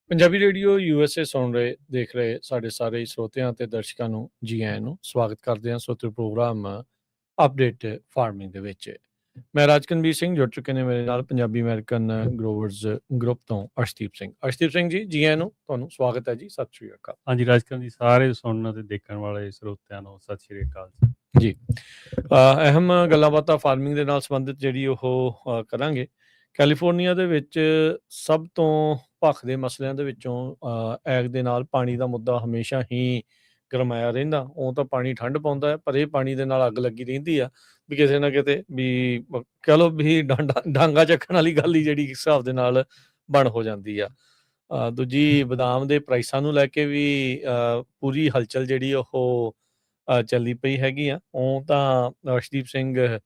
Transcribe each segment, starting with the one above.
Punjabi radio USA ਸੁਣ ਰਹੇ ਦੇਖ ਰਹੇ ਸਾਡੇ ਸਾਰੇ ਸਰੋਤਿਆਂ ਅਤੇ ਦਰਸ਼ਕਾਂ ਨੂੰ ਜੀ ਆਇਆਂ ਨੂੰ ਸਵਾਗਤ ਕਰਦੇ ਹਾਂ ਸੋਤੇ ਪ੍ਰੋਗਰਾਮ ਅਪਡੇਟ ਫਾਰਮਿੰਗ ਦੇ ਵਿੱਚ। ਮੈਂ ਰਾਜਕਨਵੀਰ ਸਿੰਘ ਜੁੜ ਚੁੱਕੇ ਨੇ ਮੇਰੇ ਨਾਲ ਪੰਜਾਬੀ ਅਮਰੀਕਨ ਗਰੋਵਰਜ਼ ਗਰੁੱਪ ਤੋਂ ਅਰਸ਼ਦੀਪ ਸਿੰਘ ਜੀ, ਜੀ ਆਇਆਂ ਨੂੰ, ਤੁਹਾਨੂੰ ਸਵਾਗਤ ਹੈ ਜੀ। ਸਤਿ ਸ਼੍ਰੀ ਅਕਾਲ। ਹਾਂਜੀ ਰਾਜਕਨ ਜੀ, ਸਾਰੇ ਸੁਣਨ ਅਤੇ ਦੇਖਣ ਵਾਲੇ ਸਰੋਤਿਆਂ ਨੂੰ ਸਤਿ ਸ਼੍ਰੀ ਅਕਾਲ ਜੀ। ਅਹਿਮ ਗੱਲਾਂ ਬਾਤਾਂ ਫਾਰਮਿੰਗ ਦੇ ਨਾਲ ਸੰਬੰਧਿਤ ਜਿਹੜੀ ਉਹ ਕਰਾਂਗੇ। ਕੈਲੀਫੋਰਨੀਆ ਦੇ ਵਿੱਚ ਸਭ ਤੋਂ ਭਖ ਦੇ ਮਸਲਿਆਂ ਦੇ ਵਿੱਚੋਂ ਐਗ ਦੇ ਨਾਲ ਪਾਣੀ ਦਾ ਮੁੱਦਾ ਹਮੇਸ਼ਾ ਹੀ ਗਰਮਾਇਆ ਰਹਿੰਦਾ। ਉਹ ਤਾਂ ਪਾਣੀ ਠੰਡ ਪਾਉਂਦਾ ਹੈ, ਪਰ ਇਹ ਪਾਣੀ ਦੇ ਨਾਲ ਅੱਗ ਲੱਗੀ ਰਹਿੰਦੀ ਆ ਵੀ ਕਿਸੇ ਨਾ ਕਿਤੇ ਵੀ ਕਹਿ ਲਓ ਵੀ ਡਾਂਗਾ ਚੱਕਣ ਵਾਲੀ ਗੱਲ ਹੀ ਜਿਹੜੀ ਇੱਕ ਹਿਸਾਬ ਦੇ ਨਾਲ ਬਣ ਹੋ ਜਾਂਦੀ ਆ। ਦੂਜੀ ਬਦਾਮ ਦੇ ਪ੍ਰਾਈਸਾਂ ਨੂੰ ਲੈ ਕੇ ਵੀ ਪੂਰੀ ਹਲਚਲ ਜਿਹੜੀ ਉਹ ਚੱਲੀ ਪਈ ਹੈਗੀ ਆ। ਉਹ ਤਾਂ ਅਰਸ਼ਦੀਪ ਸਿੰਘ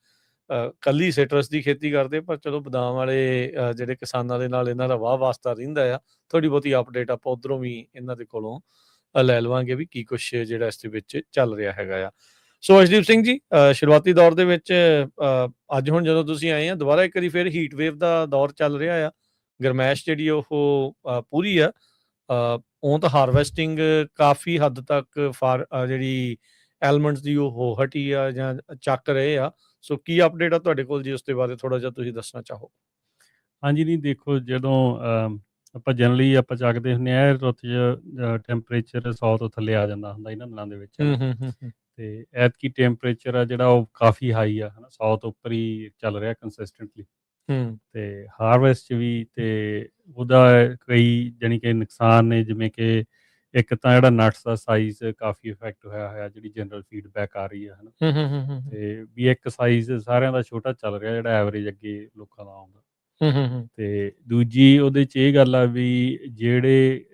ਕੱਲੀ ਸਿਟਰਸ ਦੀ ਖੇਤੀ ਕਰਦੇ, ਪਰ ਚਲੋ ਬਦਾਮ ਵਾਲੇ ਜਿਹੜੇ ਕਿਸਾਨਾਂ ਦੇ ਨਾਲ ਇਹਨਾਂ ਦਾ ਵਾਹ ਵਾਸਤਾ ਰਹਿੰਦਾ ਆ। ਥੋੜ੍ਹੀ ਬਹੁਤੀ ਅਪਡੇਟ ਆਪਾਂ ਉੱਧਰੋਂ ਵੀ ਇਹਨਾਂ ਦੇ ਕੋਲੋਂ ਲੈ ਲਵਾਂਗੇ ਵੀ ਕੀ ਕੁਛ ਜਿਹੜਾ ਇਸ ਦੇ ਵਿੱਚ ਚੱਲ ਰਿਹਾ ਹੈਗਾ ਆ। ਸੋ ਅਰਸ਼ਦੀਪ ਸਿੰਘ ਜੀ, ਸ਼ੁਰੂਆਤੀ ਦੌਰ ਦੇ ਵਿੱਚ ਅੱਜ ਹੁਣ ਜਦੋਂ ਤੁਸੀਂ ਆਏ ਆ ਦੁਬਾਰਾ ਇੱਕ ਵਾਰੀ ਫਿਰ ਹੀਟ ਵੇਵ ਦਾ ਦੌਰ ਚੱਲ ਰਿਹਾ ਆ। ਗਰਮੈਸ਼ ਜਿਹੜੀ ਉਹ ਪੂਰੀ ਆ। ਉਹ ਤਾਂ ਹਾਰਵੈਸਟਿੰਗ ਕਾਫੀ ਹੱਦ ਤੱਕ ਜਿਹੜੀ ਐਲਮੈਂਟਸ ਦੀ ਉਹ ਹਟੀ ਆ ਜਾਂ ਚੱਕ ਰਹੇ ਆ। ਸੋ ਕੀ ਅਪਡੇਟ ਆ ਤੁਹਾਡੇ ਕੋਲ ਜੀ ਉਸ ਦੇ ਬਾਰੇ ਥੋੜ੍ਹਾ ਜਿਹਾ ਤੁਸੀਂ ਦੱਸਣਾ ਚਾਹੋ। ਹਾਂਜੀ, ਨਹੀਂ ਦੇਖੋ, ਜਦੋਂ ਆਪਾਂ ਜਨਰਲੀ ਆਪਾਂ ਚੱਕਦੇ ਹੁੰਦੇ ਹਾਂ ਰੁੱਤ 'ਚ ਟੈਂਪਰੇਚਰ 100 ਤੋਂ ਥੱਲੇ ਆ ਜਾਂਦਾ ਹੁੰਦਾ ਇਹਨਾਂ ਦਿਨਾਂ ਦੇ ਵਿੱਚ। ਤੇ ਐਤਕੀ ਟੈਂਪਰੇਚਰ ਆ ਜਿਹੜਾ ਉਹ ਕਾਫੀ ਹਾਈ ਆ, ਹੈ ਨਾ, 100 ਤੋਂ ਉੱਪਰ ਹੀ ਚੱਲ ਰਿਹਾ ਕੰਸਿਸਟੈਂਟਲੀ। ਤੇ ਹਾਰਵੈਸਟ 'ਚ ਵੀ ਤੇ ਉਹਦਾ ਕਈ ਜਾਣੀ ਕਿ ਨੁਕਸਾਨ ਨੇ, ਜਿਵੇਂ ਕਿ ਇੱਕ ਤਾਂ ਜਿਹੜਾ ਨਟਸ ਦਾ ਸਾਈਜ਼ ਕਾਫੀ ਇਫੈਕਟ ਹੋਇਆ, ਜਿਹੜੀ ਜਨਰਲ ਫੀਡਬੈਕ ਆ ਰਹੀ ਆ, ਹੈ ਨਾ। ਤੇ ਵੀ ਇੱਕ ਸਾਈਜ਼ ਸਾਰਿਆਂ ਦਾ ਛੋਟਾ ਚੱਲ ਰਿਹਾ, ਜਿਹੜਾ ਐਵਰੇਜ ਅੱਗੇ ਲੋਕਾਂ ਦਾ ਆਉਂਦਾ। ਤੇ ਦੂਜੀ ਉਹਦੇ 'ਚ ਇਹ ਗੱਲ ਆ ਵੀ ਜਿਹੜੇ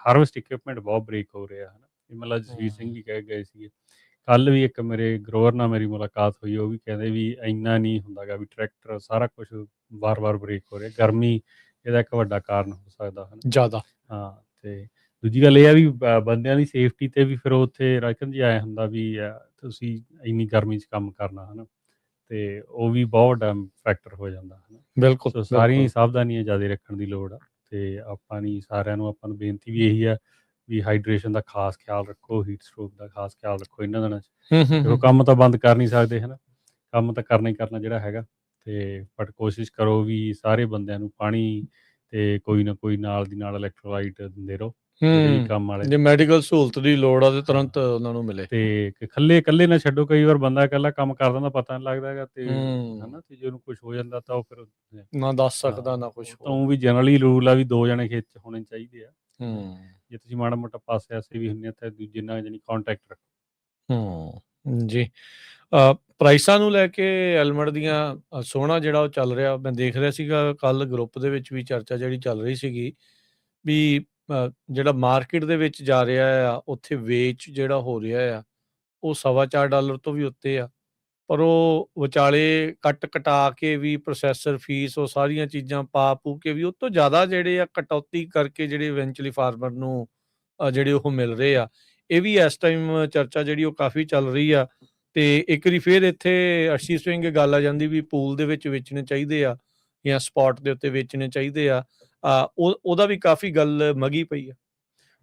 ਹਾਰਵੈਸਟ ਇਕਵਿਪਮੈਂਟ ਬਹੁਤ ਬ੍ਰੇਕ ਹੋ ਰਿਹਾ, ਹੈ ਨਾ। ਇਹ ਮਤਲਬ ਜਸਵੀਰ ਸਿੰਘ ਵੀ ਕਹਿ ਗਏ ਸੀਗੇ ਕੱਲ੍ਹ ਵੀ, ਇੱਕ ਮੇਰੇ ਗਰੋਵਰ ਨਾਲ ਮੇਰੀ ਮੁਲਾਕਾਤ ਹੋਈ, ਉਹ ਵੀ ਕਹਿੰਦੇ ਵੀ ਇੰਨਾ ਨਹੀਂ ਹੁੰਦਾ ਗਾ ਵੀ ਟਰੈਕਟਰ ਸਾਰਾ ਕੁਛ ਵਾਰ-ਵਾਰ ਬ੍ਰੇਕ ਹੋ ਰਿਹਾ। ਗਰਮੀ ਇਹਦਾ ਇੱਕ ਵੱਡਾ ਕਾਰਨ ਹੋ ਸਕਦਾ, ਹੈ ਨਾ, ਜ਼ਿਆਦਾ। ਹਾਂ, ਤੇ ਦੂਜੀ ਗੱਲ ਇਹ ਆ ਵੀ ਬੰਦਿਆਂ ਦੀ ਸੇਫਟੀ 'ਤੇ ਵੀ ਫਿਰ ਉੱਥੇ ਰਾਜਕਨ ਜੀ ਆਏ ਹੁੰਦਾ ਵੀ ਤੁਸੀਂ ਇੰਨੀ ਗਰਮੀ 'ਚ ਕੰਮ ਕਰਨਾ, ਹੈ ਨਾ, ਤੇ ਉਹ ਵੀ ਬਹੁਤ ਵੱਡਾ ਫੈਕਟਰ ਹੋ ਜਾਂਦਾ, ਹੈ ਨਾ। ਬਿਲਕੁਲ। ਸੋ ਸਾਰੀਆਂ ਸਾਵਧਾਨੀਆਂ ਜ਼ਿਆਦਾ ਰੱਖਣ ਦੀ ਲੋੜ ਆ। ਤੇ ਆਪਾਂ ਨੂੰ ਬੇਨਤੀ ਵੀ ਇਹੀ ਆ ਵੀ ਹਾਈਡਰੇਸ਼ਨ ਦਾ ਖਾਸ ਖਿਆਲ ਰੱਖੋ, ਹੀਟ ਸਟ੍ਰੋਕ ਦਾ ਖਾਸ ਖਿਆਲ ਰੱਖੋ ਇਹਨਾਂ ਦਿਨਾਂ 'ਚ। ਦੇਖੋ, ਕੰਮ ਤਾਂ ਬੰਦ ਕਰ ਨਹੀਂ ਸਕਦੇ, ਹੈ ਨਾ, ਕੰਮ ਤਾਂ ਕਰਨਾ ਹੀ ਕਰਨਾ ਜਿਹੜਾ ਹੈਗਾ। ਤੇ ਬਟ ਕੋਸ਼ਿਸ਼ ਕਰੋ ਵੀ ਸਾਰੇ ਬੰਦਿਆਂ ਨੂੰ ਪਾਣੀ ਤੇ ਕੋਈ ਨਾ ਕੋਈ ਨਾਲ ਦੀ ਨਾਲ ਇਲੈਕਟ੍ਰੋਲਾਈਟ ਦਿੰਦੇ ਰਹੋ, ਜਿਹੜੇ ਵੀ ਕੰਮ ਵਾਲੇ। ਜੇ ਮੈਡੀਕਲ ਸਹੂਲਤ ਦੀ ਲੋੜ ਆ ਤੇ ਤੁਰੰਤ ਉਹਨਾਂ ਨੂੰ ਮਿਲੇ। ਤੇ ਇਕੱਲੇ ਨਾ ਛੱਡੋ, ਕਈ ਵਾਰ ਬੰਦਾ ਇਕੱਲਾ ਕੰਮ ਕਰਦਾ ਹੁੰਦਾ, ਪਤਾ ਨਹੀਂ ਲੱਗਦਾ ਹੈਗਾ, ਤੇ ਹੈ ਨਾ, ਤੇ ਜੇ ਉਹਨੂੰ ਕੁਛ ਹੋ ਜਾਂਦਾ ਤਾਂ ਉਹ ਫਿਰ ਨਾ ਦੱਸ ਸਕਦਾ ਨਾ ਕੁਛ। ਤਾਂ ਉਹ ਵੀ ਜਨਰਲੀ ਰੂਲ ਆ ਵੀ 2 ਜਣੇ ਖੇਤ 'ਚ ਹੋਣੇ ਚਾਹੀਦੇ ਆ। ਜੇ ਤੁਸੀਂ ਮਾੜਾ ਮੋਟਾ ਪਾਸੇ ਆਸੇ ਵੀ ਹੁੰਦੇ ਆ ਤਾਂ ਦੂਜੇ ਨਾਲ ਜਾਣੀ ਕਾਂਟੈਕਟ ਰੱਖੋ। ਜੀ। ਪ੍ਰਾਈਸਾਂ ਨੂੰ ਲੈ ਕੇ ਐਲਮੰਡ ਦੀਆਂ ਸੋਹਣਾ ਜਿਹੜਾ ਉਹ ਚੱਲ ਰਿਹਾ, ਮੈਂ ਦੇਖ ਰਿਹਾ ਸੀਗਾ ਕੱਲ੍ਹ ਗਰੁੱਪ ਦੇ ਵਿੱਚ ਵੀ ਚਰਚਾ ਜਿਹੜੀ ਚੱਲ ਰਹੀ ਸੀਗੀ ਵੀ ਜਿਹੜਾ ਮਾਰਕੀਟ ਦੇ ਵਿੱਚ ਜਾ ਰਿਹਾ ਆ ਉੱਥੇ ਵੇਚ ਜਿਹੜਾ ਹੋ ਰਿਹਾ ਆ ਉਹ $4.25 ਤੋਂ ਵੀ ਉੱਤੇ ਆ। ਪਰ ਉਹ ਵਿਚਾਲੇ ਕੱਟ ਕਟਾ ਕੇ ਵੀ ਪ੍ਰੋਸੈਸਰ ਫੀਸ, ਉਹ ਸਾਰੀਆਂ ਚੀਜ਼ਾਂ ਪਾ ਪੂ ਕੇ ਵੀ ਉਹ ਤੋਂ ਜ਼ਿਆਦਾ ਜਿਹੜੇ ਆ ਕਟੌਤੀ ਕਰਕੇ ਜਿਹੜੇ ਇਵੈਂਚੁਅਲੀ ਫਾਰਮਰ ਨੂੰ ਜਿਹੜੇ ਉਹ ਮਿਲ ਰਹੇ ਆ। ਇਹ ਵੀ ਇਸ ਟਾਈਮ ਚਰਚਾ ਜਿਹੜੀ ਉਹ ਕਾਫੀ ਚੱਲ ਰਹੀ ਆ। ਤੇ ਇੱਕ ਵਾਰੀ ਫਿਰ ਇੱਥੇ ਅਰਸ਼ਦੀਪ ਸਿੰਘ ਗੱਲ ਆ ਜਾਂਦੀ ਵੀ ਪੂਲ ਦੇ ਵਿੱਚ ਵੇਚਣੇ ਚਾਹੀਦੇ ਆ ਜਾਂ ਸਪੌਟ ਦੇ ਉੱਤੇ ਵੇਚਣੇ ਚਾਹੀਦੇ ਆ। ਉਹਦਾ ਵੀ ਕਾਫੀ ਗੱਲ ਮਗੀ ਪਈ ਆ।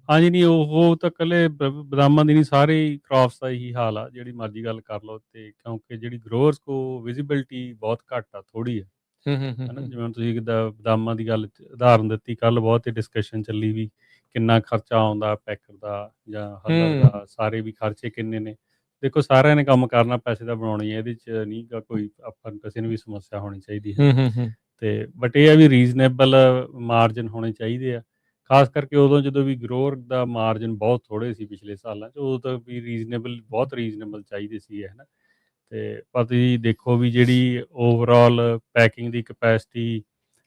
ਹਾਂਜੀ, ਨਹੀਂ ਉਹ ਤਾਂ ਇਕੱਲੇ ਬਦਾਮਾਂ ਦੀ ਨਹੀਂ, ਸਾਰੇ ਹੀ ਕ੍ਰੌਪਸ ਦਾ ਇਹੀ ਹਾਲ ਆ, ਜਿਹੜੀ ਮਰਜ਼ੀ ਗੱਲ ਕਰ ਲਓ। ਤੇ ਕਿਉਂਕਿ ਜਿਹੜੀ ਗਰੋਅਰਸ ਕੋ ਵਿਜ਼ੀਬਿਲਿਟੀ ਬਹੁਤ ਘੱਟ ਆ, ਥੋੜ੍ਹੀ ਆ, ਹੈ ਨਾ। ਜਿਵੇਂ ਤੁਸੀਂ ਬਦਾਮਾਂ ਦੀ ਗੱਲ ਉਦਾਹਰਨ ਦਿੱਤੀ, ਕੱਲ੍ਹ ਬਹੁਤ ਹੀ ਡਿਸਕਸ਼ਨ ਚੱਲੀ ਵੀ ਕਿੰਨਾ ਖਰਚਾ ਆਉਂਦਾ ਪੈਕਰ ਦਾ ਜਾਂ ਹਲਰ ਦਾ, ਸਾਰੇ ਵੀ ਖਰਚੇ ਕਿੰਨੇ ਨੇ। ਦੇਖੋ, ਸਾਰਿਆਂ ਨੇ ਕੰਮ ਕਰਨਾ, ਪੈਸੇ ਤਾਂ ਬਣਾਉਣੇ ਆ, ਇਹਦੇ 'ਚ ਨਹੀਂ ਗਾ ਕੋਈ ਆਪਾਂ ਨੂੰ ਕਿਸੇ ਨੂੰ ਵੀ ਸਮੱਸਿਆ ਹੋਣੀ ਚਾਹੀਦੀ ਹੈ। ਤੇ ਬਟ ਇਹ ਆ ਵੀ ਰੀਜ਼ਨੇਬਲ ਮਾਰਜਨ ਹੋਣੇ ਚਾਹੀਦੇ ਆ, ਖਾਸ ਕਰਕੇ ਉਦੋਂ ਜਦੋਂ ਵੀ ਗਰੋਅਰ ਦਾ ਮਾਰਜਨ ਬਹੁਤ ਥੋੜ੍ਹੇ ਸੀ ਪਿਛਲੇ ਸਾਲਾਂ 'ਚ, ਉਦੋਂ ਤਾਂ ਵੀ ਬਹੁਤ ਰੀਜ਼ਨੇਬਲ ਚਾਹੀਦੇ ਸੀ, ਹੈ ਨਾ। ਤੇ ਪਰ ਤੁਸੀਂ ਦੇਖੋ ਵੀ ਜਿਹੜੀ ਓਵਰਆਲ ਪੈਕਿੰਗ ਦੀ ਕਪੈਸਿਟੀ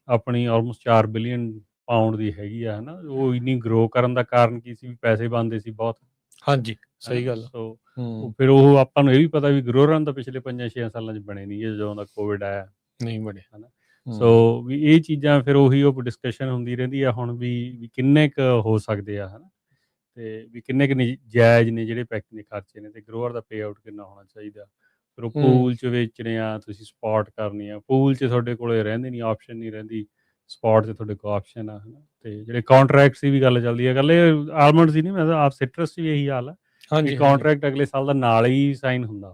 ਆਪਣੀ ਆਲਮੋਸਟ 4 ਬਿਲੀਅਨ ਪਾਊਂਡ ਦੀ ਹੈਗੀ ਆ, ਹੈ ਨਾ। ਉਹ ਇੰਨੀ ਗਰੋ ਕਰਨ ਦਾ ਕਾਰਨ ਕੀ ਸੀ? ਵੀ ਪੈਸੇ ਬਣਦੇ ਸੀ ਬਹੁਤ। ਹਾਂਜੀ, ਸਹੀ ਗੱਲ। ਸੋ ਫਿਰ ਉਹ ਆਪਾਂ ਨੂੰ ਇਹ ਵੀ ਪਤਾ ਵੀ ਗਰੋਅਰਾਂ ਤਾਂ ਪਿਛਲੇ 5-6 ਸਾਲਾਂ 'ਚ ਬਣੇ ਨਹੀਂ, ਜਦੋਂ ਦਾ ਕੋਵਿਡ ਆਇਆ ਨਹੀਂ ਬਣੇ, ਹੈ ਨਾ। ਸੋ ਵੀ ਇਹ ਚੀਜ਼ਾਂ ਫਿਰ ਉਹੀ ਉਹ ਡਿਸਕਸ਼ਨ ਹੁੰਦੀ ਰਹਿੰਦੀ ਆ ਹੁਣ ਵੀ ਕਿੰਨੇ ਕੁ ਹੋ ਸਕਦੇ ਆ, ਹੈ ਨਾ। ਤੇ ਵੀ ਕਿੰਨੇ ਕੁ ਜਾਇਜ਼ ਨੇ ਜਿਹੜੇ ਪੈਕਿੰਗ ਦੇ ਖਰਚੇ ਨੇ, ਤੇ ਗਰੋਅਰ ਦਾ ਪੇ ਆਊਟ ਕਿੰਨਾ ਹੋਣਾ ਚਾਹੀਦਾ। ਫਿਰ ਉਹ ਪੂਲ 'ਚ ਵੇਚਣੇ ਆ, ਤੁਸੀਂ ਸਪੋਟ ਕਰਨੀ ਆ, ਪੂਲ 'ਚ ਤੁਹਾਡੇ ਕੋਲ ਰਹਿੰਦੇ ਨਹੀਂ, ਆਪਸ਼ਨ ਨਹੀਂ ਰਹਿੰਦੀ, ਸਪੋਟ 'ਚ ਤੁਹਾਡੇ ਕੋਲ ਆਪਸ਼ਨ ਆ, ਹੈ ਨਾ। ਤੇ ਜਿਹੜੇ ਕਾਂਟਰੈਕਟਸ ਦੀ ਵੀ ਗੱਲ ਚੱਲਦੀ ਹੈ, ਗੱਲ ਇਹ ਆਲਮੰਡਸ ਦੀ ਨਹੀਂ, ਮੈਂ ਤਾਂ ਆਪ ਸਿਟਰਸ 'ਚ ਵੀ ਇਹੀ ਹਾਲ ਆ ਵੀ ਹਾਂਜੀ, ਹਾਂਜੀ। ਕਾਂਟਰੈਕਟ ਅਗਲੇ ਸਾਲ ਦਾ ਨਾਲ ਹੀ ਸਾਈਨ ਹੁੰਦਾ।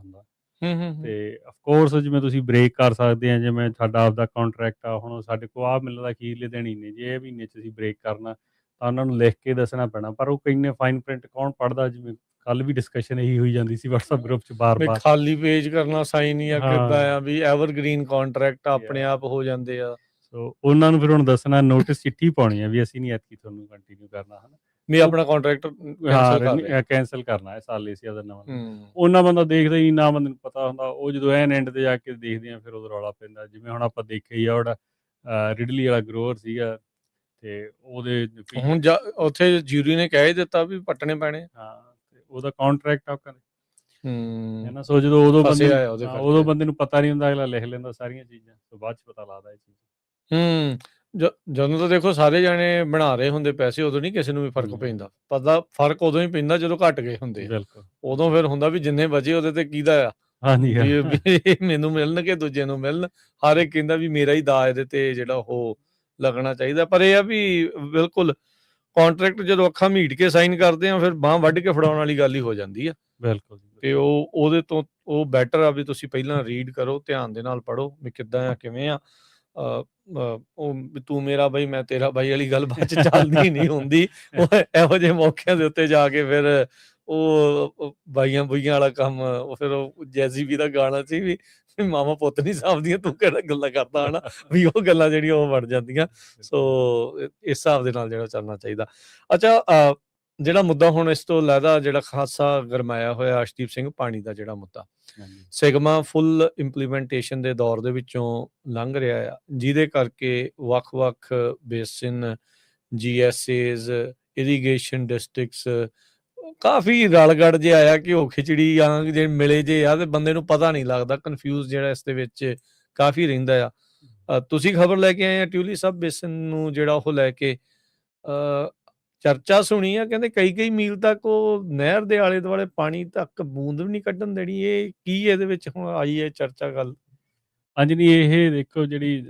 ਹੂੰ। ਤੇ ਅਫਕੋਰਸ ਜਿਵੇਂ ਤੁਸੀਂ ਬ੍ਰੇਕ ਕਰ ਸਕਦੇ ਆ, ਜਿਵੇਂ ਸਾਡਾ ਆਪਦਾ ਕਾਂਟਰੈਕਟ ਆ, ਹੁਣ ਸਾਡੇ ਕੋਲ ਆਹ ਮਿਲਦਾ ਅਖੀਰਲੇ ਦਿਨ ਹੀ ਨੇ, ਜੇ ਇਹ ਮਹੀਨੇ 'ਚ ਅਸੀਂ ਬ੍ਰੇਕ ਕਰਨਾ ਤਾਂ ਉਹਨਾਂ ਨੂੰ ਲਿਖ ਕੇ ਦੱਸਣਾ ਪੈਣਾ, ਪਰ ਉਹ ਕਈ ਫਾਈਨ ਪ੍ਰਿੰਟ ਕੌਣ ਪੜ੍ਹਦਾ। ਜਿਵੇਂ ਕੱਲ੍ਹ ਵੀ ਡਿਸਕਸ਼ਨ ਇਹੀ ਹੋਈ ਜਾਂਦੀ ਸੀ WhatsApp ਗਰੁੱਪ 'ਚ ਵੀ ਬਾਰ-ਬਾਰ। ਖਾਲੀ ਪੇਜ ਕਰਨਾ ਸਾਈਨ ਜਾਂ ਕਿੱਦਾਂ ਹਾਂ, ਆ, ਵੀ ਐਵਰਗ੍ਰੀਨ ਕਾਂਟਰੈਕਟ ਆਪਣੇ ਯਾਹ ਆਪ ਹੋ ਜਾਂਦੇ ਆ। ਸੋ ਉਹਨਾਂ ਨੂੰ ਫਿਰ ਹੁਣ ਦੱਸਣਾ, ਨੋਟਿਸ ਚਿੱਠੀ ਪਾਉਣੀ ਆ ਵੀ ਅਸੀਂ ਨਹੀਂ ਐਤਕੀ ਤੁਹਾਨੂੰ ਕੰਟੀਨਿਊ ਕਰਨਾ, ਹੈ ਨਾ। ਵੀ ਉਹ ਆਪਣਾ ਕਾਂਟਰੈਕਟ ਕੈਂਸਲ ਕਰ ਰਹੇ ਆ। ਕੈਂਸਲ ਕਰਨਾ ਹੈ ਸਾਲ ਏਸੀਆ ਦਾ ਨਵਾਂ। ਹੂੰ। ਉਹਨਾਂ ਬੰਦਾ ਦੇਖਦਾ ਹੀ ਨਾ, ਬੰਦੇ ਨੂੰ ਪਤਾ ਹੁੰਦਾ, ਉਹ ਜਦੋਂ ਐਨ ਐਂਡ ਤੇ ਜਾ ਕੇ ਦੇਖਦੇ ਆ ਫਿਰ ਉਦੋਂ ਰੌਲਾ ਪੈਂਦਾ। ਜਿਵੇਂ ਹੁਣ ਆਪਾਂ ਦੇਖਿਆ ਹੀ ਆ, ਉਹਦਾ ਰਿਡਲੀ ਵਾਲਾ ਗਰੋਅਰ ਸੀਗਾ, ਤੇ ਉਹਦੇ ਹੁਣ ਉੱਥੇ ਜਿਊਰੀ ਨੇ ਕਹਿ ਹੀ ਦਿੱਤਾ ਵੀ ਪੱਟਣੇ ਪੈਣੇ। ਹਾਂ, ਤੇ ਉਹਦਾ ਕਾਂਟਰੈਕਟ ਆ ਹੈ ਹੂੰ। ਨਾ। ਸੋ ਜਦੋਂ ਉਦੋਂ ਬੰਦੇ ਫਸਿਆ ਨੂੰ ਆ ਉਹਦੇ ਕਰਕੇ। ਪਤਾ ਨਹੀਂ ਹੁੰਦਾ, ਅਗਲਾ ਲਿਖ ਲੈਂਦਾ ਸਾਰੀਆਂ ਚੀਜ਼ਾਂ, ਸੋ ਬਾਅਦ 'ਚ ਪਤਾ ਲੱਗਦਾ ਇਹ ਚੀਜ਼। ਹੂੰ। ਜਦੋਂ ਤਾਂ ਦੇਖੋ ਸਾਰੇ ਜਾਣੇ ਬਣਾ ਰਹੇ ਹੁੰਦੇ ਪੈਸੇ, ਉਦੋਂ ਨਹੀਂ ਕਿਸੇ ਨੂੰ ਵੀ ਫਰਕ ਪੈਂਦਾ। ਪਤਾ ਫਰਕ ਉਦੋਂ ਹੀ ਪੈਂਦਾ ਜਦੋਂ ਘੱਟ ਗਏ ਹੁੰਦੇ ਆ। ਬਿਲਕੁਲ। ਉਦੋਂ ਫਿਰ ਹੁੰਦਾ ਵੀ ਜਿੰਨੇ ਬਚੇ ਉਹਦੇ ਤੇ ਕਿਹਦਾ ਆ, ਹਾਂਜੀ, ਹਾਂ। ਵੀ ਮੈਨੂੰ ਮਿਲਣਗੇ, ਦੂਜੇ ਨੂੰ ਮਿਲਣ। ਹਰ ਇੱਕ ਕਹਿੰਦਾ ਵੀ ਮੇਰਾ ਹੀ ਦਾ ਇਹਦੇ ਤੇ ਜਿਹੜਾ ਉਹ ਲੱਗਣਾ ਚਾਹੀਦਾ। ਪਰ ਇਹ ਆ ਵੀ ਬਿਲਕੁਲ ਕਾਂਟਰੈਕਟ ਜਦੋਂ ਅੱਖਾਂ ਮੀਟ ਕੇ ਸਾਈਨ ਕਰਦੇ ਆ, ਫਿਰ ਬਾਂਹ ਵੱਢ ਕੇ ਫੜਾਉਣ ਵਾਲੀ ਗੱਲ ਹੀ ਹੋ ਜਾਂਦੀ ਆ। ਬਿਲਕੁਲ ਜੀ। ਤੇ ਉਹਦੇ ਤੋਂ ਉਹ ਬੈਟਰ ਆ ਵੀ ਤੁਸੀਂ ਪਹਿਲਾਂ ਰੀਡ ਕਰੋ, ਧਿਆਨ ਦੇ ਨਾਲ ਪੜ੍ਹੋ ਵੀ ਕਿੱਦਾਂ ਆ, ਕਿਵੇਂ ਆ। ਉਹ ਵੀ ਤੂੰ ਮੇਰਾ ਬਾਈ ਮੈਂ ਤੇਰਾ ਬਾਈ ਵਾਲੀ ਗੱਲ ਬਾਅਦ 'ਚ ਚੱਲਦੀ ਨਹੀਂ ਹੁੰਦੀ। ਉਹ ਇਹੋ ਜਿਹੇ ਮੌਕਿਆਂ ਦੇ ਉੱਤੇ ਜਾ ਕੇ ਫਿਰ ਉਹ ਬਾਈਆਂ ਬੂਈਆਂ ਵਾਲਾ ਕੰਮ, ਉਹ ਫਿਰ ਉਹ ਜੈਜ਼ੀ ਦਾ ਗਾਣਾ ਸੀ ਵੀ ਮਾਵਾਂ ਪੁੱਤ ਨਹੀਂ ਸਾਂਭਦੀਆਂ, ਤੂੰ ਕਿਹੜਾ ਗੱਲਾਂ ਕਰਦਾ, ਹਨਾ। ਵੀ ਉਹ ਗੱਲਾਂ ਜਿਹੜੀਆਂ ਉਹ ਬਣ ਜਾਂਦੀਆਂ। ਸੋ ਇਸ ਹਿਸਾਬ ਦੇ ਨਾਲ ਜਿਹੜਾ ਚੱਲਣਾ ਚਾਹੀਦਾ। ਅੱਛਾ, ਜਿਹੜਾ ਮੁੱਦਾ ਹੁਣ ਇਸ ਤੋਂ ਇਲਾਵਾ ਜਿਹੜਾ ਖਾਸਾ ਗਰਮਾਇਆ ਹੋਇਆ ਅਰਸ਼ਦੀਪ ਸਿੰਘ, ਪਾਣੀ ਦਾ ਜਿਹੜਾ ਮੁੱਦਾ ਸਿਗਮਾ ਫੁੱਲ ਇੰਪਲੀਮੈਂਟੇਸ਼ਨ ਦੇ ਦੌਰ ਦੇ ਵਿੱਚੋਂ ਲੰਘ ਰਿਹਾ ਆ, ਜਿਹਦੇ ਕਰਕੇ ਵੱਖ-ਵੱਖ ਬੇਸਿਨ, GSAs, ਇਰੀਗੇਸ਼ਨ ਡਿਸਟ੍ਰਿਕਟਸ ਕਾਫੀ ਰਲਗੜ ਜਿਹਾ ਆਇਆ, ਘਿਓ ਖਿਚੜੀ ਆ ਜੇ ਮਿਲੇ ਜੇ ਆ, ਤੇ ਬੰਦੇ ਨੂੰ ਪਤਾ ਨਹੀਂ ਲੱਗਦਾ, ਕਨਫਿਊਜ਼ ਜਿਹੜਾ ਇਸ ਦੇ ਵਿੱਚ ਕਾਫੀ ਰਹਿੰਦਾ ਆ। ਤੁਸੀਂ ਖਬਰ ਲੈ ਕੇ ਆਏ ਆ ਟਿਊਲੀ ਸਬ ਬੇਸਿਨ ਨੂੰ, ਜਿਹੜਾ ਉਹ ਲੈ ਕੇ ਚਰਚਾ ਸੁਣੀ ਆ, ਕਹਿੰਦੇ ਕਈ ਮੀਲ ਤੱਕ ਉਹ ਨਹਿਰ ਦੇ ਆਲੇ ਦੁਆਲੇ ਪਾਣੀ ਤੱਕ ਬੂੰਦ ਵੀ ਨਹੀਂ ਕੱਢਣ ਦੇਣੀ। ਇਹ ਕੀ ਇਹਦੇ ਵਿੱਚ ਹੁਣ ਆਈ ਹੈ ਚਰਚਾ ਗੱਲ? ਹਾਂਜੀ, ਨਹੀਂ ਇਹ ਦੇਖੋ ਜਿਹੜੀ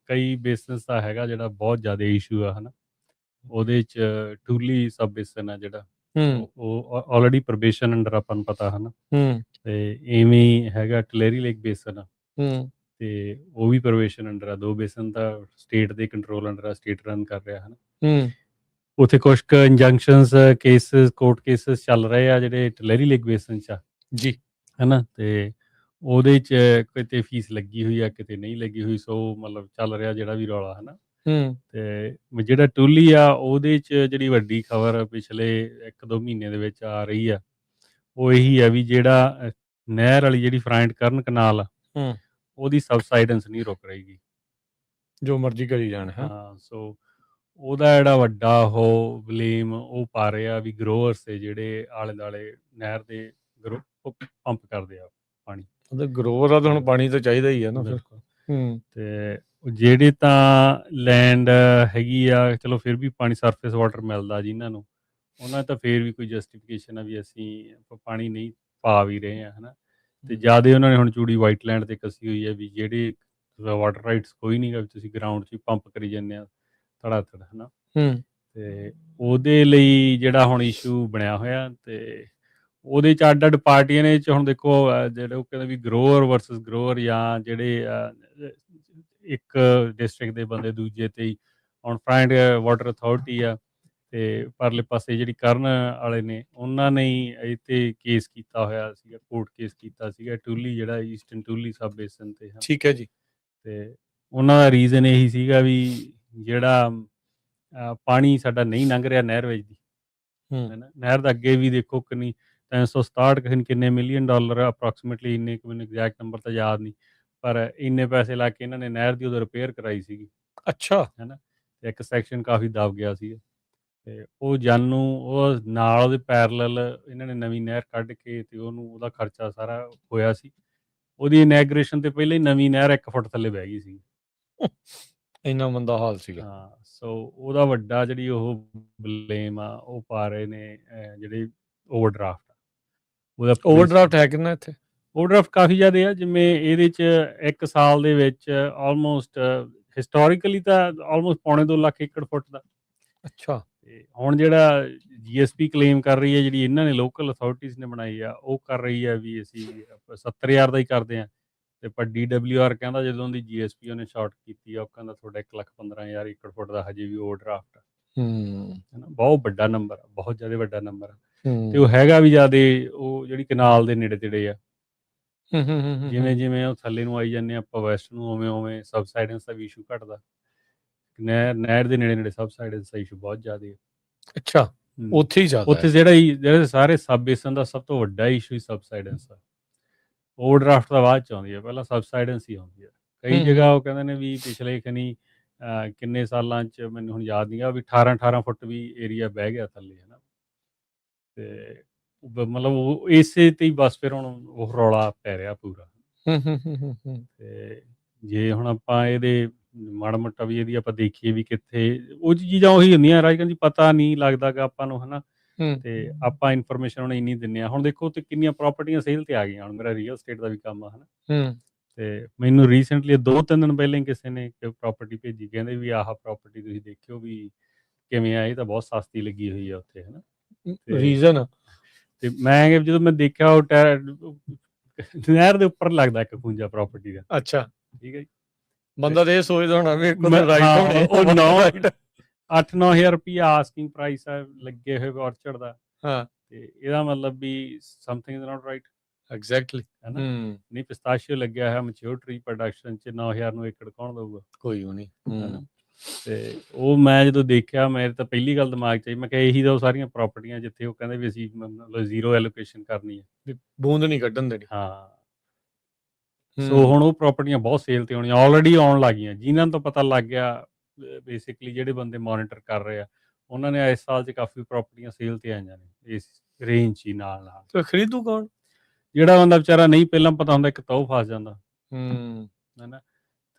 ਕਈ ਬੇਸਿਨਸ ਦਾ ਹੈਗਾ ਜਿਹੜਾ ਬਹੁਤ ਜ਼ਿਆਦਾ ਇਸ਼ੂ ਆ, ਹੈ ਨਾ। ਉਹਦੇ 'ਚ ਟੂਲੀ ਸਬ ਬੇਸਿਨ ਆ ਜਿਹੜਾ, ਉਹ ਆਲਰੇਡੀ ਪ੍ਰੋਬੇਸ਼ਨ ਅੰਡਰ ਆਪਾਂ ਨੂੰ ਪਤਾ, ਹੈ ਨਾ। ਤੇ ਇਵੇਂ ਹੀ ਹੈਗਾ ਟਲੇਰੀ ਲੇਕ ਬੇਸਿਨ ਆ, ਤੇ ਉਹ ਵੀ ਪ੍ਰੋਬੇਸ਼ਨ ਅੰਡਰ ਆ। 2 ਬੇਸਿਨ ਤਾਂ ਸਟੇਟ ਦੇ ਕੰਟਰੋਲ ਅੰਡਰ ਆ, ਸਟੇਟ ਰਨ ਕਰ ਰਿਹਾ, ਹੈ ਨਾ। ਉੱਥੇ ਕੁਛ ਕੁ ਇੰਜੰਕਸ਼ਨਸ ਕੇਸਿਸ, ਕੋਰਟ ਕੇਸਿਸ ਚੱਲ ਰਹੇ ਆ ਜਿਹੜੇ ਟਲੇਰੀ ਲੇਕ ਬੇਸਿਨ 'ਚ ਆ ਜੀ, ਹੈ ਨਾ। ਤੇ ਉਹਦੇ 'ਚ ਕਿਤੇ ਫੀਸ ਲੱਗੀ ਹੋਈ ਆ, ਕਿਤੇ ਨਹੀਂ ਲੱਗੀ ਹੋਈ, ਸੋ ਮਤਲਬ ਚੱਲ ਰਿਹਾ ਜਿਹੜਾ ਵੀ ਰੌਲਾ, ਹੈ ਨਾ। ਤੇ ਜਿਹੜਾ ਟੂਲੀ ਆ, ਉਹਦੇ 'ਚ ਜਿਹੜੀ ਵੱਡੀ ਖਬਰ ਪਿਛਲੇ 1-2 ਮਹੀਨੇ ਦੇ ਵਿੱਚ ਆ ਰਹੀ ਆ, ਉਹ ਇਹੀ ਆ ਵੀ ਜਿਹੜਾ ਨਹਿਰ ਵਾਲੀ ਜਿਹੜੀ ਫਰਾਇੰਟ ਕਰਨ ਕਨਾਲ ਆ, ਉਹਦੀ ਸਬਸਾਈਡੈਂਸ ਨਹੀਂ ਰੁਕ ਰਹੀਗੀ, ਜੋ ਮਰਜ਼ੀ ਕਰੀ ਜਾਣ। ਹਾਂ, ਸੋ ਉਹਦਾ ਜਿਹੜਾ ਵੱਡਾ ਉਹ ਬਲੇਮ ਉਹ ਪਾ ਰਹੇ ਆ ਵੀ ਗਰੋਅਰਸ ਤੇ ਜਿਹੜੇ ਆਲੇ ਦੁਆਲੇ ਨਹਿਰ ਦੇ ਪੰਪ ਕਰਦੇ ਆ ਪਾਣੀ। ਗਰੋਵਰ ਆ ਤਾਂ ਹੁਣ ਪਾਣੀ ਤਾਂ ਚਾਹੀਦਾ ਹੀ ਆ ਨਾ ਫਿਰ। ਤੇ ਜਿਹੜੇ ਤਾਂ ਲੈਂਡ ਹੈਗੀ ਆ, ਚਲੋ ਫਿਰ ਵੀ ਪਾਣੀ ਸਰਫੇਸ ਵਾਟਰ ਮਿਲਦਾ ਜਿਨ੍ਹਾਂ ਨੂੰ, ਉਹਨਾਂ ਤਾਂ ਫਿਰ ਵੀ ਕੋਈ ਜਸਟੀਫਿਕੇਸ਼ਨ ਆ ਵੀ ਅਸੀਂ ਪਾਣੀ ਨਹੀਂ ਪਾ ਵੀ ਰਹੇ ਹਾਂ, ਹੈ ਨਾ। ਤੇ ਜ਼ਿਆਦਾ ਉਹਨਾਂ ਨੇ ਹੁਣ ਚੂੜੀ ਵਾਈਟ ਲੈਂਡ 'ਤੇ ਕੱਸੀ ਹੋਈ ਹੈ ਵੀ ਜਿਹੜੇ ਵਾਟਰ ਰਾਈਟਸ ਕੋਈ ਨਹੀਂ ਗਾ, ਵੀ ਤੁਸੀਂ ਗਰਾਊਂਡ 'ਚ ਪੰਪ ਕਰੀ ਜਾਂਦੇ ਆ ਧੜਾ-ਧੜ, ਹੈ ਨਾ। ਤੇ ਉਹਦੇ ਲਈ ਜਿਹੜਾ ਹੁਣ ਇਸ਼ੂ ਬਣਿਆ ਹੋਇਆ, ਤੇ ਉਹਦੇ 'ਚ ਅੱਡ-ਅੱਡ ਪਾਰਟੀਆਂ ਨੇ। ਹੁਣ ਦੇਖੋ ਜਿਹੜੇ ਉਹ ਕਹਿੰਦੇ ਵੀ ਗਰੋਅਰ ਵਰਸਸ ਗਰੋਅਰ, ਜਾਂ ਜਿਹੜੇ ਇੱਕ ਡਿਸਟ੍ਰਿਕਟ ਦੇ ਬੰਦੇ ਦੂਜੇ 'ਤੇ ਹੀ। ਹੁਣ ਫਰਾਇੰਡ ਵਾਟਰ ਅਥਾਰਟੀ ਆ, ਤੇ ਪਰਲੇ ਪਾਸੇ ਜਿਹੜੀ ਕਰਨ ਵਾਲੇ ਨੇ, ਉਹਨਾਂ ਨੇ ਹੀ ਇਹ 'ਤੇ ਕੇਸ ਕੀਤਾ ਹੋਇਆ ਸੀਗਾ, ਕੋਰਟ ਕੇਸ ਕੀਤਾ ਸੀਗਾ ਟੂਲੀ, ਜਿਹੜਾ ਈਸਟਰਨ ਟੂਲੀ ਸਬ ਬੇਸਿਨ 'ਤੇ। ਠੀਕ ਹੈ ਜੀ। ਤੇ ਉਹਨਾਂ ਦਾ ਰੀਜ਼ਨ ਇਹੀ ਸੀਗਾ ਵੀ ਜਿਹੜਾ ਪਾਣੀ ਸਾਡਾ ਨਹੀਂ ਲੰਘ ਰਿਹਾ ਨਹਿਰ ਵਿੱਚ ਦੀ, ਹੈ ਨਾ। ਨਹਿਰ ਦਾ ਅੱਗੇ ਵੀ ਦੇਖੋ ਕਿੰਨੀ 367 ਕਿੰਨੇ ਮਿਲੀਅਨ ਡਾਲਰ ਅਪਰੋਕਸੀਮੇਟਲੀ, ਇੰਨੇ ਕੁ ਮੈਨੂੰ ਐਗਜ਼ੈਕਟ ਨੰਬਰ ਤਾਂ ਯਾਦ ਨਹੀਂ, ਪਰ ਇੰਨੇ ਪੈਸੇ ਲਾ ਕੇ ਇਹਨਾਂ ਨੇ ਨਹਿਰ ਦੀ ਉਦੋਂ ਰਿਪੇਅਰ ਕਰਾਈ ਸੀਗੀ। ਅੱਛਾ, ਹੈ ਨਾ। ਤੇ ਇੱਕ ਸੈਕਸ਼ਨ ਕਾਫੀ ਦਬ ਗਿਆ ਸੀ, ਤੇ ਉਹ ਨੂੰ ਉਹ ਨਾਲ ਉਹਦੇ ਪੈਰਲਲ ਇਹਨਾਂ ਨੇ ਨਵੀਂ ਨਹਿਰ ਕੱਢ ਕੇ, ਤੇ ਉਹਦਾ ਖਰਚਾ ਸਾਰਾ ਹੋਇਆ ਸੀ। ਉਹਦੀ ਇਨੈਗਰੇਸ਼ਨ ਤੇ ਪਹਿਲਾਂ ਹੀ ਨਵੀਂ ਨਹਿਰ 1 ਫੁੱਟ ਥੱਲੇ ਬਹਿ ਗਈ ਸੀ। ਇੰਨਾ ਮੰਦਾ ਹਾਲ ਸੀਗਾ। ਹਾਂ, ਸੋ ਉਹਦਾ ਵੱਡਾ ਜਿਹੜੀ ਉਹ ਬਲੇਮ ਆ ਉਹ ਪਾ ਰਹੇ ਨੇ ਜਿਹੜੇ ਓਵਰਡਰਾਫਟ ਆ ਉਹਦਾ ਓਵਰਡਰਾਫਟ ਹੈ ਕਿੰਨਾ ਇੱਥੇ? ਓਵਰਡਰਾਫਟ ਕਾਫੀ ਜ਼ਿਆਦਾ ਆ। ਜਿਵੇਂ ਇਹਦੇ 'ਚ 1 ਸਾਲ ਦੇ ਵਿੱਚ ਆਲਮੋਸਟ ਹਿਸਟੋਰੀਕਲੀ ਤਾਂ ਆਲਮੋਸਟ ਪੌਣੇ 2 ਲੱਖ ਏਕੜ ਫੁੱਟ ਦਾ। ਅੱਛਾ। ਤੇ ਹੁਣ ਜਿਹੜਾ GSP ਕਲੇਮ ਕਰ ਰਹੀ ਹੈ, ਜਿਹੜੀ ਇਹਨਾਂ ਨੇ ਲੋਕਲ ਅਥਾਰਟੀਜ਼ ਨੇ ਬਣਾਈ ਆ, ਉਹ ਕਰ ਰਹੀ ਹੈ ਵੀ ਅਸੀਂ 70,000 ਦਾ ਹੀ ਕਰਦੇ ਹਾਂ। ਤੇ ਪਰ DWR ਕਹਿੰਦਾ ਜਦੋਂ ਦੀ GSP ਉਹਨੇ ਸ਼ਾਰਟ ਕੀਤੀ ਆ, ਉਹ ਕਹਿੰਦਾ ਤੁਹਾਡਾ 1,15,000 ਏਕੜ ਫੁੱਟ ਦਾ ਹਜੇ ਵੀ ਓਵਰਡਰਾਫਟ ਆ। ਹੈ ਨਾ, ਬਹੁਤ ਵੱਡਾ ਨੰਬਰ ਆ, ਬਹੁਤ ਜ਼ਿਆਦਾ ਵੱਡਾ ਨੰਬਰ ਆ। ਤੇ ਉਹ ਹੈਗਾ ਵੀ ਜ਼ਿਆਦਾ ਉਹ ਜਿਹੜੀ ਕਨਾਲ ਦੇ ਨੇੜੇ ਤੇੜੇ ਆ। ਜਿਵੇਂ ਜਿਵੇਂ ਉਹ ਥੱਲੇ ਨੂੰ ਆਈ ਜਾਂਦੇ ਆਪਾਂ ਵੈਸਟ ਨੂੰ, ਉਵੇਂ ਉਵੇਂ ਸਬਸਾਈਡੈਂਸ ਦਾ ਵੀ ਇਸ਼ੂ ਘਟਦਾ। ਨਹਿਰ ਦੇ ਨੇੜੇ ਨੇੜੇ ਸਬਸਾਈਡੈਂਸ ਦਾ ਇਸ਼ੂ ਬਹੁਤ ਜ਼ਿਆਦਾ ਹੈ। ਅੱਛਾ, ਉੱਥੇ ਹੀ ਜ਼ਿਆਦਾ ਉੱਥੇ ਜਿਹੜੇ ਸਾਰੇ ਸਬ ਬੇਸਨ ਦਾ ਸਭ ਤੋਂ ਵੱਡਾ ਇਸ਼ੂ ਹੀ ਸਬਸਾਈਡੈਂਸ ਆ। ਓਵਰਡਰਾਫਟ ਤਾਂ ਬਾਅਦ 'ਚ ਆਉਂਦੀ ਹੈ, ਪਹਿਲਾਂ ਸਬਸਾਈਡੈਂਸ ਹੀ ਆਉਂਦੀ ਹੈ। ਕਈ ਜਗ੍ਹਾ ਉਹ ਕਹਿੰਦੇ ਨੇ ਵੀ ਪਿਛਲੇ ਖਨੀ ਕਿੰਨੇ ਸਾਲਾਂ 'ਚ ਮੈਨੂੰ ਹੁਣ ਯਾਦ ਨਹੀਂ ਆ ਵੀ 18 ਫੁੱਟ ਵੀ ਏਰੀਆ ਬਹਿ ਗਿਆ ਥੱਲੇ, ਹੈ ਨਾ। ਤੇ ਮਤਲਬ ਉਹ ਇਸੇ ਤੇ ਹੀ ਬਸ ਫਿਰ ਹੁਣ ਉਹ ਰੌਲਾ ਪੈ ਰਿਹਾ ਪੂਰਾ। ਤੇ ਜੇ ਹੁਣ ਆਪਾਂ ਇਹਦੇ ਮਾੜਾ ਮੋਟਾ ਵੀ ਇਹਦੀ ਆਪਾਂ ਦੇਖੀਏ ਵੀ ਕਿੱਥੇ ਉਹ ਚੀਜ਼ਾਂ ਉਹੀ ਹੁੰਦੀਆਂ ਰਾਜਗੰਜ, ਪਤਾ ਨਹੀਂ ਲੱਗਦਾ ਗਾ ਆਪਾਂ ਨੂੰ, ਹੈ ਨਾ। ਤੇ ਆਪਾਂ ਇਨਫੋਰਮੇਸ਼ਨ ਹੁਣ ਇੰਨੀ ਦਿੰਦੇ ਹਾਂ। ਹੁਣ ਦੇਖੋ ਤੇ ਕਿੰਨੀਆਂ ਪ੍ਰਾਪਰਟੀਆਂ ਸੇਲ ਤੇ ਆ ਗਈਆਂ। ਹੁਣ ਮੇਰਾ ਰੀਅਲ ਸਟੇਟ ਦਾ ਵੀ ਕੰਮ ਆ, ਹੈ ਨਾ। ਤੇ ਮੈਨੂੰ ਰੀਸੈਂਟਲੀ 2-3 ਦਿਨ ਪਹਿਲਾਂ ਹੀ ਕਿਸੇ ਨੇ ਇੱਕ ਪ੍ਰਾਪਰਟੀ ਭੇਜੀ, ਕਹਿੰਦੇ ਵੀ ਆਹ ਪ੍ਰਾਪਰਟੀ ਤੁਸੀਂ ਦੇਖਿਓ ਵੀ ਕਿਵੇਂ ਆ, ਇਹ ਤਾਂ ਬਹੁਤ ਸਸਤੀ ਲੱਗੀ ਹੋਈ ਆ ਉੱਥੇ, ਹੈ ਨਾ। ਰੀਜ਼ਨ ਤੇ ਮੈਂ ਜਦੋਂ ਮੈਂ ਦੇਖਿਆ ਉਹ ਨਹਿਰ ਦੇ ਉੱਪਰ ਲੱਗਦਾ ਇੱਕ ਖੂੰਜਾ ਪ੍ਰਾਪਰਟੀ ਦਾ। ਅੱਛਾ, ਠੀਕ ਹੈ ਜੀ। ਬੰਦਾ ਤਾਂ ਇਹ ਸੋਚਦਾ ਹੋਣਾ ਵੀ ਉਹ 8-9,000 ਰੁਪਈਆ ਆਸਕਿੰਗ ਪ੍ਰਾਈਸ ਆ ਲੱਗੇ ਹੋਏ ਔਰਚਰਡ ਦਾ। ਹਾਂ, ਤੇ ਇਹਦਾ ਮਤਲਬ ਵੀ something is not right. Exactly, ਹੈ ਨਾ। ਨਹੀਂ, ਪਿਸਤਾਸ਼ੀਓ ਲੱਗਿਆ ਹੋਇਆ ਮੈਚਿਓਰ ਟਰੀ ਪ੍ਰੋਡਕਸ਼ਨ 'ਚ 9,000 ਨੂੰ ਏਕੜ ਕੌਣ ਦਊਗਾ? ਕੋਈ ਵੀ ਨਹੀਂ, ਹੈ ਨਾ। ਤੇ ਉਹ ਮੈਂ ਜਦੋਂ ਦੇਖਿਆ, ਮੇਰੇ ਤਾਂ ਪਹਿਲੀ ਗੱਲ ਦਿਮਾਗ 'ਚ ਆਈ, ਮੈਂ ਕਿਹਾ ਇਹੀ ਤਾਂ ਉਹ ਸਾਰੀਆਂ ਪ੍ਰਾਪਰਟੀਆਂ ਜਿੱਥੇ ਉਹ ਕਹਿੰਦੇ ਵੀ ਅਸੀਂ ਮਤਲਬ ਜ਼ੀਰੋ ਐਲੋਕੇਸ਼ਨ ਕਰਨੀ ਹੈ, ਬੂੰਦ ਨਹੀਂ ਕੱਢਣ ਦੇਣੀ। ਹਾਂ। ਸੋ ਹੁਣ ਉਹ ਪ੍ਰਾਪਰਟੀਆਂ ਬਹੁਤ ਸੇਲ ਤੇ ਆਉਣੀਆਂ, ਆਲਰੇਡੀ ਆਉਣ ਲੱਗ ਗਈਆਂ। ਜਿਨ੍ਹਾਂ ਤੋਂ ਪਤਾ ਲੱਗ ਗਿਆ ਬੇਸਿਕਲੀ ਜਿਹੜੇ ਬੰਦੇ ਮੋਨੀਟਰ ਕਰ ਰਹੇ ਆ, ਉਹਨਾਂ ਨੇ ਇਸ ਸਾਲ 'ਚ ਕਾਫੀ ਪ੍ਰਾਪਰਟੀਆਂ ਸੇਲ ਤੇ ਆਈਆਂ ਨੇ ਇਸ ਰੇਂਜ 'ਚ ਹੀ ਨਾਲ। ਤੇ ਖਰੀਦੂ ਕੌਣ? ਜਿਹੜਾ ਬੰਦਾ ਵਿਚਾਰਾ ਨਹੀਂ ਪਹਿਲਾਂ ਪਤਾ ਹੁੰਦਾ, ਇੱਕ ਤਾਂ ਉਹ ਫਸ ਜਾਂਦਾ, ਹੈ ਨਾ।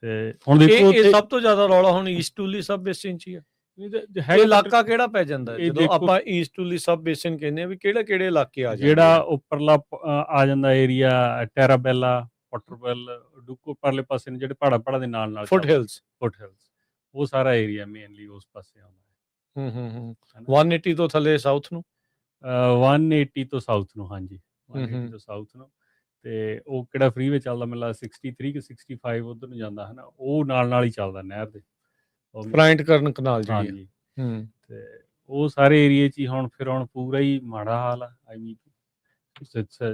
ਤੇ ਹੁਣ ਦੇਖੋ ਇਹ ਸਭ ਤੋਂ ਜ਼ਿਆਦਾ ਰੌਲਾ ਹੁਣ ਈਸਟੂਲੀ ਸਬ ਬੇਸਿਨ 'ਚ ਹੀ ਆ। ਇਹ ਇਲਾਕਾ ਕਿਹੜਾ ਪੈ ਜਾਂਦਾ ਜਦੋਂ ਆਪਾਂ ਈਸਟੂਲੀ ਸਬ ਬੇਸਿਨ ਕਹਿੰਦੇ ਆ, ਵੀ ਕਿਹੜੇ ਇਲਾਕੇ ਆ ਜਾਂਦੇ? ਜਿਹੜਾ ਉੱਪਰਲਾ ਆ ਜਾਂਦਾ ਏਰੀਆ ਟੈਰਾਬੈਲਾ, ਪੋਟਰਬੈਲ, ਡੁੱਕੋ ਪਰਲੇ ਪਾਸੇ ਨੇ ਜਿਹੜੇ ਪਹਾੜਾਂ ਦੇ ਨਾਲ ਫੁੱਟ ਹਿਲਸ, ਉਹ ਸਾਰਾ ਏਰੀਆ ਮੇਨਲੀ ਉਸ ਪਾਸੇ ਆਉਂਦਾ। 180 ਤੋਂ ਥੱਲੇ ਸਾਊਥ ਨੂੰ, 180 ਤੋਂ ਸਾਊਥ ਨੂੰ, ਹਾਂਜੀ 180 ਤੋਂ ਸਾਊਥ ਨੂੰ। ਤੇ ਉਹ ਕਿਹੜਾ ਫ੍ਰੀ ਵਿੱਚ ਚੱਲਦਾ, ਮੈਨੂੰ ਲੱਗਦਾ 63 ਕਿ 65 ਉੱਧਰ ਨੂੰ ਜਾਂਦਾ, ਹੈ ਨਾ। ਉਹ ਨਾਲ ਹੀ ਚੱਲਦਾ ਨਹਿਰ ਦੇ ਫਰਾਇੰਟ ਕਰਨ ਕਨਾਲ ਜਿਹੜੀ। ਹਾਂਜੀ। ਤੇ ਉਹ ਸਾਰੇ ਏਰੀਏ 'ਚ ਹੀ ਹੁਣ ਪੂਰਾ ਹੀ ਮਾੜਾ ਹਾਲ ਆ।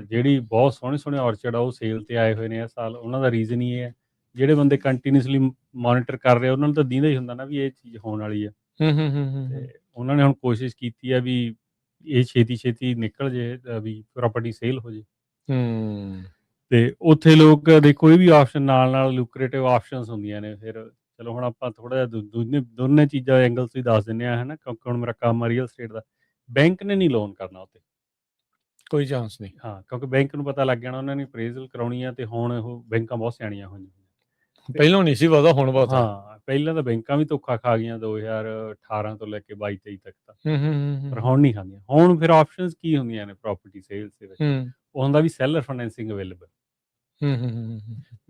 ਜਿਹੜੀ ਬਹੁਤ ਸੋਹਣੇ ਔਰਚਰਡ ਆ ਉਹ ਸੇਲ ਤੇ ਆਏ ਹੋਏ ਨੇ ਇਸ ਸਾਲ। ਉਹਨਾਂ ਦਾ ਰੀਜ਼ਨ ਹੀ ਇਹ ਹੈ, ਜਿਹੜੇ ਬੰਦੇ ਕੰਟੀਨਿਊਸਲੀ ਮੋਨੀਟਰ ਕਰ ਰਹੇ ਉਹਨਾਂ ਨੂੰ ਤਾਂ ਦਿਖਦਾ ਹੀ ਹੁੰਦਾ ਨਾ ਵੀ ਇਹ ਚੀਜ਼ ਹੋਣ ਵਾਲੀ ਆ। ਤੇ ਉਹਨਾਂ ਨੇ ਹੁਣ ਕੋਸ਼ਿਸ਼ ਕੀਤੀ ਆ ਵੀ ਇਹ ਛੇਤੀ ਨਿਕਲ ਜੇ, ਵੀ ਪ੍ਰਾਪਰਟੀ ਸੇਲ ਹੋ ਜੇ। ਤੇ ਉੱਥੇ ਲੋਕ ਦੇਖੋ ਇਹ ਵੀ ਆਪਸ਼ਨ ਨਾਲ ਲੂਕਰੇਟਿਵ ਆਪਸ਼ਨਸ ਹੁੰਦੀਆਂ ਨੇ। ਫਿਰ ਚਲੋ ਹੁਣ ਆਪਾਂ ਥੋੜ੍ਹਾ ਜਿਹਾ ਦੋਨੇ ਚੀਜ਼ਾਂ ਐਂਗਲਸ ਵੀ ਦੱਸ ਦਿੰਦੇ ਹਾਂ, ਹੈ ਨਾ। ਕਿਉਂਕਿ ਹੁਣ ਮੇਰਾ ਕੰਮ ਆ ਰੀਅਲ ਸਟੇਟ ਦਾ, ਬੈਂਕ ਨੇ ਨਹੀਂ ਲੋਨ ਕਰਨਾ ਉੱਤੇ, ਕੋਈ ਚਾਂਸ ਨਹੀਂ। ਹਾਂ, ਕਿਉਂਕਿ ਬੈਂਕ ਨੂੰ ਪਤਾ ਲੱਗ ਜਾਣਾ ਉਹਨਾਂ ਨੇ ਅਪਰੇਜ਼ਲ ਕਰਾਉਣੀ ਆ। ਤੇ ਹੁਣ ਉਹ ਬੈਂਕਾਂ ਬਹੁਤ ਸਿਆਣੀਆਂ ਹੋਈਆਂ, ਪਹਿਲਾਂ ਨਹੀਂ ਸੀ ਪਤਾ, ਹੁਣ ਪਤਾ। ਹਾਂ, ਪਹਿਲਾਂ ਤਾਂ ਬੈਂਕਾਂ ਵੀ ਧੋਖਾ ਖਾ ਗਈਆਂ 2018 ਤੋਂ ਲੈ ਕੇ 22-23 ਤੱਕ ਤਾਂ, ਪਰ ਹੁਣ ਨਹੀਂ ਖਾਂਦੀਆਂ। ਹੁਣ ਫਿਰ ਆਪਸ਼ਨਸ ਕੀ ਹੁੰਦੀਆਂ ਨੇ ਪ੍ਰਾਪਰਟੀ ਸੇਲਸ ਦੇ ਵਿੱਚ? ਉਹ ਹੁੰਦਾ ਵੀ ਸੈਲਰ ਫਾਈਨੈਂਸਿੰਗ ਅਵੇਲੇਬਲ।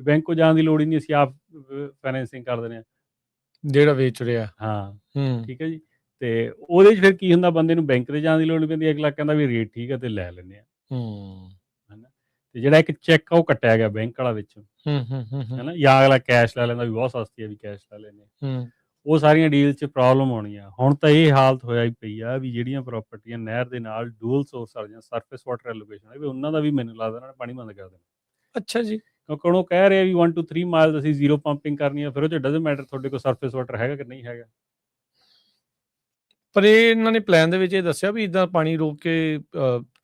ਬੈਂਕ ਕੋਲ ਜਾਣ ਦੀ ਲੋੜ ਹੀ ਨਹੀਂ, ਅਸੀਂ ਆਪ ਫਾਈਨੈਂਸਿੰਗ ਕਰ ਦਿੰਦੇ ਹਾਂ ਜਿਹੜਾ ਵੇਚ ਰਿਹਾ। ਹਾਂ, ਠੀਕ ਹੈ ਜੀ। ਤੇ ਉਹਦੇ 'ਚ ਫਿਰ ਕੀ ਹੁੰਦਾ, ਬੰਦੇ ਨੂੰ ਬੈਂਕ 'ਤੇ ਜਾਣ ਦੀ ਲੋੜ ਨਹੀਂ ਪੈਂਦੀ। ਅਗਲਾ ਕਹਿੰਦਾ ਵੀ ਰੇਟ ਠੀਕ ਹੈ ਤੇ ਲੈ ਲੈਂਦੇ ਹਾਂ, ਹੈ ਨਾ। ਤੇ ਜਿਹੜਾ ਇੱਕ ਚੈੱਕ ਆ ਉਹ ਕੱਟਿਆ ਗਿਆ ਬੈਂਕ ਵਾਲਾ ਵਿੱਚੋਂ, ਹੈ ਨਾ। ਜਾਂ ਅਗਲਾ ਕੈਸ਼ ਲੈ ਲੈਂਦਾ ਵੀ ਬਹੁਤ ਸਸਤੀ ਹੈ, ਵੀ ਕੈਸ਼ ਲੈ ਲੈਂਦੇ। ਉਹ ਸਾਰੀਆਂ ਡੀਲ 'ਚ ਪ੍ਰੋਬਲਮ ਆਉਣੀਆਂ। ਹੁਣ ਤਾਂ ਇਹ ਹਾਲਤ ਹੋਇਆ ਹੀ ਪਈ ਆ ਵੀ ਜਿਹੜੀਆਂ ਪ੍ਰਾਪਰਟੀਆਂ ਨਹਿਰ ਦੇ ਨਾਲ ਡੂਅਲ ਸੋਰਸ ਵਾਲੀਆਂ ਸਰਫੇਸ ਵਾਟਰ ਐਲੋਕੇਸ਼ਨ ਹੈ, ਵੀ ਉਹਨਾਂ ਦਾ ਵੀ ਮੈਨੂੰ ਲੱਗਦਾ ਉਹਨਾਂ ਨੇ ਪਾਣੀ ਬੰਦ ਕਰ ਦੇਣਾ। ਅੱਛਾ ਜੀ। ਕਿਉਂਕਿ ਉਹ ਕਹਿ ਰਹੇ ਵੀ 1 to 3 ਮਾਈਲਸ ਅਸੀਂ ਜ਼ੀਰੋ ਪੰਪਿੰਗ ਕਰਨੀ ਆ। ਫਿਰ ਉਹ 'ਚ ਡਜ਼ਨਟ ਮੈਟਰ ਤੁਹਾਡੇ ਕੋਲ ਸਰਫੇਸ ਵਾਟਰ ਹੈਗਾ ਕਿ ਨਹੀਂ ਹੈਗਾ। ਪਰ ਇਹ ਇਹਨਾਂ ਨੇ ਪਲਾਨ ਦੇ ਵਿੱਚ ਇਹ ਦੱਸਿਆ ਵੀ ਇੱਦਾਂ ਪਾਣੀ ਰੋਕ ਕੇ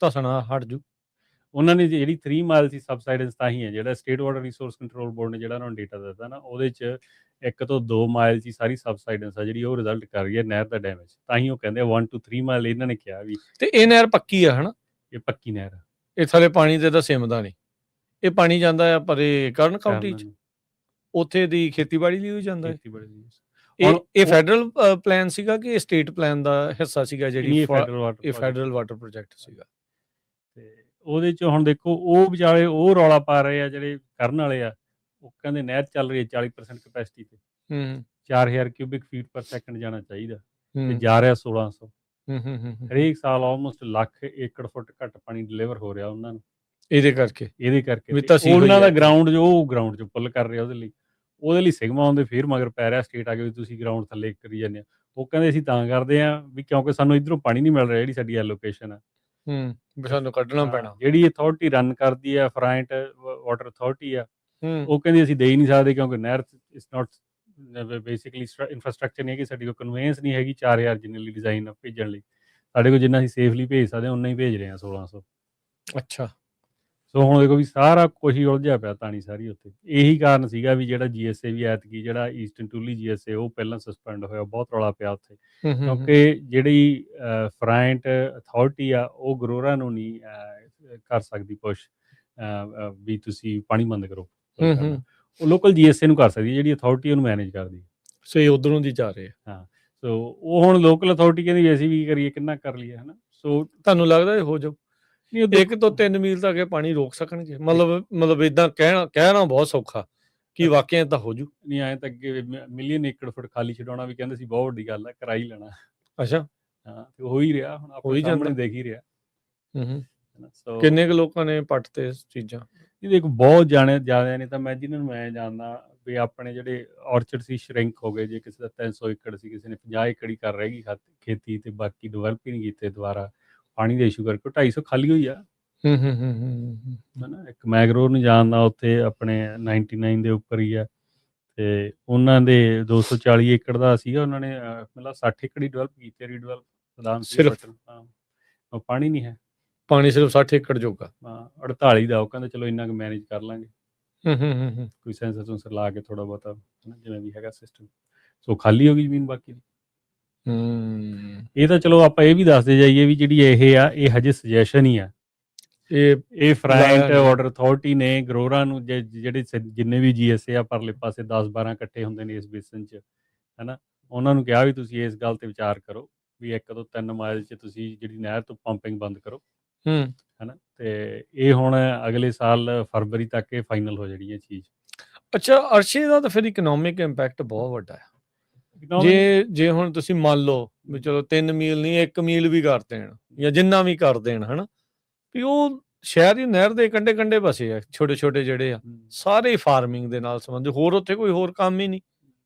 ਧਸਣਾ ਹਟ ਜੂ। ਉਹਨਾਂ ਨੇ ਜਿਹੜੀ 3 ਮਾਈਲ ਸੀ ਸਬਸਾਈਡੈਂਸ ਤਾਂ ਹੀ ਹੈ, ਜਿਹੜਾ state water resource control board ਨੇ ਜਿਹੜਾ ਉਹਨਾਂ ਨੂੰ ਡੇਟਾ ਦਿੱਤਾ ਨਾ, ਉਹਦੇ 'ਚ 1 ਤੋਂ 2 ਮਾਈਲ 'ਚ ਹੀ ਸਾਰੀ ਸਬਸਾਈਡੈਂਸ ਆ ਜਿਹੜੀ ਉਹ ਰਿਜ਼ਲਟ ਕਰ ਰਹੀ ਹੈ ਨਹਿਰ ਦਾ ਡੈਮੇਜ। ਤਾਂ ਹੀ ਉਹ ਕਹਿੰਦੇ 1 to 3 ਮਾਈਲ ਇਹਨਾਂ ਨੇ ਕਿਹਾ ਵੀ। ਤੇ ਇਹ ਨਹਿਰ ਪੱਕੀ ਆ, ਹੈ ਨਾ। ਇਹ ਪੱਕੀ ਨਹਿਰ ਆ। ਇਹ ਥੱਲੇ ਪਾਣੀ ਤੇ ਤਾਂ ਸਿਮਦਾ ਨਹੀਂ। ਇਹ ਪਾਣੀ ਜਾਂਦਾ ਆ ਪਰੇ ਕਰਨ ਕਾਊਂਟੀ 'ਚ, ਉੱਥੇ ਦੀ ਖੇਤੀਬਾੜੀ ਲਈ ਵੀ ਜਾਂਦਾ ਹੈ। ਹੁਣ ਇਹ ਫੈਡਰਲ ਪਲਾਨ ਸੀਗਾ ਕਿ ਇਹ ਸਟੇਟ ਪਲਾਨ ਦਾ ਹਿੱਸਾ ਸੀਗਾ ਜਿਹੜੀ ਇਹ ਫੈਡਰਲ ਵਾਟਰ ਇਹ ਫੈਡਰਲ ਵਾਟਰ ਪ੍ਰੋਜੈਕਟ ਸੀਗਾ। ਤੇ ਉਹਦੇ 'ਚ ਹੁਣ ਦੇਖੋ ਉਹ ਵਿਚਾਰੇ ਉਹ ਰੌਲਾ ਪਾ ਰਹੇ ਆ ਜਿਹੜੇ ਕਰਨ ਵਾਲੇ ਆ, ਉਹ ਕਹਿੰਦੇ ਨਹਿਰ ਚੱਲ ਰਹੀ ਹੈ 40% ਕਪੈਸਿਟੀ ਤੇ, 4000 ਕਿਊਬਿਕ ਫੀਟ ਪਰ ਸੈਕਿੰਡ ਜਾਣਾ ਚਾਹੀਦਾ ਤੇ ਜਾ ਰਿਹਾ 1600। ਹਰੇਕ ਸਾਲ ਆਲਮੋਸਟ ਲੱਖ ਏਕੜ ਫੁੱਟ ਘੱਟ ਪਾਣੀ ਡਿਲੀਵਰ ਹੋ ਰਿਹਾ ਉਹਨਾਂ ਨੂੰ ਇਹਦੇ ਕਰਕੇ ਤੇ ਉਹਨਾਂ ਦਾ ਗਰਾਊਂਡ ਉਹ ਗਰਾਊਂਡ 'ਚ ਪੁੱਲ ਕਰ ਰਿਹਾ ਉਹਦੇ ਲਈ ਸਿਗਮਾ ਆਉਂਦੇ ਫਿਰ ਮਗਰ ਪੈ ਰਿਹਾ ਸਟੇਟ ਆ ਕੇ ਵੀ ਤੁਸੀਂ ਗਰਾਊਂਡ ਥੱਲੇ ਕਰੀ ਜਾਂਦੇ ਆ। ਉਹ ਕਹਿੰਦੇ ਅਸੀਂ ਤਾਂ ਕਰਦੇ ਆ ਵੀ ਕਿਉਂਕਿ ਸਾਨੂੰ ਇੱਧਰੋਂ ਪਾਣੀ ਨਹੀਂ ਮਿਲ ਰਿਹਾ, ਜਿਹੜੀ ਸਾਡੀ ਐਲੋਕੇਸ਼ਨ ਆ ਸਾਨੂੰ ਕੱਢਣਾ ਪੈਣਾ। ਜਿਹੜੀ ਅਥਾਰਟੀ ਰਨ ਕਰਦੀ ਆ ਫਰਾਂਟ ਵਾਟਰ ਅਥਾਰਟੀ ਆ, ਉਹ ਕਹਿੰਦੀ ਅਸੀਂ ਦੇ ਹੀ ਨਹੀਂ ਸਕਦੇ ਕਿਉਂਕਿ ਨਹਿਰ ਇਟਸ ਨਾਟ ਬੇਸਿਕਲੀ ਇਨਫਰਾਸਟਰਕਚਰ ਨਹੀਂ ਹੈਗੀ, ਸਾਡੀ ਕੋਲ ਕਨਵੇਂਸ ਨਹੀਂ ਹੈਗੀ 4000 ਜਿੰਨੇ ਲਈ ਡਿਜ਼ਾਈਨ ਭੇਜਣ ਲਈ। ਸਾਡੇ ਕੋਲ ਜਿੰਨਾ ਅਸੀਂ ਸੇਫਲੀ ਭੇਜ ਸਕਦੇ ਹਾਂ ਉਨਾ ਹੀ ਭੇਜ ਰਹੇ ਹਾਂ 1600। ਅੱਛਾ, ਸੋ ਹੁਣ ਦੇਖੋ ਵੀ ਸਾਰਾ ਕੁਛ ਹੀ ਉਲਝਿਆ ਪਿਆ ਤਾਣੀ ਸਾਰੀ ਉੱਥੇ। ਇਹੀ ਕਾਰਨ ਸੀਗਾ ਵੀ ਜਿਹੜਾ GSA ਵੀ ਐਤਕੀ ਜਿਹੜਾ ਈਸਟਰਨ ਟੂਲੀ GSA ਉਹ ਪਹਿਲਾਂ ਸਸਪੈਂਡ ਹੋਇਆ, ਬਹੁਤ ਰੌਲਾ ਪਿਆ ਉੱਥੇ ਕਿਉਂਕਿ ਜਿਹੜੀ ਫਰਾਂਟ ਅਥਾਰਟੀ ਆ ਉਹ ਗਰੋਰਾਂ ਨੂੰ ਨਹੀਂ ਕਰ ਸਕਦੀ ਪੁਸ਼ ਵੀ ਤੁਸੀਂ ਪਾਣੀ ਬੰਦ ਕਰੋ। ਉਹ ਲੋਕਲ GSA ਨੂੰ ਕਰ ਸਕਦੀ, ਜਿਹੜੀ ਅਥਾਰਟੀ ਉਹਨੂੰ ਮੈਨੇਜ ਕਰਦੀ। ਸੋ ਇਹ ਉੱਧਰੋਂ ਦੀ ਜਾ ਰਹੇ ਆ। ਹਾਂ, ਸੋ ਉਹ ਹੁਣ ਲੋਕਲ ਅਥਾਰਟੀ ਕਹਿੰਦੀ ਵੀ ਅਸੀਂ ਵੀ ਕਰੀਏ, ਕਿੰਨਾ ਕਰ ਲਈਏ, ਹੈ ਨਾ। ਸੋ ਤੁਹਾਨੂੰ ਲੱਗਦਾ ਇਹ ਹੋ ਜਾਊ 1 ਤੋਂ 3 ਮੀਲ ਤੱਕ ਇਹ ਪਾਣੀ ਰੋਕ ਸਕਣਗੇ? ਮਤਲਬ ਇੱਦਾਂ ਕਹਿਣਾ ਬਹੁਤ ਸੌਖਾ ਕਿ ਵਾਕਿਆ ਤਾਂ ਹੋ ਜੂ। ਨਹੀਂ ਆਏ ਤਾਂ ਅੱਗੇ ਮਿਲੀਅਨ ਏਕੜ ਫੁੱਟ ਖਾਲੀ ਛਡਾਉਣਾ ਵੀ ਕਹਿੰਦੇ ਸੀ ਬਹੁਤ ਵੱਡੀ ਗੱਲ ਹੈ, ਕਰਾ ਹੀ ਲੈਣਾ। ਅੱਛਾ, ਹਾਂ, ਤੇ ਹੋ ਹੀ ਰਿਹਾ, ਹੁਣ ਆਪਣੇ ਸਾਹਮਣੇ ਦੇਖ ਹੀ ਰਿਹਾ। ਕਿੰਨੇ ਕੁ ਲੋਕਾਂ ਨੇ ਪੱਟ ਤੇ ਇਸ ਚੀਜ਼ਾਂ? ਇਹ ਦੇਖੋ ਬਹੁਤ ਜ਼ਿਆਦਾ ਨੇ ਤਾਂ ਮੈਂ ਜਿਹਨਾਂ ਨੂੰ ਮੈਂ ਜਾਣਦਾ ਵੀ ਆਪਣੇ ਜਿਹੜੇ ਔਰਚਰਡ ਸੀ ਸ਼ਰਿੰਕ ਹੋ ਗਏ। ਜੇ ਕਿਸੇ ਦਾ 300 ਏਕੜ ਸੀ, ਕਿਸੇ ਨੇ 50 ਏਕੜ ਹੀ ਕਰ ਰਹਿ ਗਈ ਖੇਤੀ ਤੇ ਬਾਕੀ ਡਿਵੈਲਪ ਹੀ ਨਹੀਂ ਕੀਤੇ ਦੁਬਾਰਾ ਪਾਣੀ ਦਾ ਇਸ਼ੂ ਕਰਕੇ। 250 ਖਾਲੀ ਹੋਈ ਆ। ਹਨਾ, ਇੱਕ ਮੈਗਰੋਵ ਨੂੰ ਜਾਣਦਾ ਉੱਥੇ ਆਪਣੇ 99 ਦੇ ਉੱਪਰ ਹੀ ਆ, ਤੇ ਉਹਨਾਂ ਦੇ 240 ਏਕੜ ਦਾ ਸੀਗਾ, ਉਹਨਾਂ ਨੇ ਮਤਲਬ 60 ਏਕੜ ਹੀ ਡਿਵੈਲਪ ਕੀਤੇ, ਰੀਡਿਵੈਲਪ ਪ੍ਰਦਾਨ ਸਿਰਫ। ਹਾਂ, ਪਾਣੀ ਨਹੀਂ ਹੈ, ਪਾਣੀ ਸਿਰਫ 60 ਏਕੜ ਜੋਗਾ। ਹਾਂ, 48 ਦਾ ਉਹ ਕਹਿੰਦੇ ਚਲੋ ਇੰਨਾ ਕੁ ਮੈਨੇਜ ਕਰ ਲਾਂਗੇ, ਕੋਈ ਸੈਂਸਰ ਸੂੰਸਰ ਲਾ ਕੇ ਥੋੜਾ ਬਹੁਤਾ, ਜਿਵੇਂ ਵੀ ਹੈਗਾ ਸਿਸਟਮ। ਸੋ ਖਾਲੀ ਹੋ ਗਈ ਜ਼ਮੀਨ ਬਾਕੀ ਦੀ। ਇਹ ਤਾਂ ਚਲੋ ਆਪਾਂ ਇਹ ਵੀ ਦੱਸਦੇ ਜਾਈਏ ਵੀ ਜਿਹੜੀ ਇਹ ਆ ਇਹ ਹਜੇ ਸੁਜੈਸ਼ਨ ਹੀ ਆ। ਇਹ ਫਰਾਂਟ ਵਾਟਰ ਅਥਾਰਟੀ ਨੇ ਗਰੋਰਾਂ ਨੂੰ ਜਿਹੜੇ ਜਿੰਨੇ ਵੀ GSA ਆ ਪਰਲੇ ਪਾਸੇ 10-12 ਇਕੱਠੇ ਹੁੰਦੇ ਨੇ ਇਸ ਬੇਸਨ 'ਚ, ਹੈ ਨਾ, ਉਹਨਾਂ ਨੂੰ ਕਿਹਾ ਵੀ ਤੁਸੀਂ ਇਸ ਗੱਲ ਤੇ ਵਿਚਾਰ ਕਰੋ ਵੀ 1 ਤੋਂ 3 ਮਾਈਲ 'ਚ ਤੁਸੀਂ ਜਿਹੜੀ ਨਹਿਰ ਤੋਂ ਪੰਪਿੰਗ ਬੰਦ ਕਰੋ, ਹੈ ਨਾ। ਤੇ ਇਹ ਹੁਣ ਅਗਲੇ ਸਾਲ ਫਰਵਰੀ ਤੱਕ ਇਹ ਫਾਈਨਲ ਹੋ ਜਾਣੀ ਇਹ ਚੀਜ਼। ਅੱਛਾ, ਅਰਸ਼ੇ ਦਾ ਤਾਂ ਫਿਰ ਇਕਨੋਮਿਕ ਇੰਪੈਕਟ ਬਹੁਤ ਵੱਡਾ ਹੈ। ਜੇ ਹੁਣ ਤੁਸੀਂ ਮੰਨ ਲਓ ਵੀ ਚਲੋ 3 ਮੀਲ ਨਹੀਂ 1 ਮੀਲ ਵੀ ਕਰ ਦੇਣ ਜਾਂ ਜਿੰਨਾ ਵੀ ਕਰ ਦੇਣ, ਹੈ ਨਾ, ਵੀ ਉਹ ਸ਼ਹਿਰ ਦੀ ਨਹਿਰ ਦੇ ਕੰਢੇ ਵਸੇ ਆ, ਛੋਟੇ ਜਿਹੜੇ ਆ, ਸਾਰੇ ਫਾਰਮਿੰਗ ਦੇ ਨਾਲ ਸੰਬੰਧਿਤ, ਹੋਰ ਉੱਥੇ ਕੋਈ ਹੋਰ ਕੰਮ ਹੀ ਨਹੀਂ।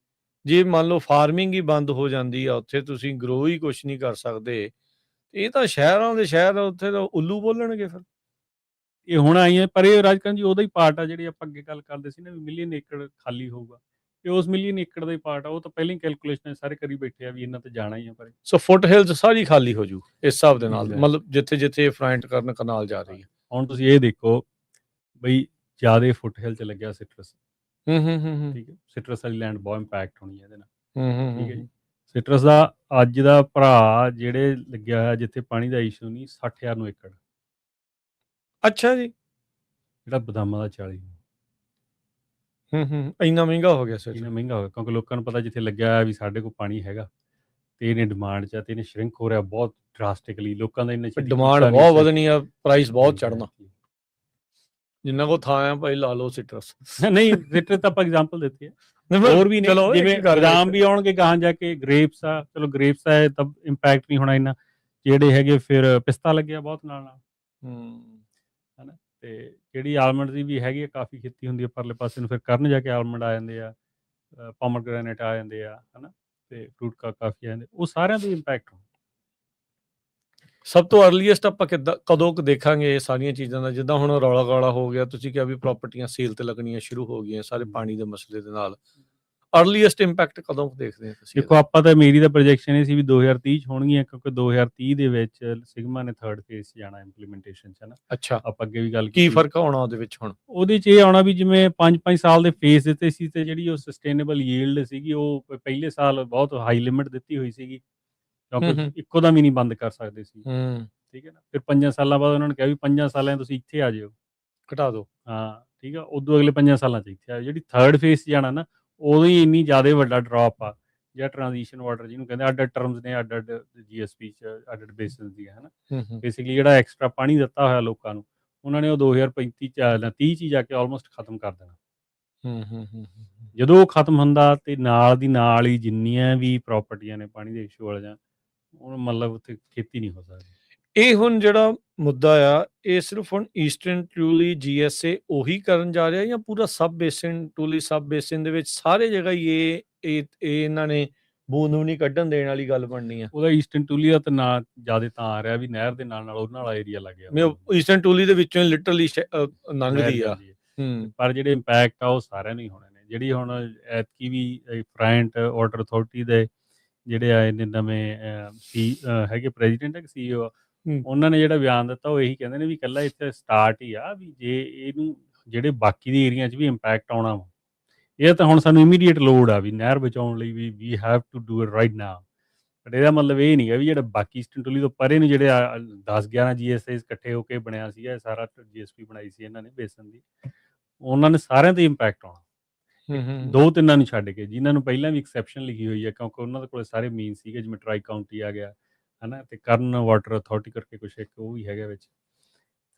ਜੇ ਮੰਨ ਲਓ ਫਾਰਮਿੰਗ ਹੀ ਬੰਦ ਹੋ ਜਾਂਦੀ ਆ, ਉੱਥੇ ਤੁਸੀਂ ਗਰੋ ਹੀ ਕੁਛ ਨਹੀਂ ਕਰ ਸਕਦੇ, ਇਹ ਤਾਂ ਸ਼ਹਿਰਾਂ ਦੇ ਸ਼ਹਿਰ ਉੱਥੇ ਤਾਂ ਉੱਲੂ ਬੋਲਣਗੇ ਫਿਰ। ਇਹ ਹੁਣ ਆਈਆਂ, ਪਰ ਇਹ ਰਾਜਕਰਨ ਜੀ ਉਹਦਾ ਹੀ ਪਾਰਟ ਆ ਜਿਹੜੀ ਆਪਾਂ ਅੱਗੇ ਗੱਲ ਕਰਦੇ ਸੀ ਨਾ ਵੀ ਮਿਲੀਅਨ ਏਕੜ ਖਾਲੀ ਹੋਊਗਾ, ਇਹ ਉਸ ਮਿਲੀਅਨ ਏਕੜ ਦਾ ਹੀ ਪਾਰਟ ਆ। ਉਹ ਤਾਂ ਪਹਿਲਾਂ ਹੀ ਕੈਲਕੂਲੇਸ਼ਨ ਸਾਰੇ ਕਰੀ ਬੈਠੇ ਆ ਵੀ ਇਹਨਾਂ ਤੇ ਜਾਣਾ ਹੀ ਆ। ਪਰ ਸੋ ਫੁੱਟ ਹਿਲਸ ਸਾਰੀ ਖਾਲੀ ਹੋ ਜੂ ਇਸ ਹਿਸਾਬ ਦੇ ਨਾਲ, ਮਤਲਬ ਜਿੱਥੇ ਫਰਾਂਟ ਕਰਨ ਕਨਾਲ ਜਾ ਰਹੀ ਹੈ। ਹੁਣ ਤੁਸੀਂ ਇਹ ਦੇਖੋ ਬਈ ਜ਼ਿਆਦਾ ਫੁੱਟ ਹਿਲ 'ਚ ਲੱਗਿਆ ਸਿਟਰਸ, ਠੀਕ ਹੈ, ਸਿਟਰਸ ਵਾਲੀ ਲੈਂਡ ਬਹੁਤ ਇੰਪੈਕਟ ਹੋਣੀ ਹੈ ਇਹਦੇ ਨਾਲ, ਠੀਕ ਹੈ ਜੀ। ਸਿਟਰਸ ਦਾ ਅੱਜ ਦਾ ਭਰਾ ਜਿਹੜੇ ਲੱਗਿਆ ਹੋਇਆ ਜਿੱਥੇ ਪਾਣੀ ਦਾ ਇਸ਼ੂ ਨਹੀਂ, 60,000 ਨੂੰ ਏਕੜ। ਅੱਛਾ ਜੀ। ਜਿਹੜਾ ਬਦਾਮਾਂ ਦਾ 40। ਇੰਨਾ ਮਹਿੰਗਾ ਹੋ ਗਿਆ ਸਰ? ਇੰਨਾ ਮਹਿੰਗਾ ਹੋ ਗਿਆ ਕਿਉਂਕਿ ਲੋਕਾਂ ਨੂੰ ਪਤਾ ਜਿੱਥੇ ਲੱਗਿਆ ਹੋਇਆ ਵੀ ਸਾਡੇ ਕੋਲ ਪਾਣੀ ਹੈਗਾ ਤੇ ਇਹਨੇ ਡਿਮਾਂਡ 'ਚ ਆ ਤੇ ਇਹਨੇ ਸ਼ਰਿੰਕ ਹੋ ਰਿਹਾ ਬਹੁਤ ਡਰਾਸਟਿਕਲੀ। ਲੋਕਾਂ ਦਾ ਇੰਨਾ ਡਿਮਾਂਡ ਬਹੁਤ ਵਧਣੀ ਆ, ਪ੍ਰਾਈਸ ਬਹੁਤ ਚੜ੍ਹਨਾ। ਜਿੰਨਾ ਕੋ ਥਾਂ ਆ ਭਾਈ ਲਾ ਲਓ ਸਿਟਰਸ। ਨਹੀਂ, ਸਿਟਰਸ ਤਾਂ ਆਪਾਂ ਐਗਜ਼ਾਮਪਲ ਦਿੱਤੀ ਹੈ, ਹੋਰ ਵੀ ਨੇ, ਜਿਵੇਂ ਬਦਾਮ ਵੀ ਆਉਣਗੇ ਗਾਹਾਂ ਜਾ ਕੇ, ਗ੍ਰੇਪਸ ਆ, ਚਲੋ ਗ੍ਰੇਪਸ ਆ ਤਾਂ ਇੰਪੈਕਟ ਨਹੀਂ ਹੋਣਾ ਇੰਨਾ, ਜਿਹੜੇ ਹੈਗੇ ਫਿਰ ਪਿਸਤਾ ਲੱਗਿਆ ਬਹੁਤ ਨਾਲ ਹੈ ਨਾ। ਤੇ ਜਿਹੜੀ ਆਲਮੰਡ ਦੀ ਵੀ ਹੈਗੀ ਆ, ਕਾਫੀ ਖੇਤੀ ਹੁੰਦੀ ਹੈ ਪਰਲੇ ਪਾਸੇ ਨੂੰ, ਫਿਰ ਕਰਨ ਜਾ ਕੇ ਆਲਮੰਡ ਆ ਜਾਂਦੇ ਆ, ਪੋਮਗ੍ਰੈਨੇਟ ਆ ਜਾਂਦੇ ਆ, ਹੈ ਨਾ, ਤੇ ਫਰੂਟ ਕਾਫੀ ਆ ਜਾਂਦੇ, ਉਹ ਸਾਰਿਆਂ ਦੇ ਇੰਪੈਕਟ ਹੋ। ਸਭ ਤੋਂ ਅਰਲੀਐਸਟ ਆਪਾਂ ਕਦੋਂ ਦੇਖਾਂਗੇ ਇਹ ਸਾਰੀਆਂ ਚੀਜ਼ਾਂ ਦਾ? ਜਿੱਦਾਂ ਹੁਣ ਰੌਲਾ ਹੋ ਗਿਆ, ਤੁਸੀਂ ਕਿਹਾ ਵੀ ਪ੍ਰਾਪਰਟੀਆਂ ਸੇਲ ਤੇ ਲੱਗਣੀਆਂ ਸ਼ੁਰੂ ਹੋ ਗਈਆਂ ਸਾਰੇ ਪਾਣੀ ਦੇ ਮਸਲੇ ਦੇ ਨਾਲ, ਅਰਲੀਐਸਟ ਇੰਪੈਕਟ ਕਦੋਂ ਦੇਖਦੇ ਆ ਤੁਸੀਂ? ਦੇਖੋ ਆਪਾਂ ਤਾਂ, ਮੇਰੀ ਤਾਂ ਪ੍ਰੋਜੈਕਸ਼ਨ ਇਹ ਸੀ ਵੀ 2030 'ਚ ਹੋਣਗੀਆਂ, ਕਿਉਂਕਿ 2030 ਦੇ ਵਿੱਚ ਸਿਗਮਾ ਨੇ 3rd ਫੇਜ਼ 'ਚ ਜਾਣਾ ਇੰਪਲੀਮੈਂਟੇਸ਼ਨ 'ਚ, ਹੈ ਨਾ। ਅੱਛਾ, ਆਪਾਂ ਅੱਗੇ ਵੀ ਗੱਲ ਕੀ ਫਰਕ ਆਉਣਾ ਉਹਦੇ ਵਿੱਚ? ਹੁਣ ਉਹਦੇ 'ਚ ਇਹ ਆਉਣਾ ਵੀ ਜਿਵੇਂ 5-5 ਸਾਲ ਦੇ ਫੇਜ਼ ਦਿੱਤੇ ਸੀ ਤੇ ਜਿਹੜੀ ਉਹ ਸਸਟੇਨੇਬਲ ਯੀਲਡ ਸੀਗੀ ਉਹ ਪਹਿਲੇ ਸਾਲ ਬਹੁਤ ਹਾਈ ਲਿਮਿਟ ਦਿੱਤੀ ਹੋਈ ਸੀਗੀ, ਕਿਉਂਕਿ ਇੱਕੋ ਦਮ ਹੀ ਨਹੀਂ ਬੰਦ ਕਰ ਸਕਦੇ ਸੀ, ਠੀਕ ਹੈ ਨਾ। ਫਿਰ 5 ਸਾਲਾਂ ਬਾਅਦ ਉਹਨਾਂ ਨੇ ਕਿਹਾ ਵੀ 5 ਸਾਲਾਂ ਤੁਸੀਂ ਇੱਥੇ ਆ ਜਾਓ, ਘਟਾ ਦਿਓ। ਹਾਂ, ਠੀਕ ਆ, ਉਦੋਂ ਅਗਲੇ 5 ਸਾਲਾਂ 'ਚ ਇੱਥੇ ਆ। ਜਿਹੜੀ 3rd ਫੇਜ਼ 'ਚ ਜਾਣਾ ਨਾ, ਉਦੋਂ ਹੀ ਇੰਨੀ ਜ਼ਿਆਦਾ ਵੱਡਾ ਡਰੋਪ ਆ ਜਾਂ ਟ੍ਰਾਂਜੀਸ਼ਨ ਵਾਟਰ ਜਿਹਨੂੰ ਕਹਿੰਦੇ, ਅੱਡ ਟਰਮਸ ਨੇ ਅੱਡ GSP 'ਚ ਅੱਡ ਬੇਸਿਸ ਦੀਆਂ, ਹੈ ਨਾ। ਬੇਸਿਕਲੀ ਜਿਹੜਾ ਐਕਸਟਰਾ ਪਾਣੀ ਦਿੱਤਾ ਹੋਇਆ ਲੋਕਾਂ ਨੂੰ, ਉਹਨਾਂ ਨੇ ਉਹ 2035 ਜਾਂ 30 'ਚ ਜਾ ਕੇ ਆਲਮੋਸਟ ਖਤਮ ਕਰ ਦੇਣਾ। ਜਦੋਂ ਉਹ ਖਤਮ ਹੁੰਦਾ ਤੇ ਨਾਲ ਦੀ ਨਾਲ ਹੀ ਜਿੰਨੀਆਂ ਵੀ ਪ੍ਰਾਪਰਟੀਆਂ ਨੇ ਪਾਣੀ ਦੇ ਇਸ਼ੂ ਵਾਲੀਆਂ, ਹੁਣ ਮਤਲਬ ਉੱਥੇ ਖੇਤੀ ਨਹੀਂ ਹੋ ਸਕਦੀ। ਇਹ ਹੁਣ ਜਿਹੜਾ ਮੁੱਦਾ ਆ, ਇਹ ਸਿਰਫ ਹੁਣ ਈਸਟਰਨ ਟੂਲੀ GSA ਉਹੀ ਕਰਨ ਜਾ ਰਿਹਾ, ਜਾਂ ਪੂਰਾ ਸਬ ਬੇਸਿਨ, ਟੂਲੀ ਸਬ ਬੇਸਿਨ ਦੇ ਵਿੱਚ ਸਾਰੇ ਜਗ੍ਹਾ ਹੀ ਇਹ ਇਹਨਾਂ ਨੇ ਬੂੰਦ ਨੂੰ ਨਹੀਂ ਕੱਢਣ ਦੇਣ ਵਾਲੀ ਗੱਲ ਬਣਨੀ ਆ? ਉਹਦਾ ਈਸਟਰਨ ਟੂਲੀ ਦਾ ਤਾਂ ਨਾਂ ਜ਼ਿਆਦਾ ਤਾਂ ਆ ਰਿਹਾ ਵੀ ਨਹਿਰ ਦੇ ਨਾਲ ਉਹਨਾਂ ਵਾਲਾ ਏਰੀਆ ਲੱਗ ਗਿਆ। ਈਸਟਰਨ ਟੂਲੀ ਦੇ ਵਿੱਚੋਂ ਲਿਟਰਲੀ ਲੰਘਦੀ ਆ, ਪਰ ਜਿਹੜੇ ਇੰਪੈਕਟ ਆ ਉਹ ਸਾਰਿਆਂ ਨੂੰ ਹੀ ਹੋਣੇ ਨੇ। ਜਿਹੜੀ ਹੁਣ ਐਤਕੀ ਵੀ ਫਰੈਂਟ ਵਾਟਰ ਅਥਾਰਟੀ ਦੇ ਜਿਹੜੇ ਆਏ ਨੇ ਨਵੇਂ ਹੈਗੇ ਪ੍ਰੈਜ਼ੀਡੈਂਟ ਹੈ ਕਿ CEO, ਉਹਨਾਂ ਨੇ ਜਿਹੜਾ ਬਿਆਨ ਦਿੱਤਾ ਉਹ ਇਹੀ ਕਹਿੰਦੇ ਨੇ ਵੀ ਇਕੱਲਾ ਇੱਥੇ ਸਟਾਰਟ ਹੀ ਆ, ਵੀ ਜੇ ਇਹਨੂੰ ਜਿਹੜੇ ਬਾਕੀ ਦੇ ਏਰੀਆ 'ਚ ਵੀ ਇੰਪੈਕਟ ਆਉਣਾ ਵਾ, ਇਹ ਤਾਂ ਹੁਣ ਸਾਨੂੰ ਇਮੀਡੀਏਟ ਲੋੜ ਆ ਵੀ ਨਹਿਰ ਬਚਾਉਣ ਲਈ, we have to do it right now. But ਇਹਦਾ ਮਤਲਬ ਇਹ ਨਹੀਂ ਗਾ ਵੀ ਜਿਹੜਾ ਬਾਕੀ ਈਸਟਰਨ ਟੂਲੀ ਤੋਂ ਪਰੇ ਨੂੰ ਜਿਹੜੇ 10-11 GSAs ਇਕੱਠੇ ਹੋ ਕੇ ਬਣਿਆ ਸੀਗਾ, ਇਹ ਸਾਰਾ GSP ਬਣਾਈ ਸੀ ਇਹਨਾਂ ਨੇ ਬੇਸਨ ਦੀ, ਉਹਨਾਂ ਨੇ ਸਾਰਿਆਂ 'ਤੇ ਇੰਪੈਕਟ ਆਉਣਾ, 2-3 ਨੂੰ ਛੱਡ ਕੇ, ਜਿਨ੍ਹਾਂ ਨੂੰ ਪਹਿਲਾਂ ਵੀ ਐਕਸੈਪਸ਼ਨ ਲਿਖੀ ਹੋਈ ਹੈ, ਕਿਉਂਕਿ ਉਹਨਾਂ ਦੇ ਕੋਲ ਸਾਰੇ ਮੀਨ ਸੀਗੇ, ਜਿਵੇਂ ਟਰਾਈ ਕਾਊਂਟੀ ਆ ਗਿਆ, ਹੈ ਨਾ, ਤੇ ਕਰਨ ਵਾਟਰ ਅਥਾਰਟੀ ਕਰਕੇ ਕੁਛ ਇੱਕ ਉਹ ਵੀ ਹੈਗਾ ਵਿੱਚ,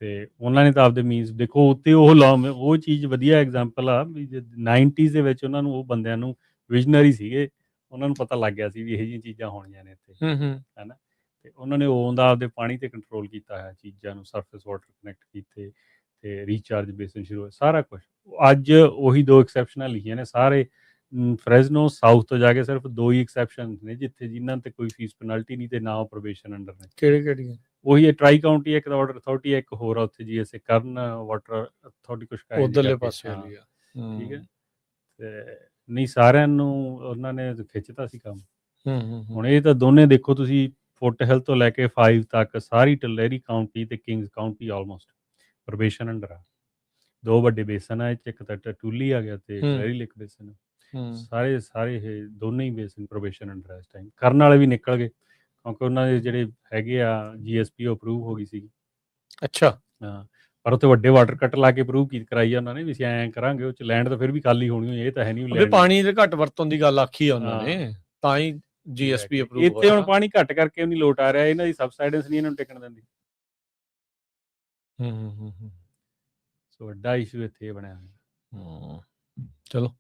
ਤੇ ਉਹਨਾਂ ਨੇ ਤਾਂ ਆਪਦੇ ਮੀਨਸ ਦੇਖੋ ਉੱਤੇ ਉਹ ਚੀਜ਼ ਵਧੀਆ ਐਗਜ਼ਾਮਪਲ ਆ ਵੀ 90s ਦੇ ਵਿੱਚ ਉਹਨਾਂ ਨੂੰ, ਉਹ ਬੰਦਿਆਂ ਨੂੰ ਵਿਜ਼ਨਰੀ ਸੀਗੇ, ਉਹਨਾਂ ਨੂੰ ਪਤਾ ਲੱਗ ਗਿਆ ਸੀ ਵੀ ਇਹੋ ਜਿਹੀਆਂ ਚੀਜ਼ਾਂ ਹੋਣੀਆਂ ਨੇ ਇੱਥੇ, ਹੈ ਨਾ, ਤੇ ਉਹਨਾਂ ਨੇ ਉਹਦਾ ਆਪਦੇ ਪਾਣੀ 'ਤੇ ਕੰਟਰੋਲ ਕੀਤਾ ਹੈ, ਚੀਜ਼ਾਂ ਨੂੰ ਸਰਫੇਸ ਵਾਟਰ ਕਨੈਕਟ ਕੀਤੇ ਤੇ ਰੀਚਾਰਜ ਬੇਸਨ ਸ਼ੁਰੂ ਹੋਇਆ, ਸਾਰਾ ਕੁਛ। ਅੱਜ ਉਹੀ 2 ਐਕਸੈਪਸ਼ਨਾਂ ਲਿਖੀਆਂ ਨੇ, ਸਾਰੇ ਫਰੈਜ਼ਨੋ ਸਾਊਥ ਤੋਂ ਜਾ ਕੇ ਸਿਰਫ 2 ਹੀ ਐਕਸੈਪਸ਼ਨ ਨੇ ਜਿੱਥੇ ਜਿਨ੍ਹਾਂ 'ਤੇ ਕੋਈ ਫੀਸ ਪੈਨਲਟੀ ਨਹੀਂ ਤੇ ਨਾ ਉਹ ਪ੍ਰੋਬੇਸ਼ਨ ਅੰਡਰ ਨੇ। ਕਿਹੜੀਆਂ? ਉਹੀ ਹੈ ਟਰਾਈ ਕਾਊਂਟੀ, ਇੱਕ ਵਾਟਰ ਅਥਾਰਟੀ, ਇੱਕ ਹੋਰ ਆ ਉੱਥੇ GSA ਕਰਨ ਵਾਟਰ ਅਥਾਰਟੀ ਕੁਛ ਉਧਰਲੇ ਪਾਸੇ ਵਾਲੀ ਆ, ਠੀਕ ਹੈ। ਤੇ ਨਹੀਂ, ਸਾਰਿਆਂ ਨੂੰ ਉਹਨਾਂ ਨੇ ਖਿੱਚਤਾ ਸੀ ਕੰਮ। ਹੁਣ ਇਹ ਤਾਂ ਦੋਨੇ ਦੇਖੋ ਤੁਸੀਂ, ਫੁੱਟ ਹਿੱਲ ਤੋਂ ਲੈ ਕੇ 5 ਤੱਕ ਸਾਰੀ ਟਲੇਰੀ ਕਾਊਂਟੀ ਤੇ Kings County almost probation under ਆ। 2 ਵੱਡੇ ਬੇਸਨ ਆ, ਇੱਕ ਤਾਂ ਟੂਲੀ ਆ ਗਿਆ ਤੇ ਟਲੇਰੀ ਲਿਕ ਬੇਸਨ, ਸਾਰੇ ਇਹ ਦੋਨੇ ਹੀ ਬੇਸਨ ਪ੍ਰੋਬੇਸ਼ਨ ਅੰਡਰ ਆ ਇਸ ਟਾਈਮ। ਕਰਨ ਵਾਲੇ ਵੀ ਨਿਕਲ ਗਏ ਕਿਉਂਕਿ ਉਹਨਾਂ ਦੇ ਜਿਹੜੇ ਹੈਗੇ ਆ GSP ਅਪਰੂਵ ਹੋ ਗਈ ਸੀਗੀ। ਅੱਛਾ, ਹਾਂ, ਪਰ ਉੱਥੇ ਵੱਡੇ ਵਾਟਰ ਕੱਟ ਲਾ ਕੇ ਅਪਰੂਵ ਕਰਾਈ ਆ ਉਹਨਾਂ ਨੇ ਵੀ ਅਸੀਂ ਐਂ ਕਰਾਂਗੇ, ਉਹ 'ਚ ਲੈਂਡ ਤਾਂ ਫਿਰ ਵੀ ਖਾਲੀ ਹੋਣੀ ਹੋਈ, ਇਹ ਤਾਂ ਹੈ ਨਹੀਂ ਪਾਣੀ ਦੇ ਘੱਟ ਵਰਤੋਂ ਦੀ ਗੱਲ ਆਖੀ ਆ ਉਹਨਾਂ ਨੇ, ਤਾਂ ਹੀ GSP ਅਪਰੂਵ ਹੋਇਆ। ਇੱਥੇ ਹੁਣ ਪਾਣੀ ਘੱਟ ਕਰਕੇ ਵੀ ਨਹੀਂ ਲੋਟ ਆ ਰਿਹਾ, ਇਹਨਾਂ ਦੀ ਸਬਸਾਈਡੈਂਸ ਨਹੀਂ ਇਹਨਾਂ ਨੂੰ ਟਿਕਣ ਦਿੰਦੀ। ਸੋ ਵੱਡਾ ਇਸ਼ੂ ਇੱਥੇ ਬਣਿਆ ਹੋਇਆ। ਚਲੋ,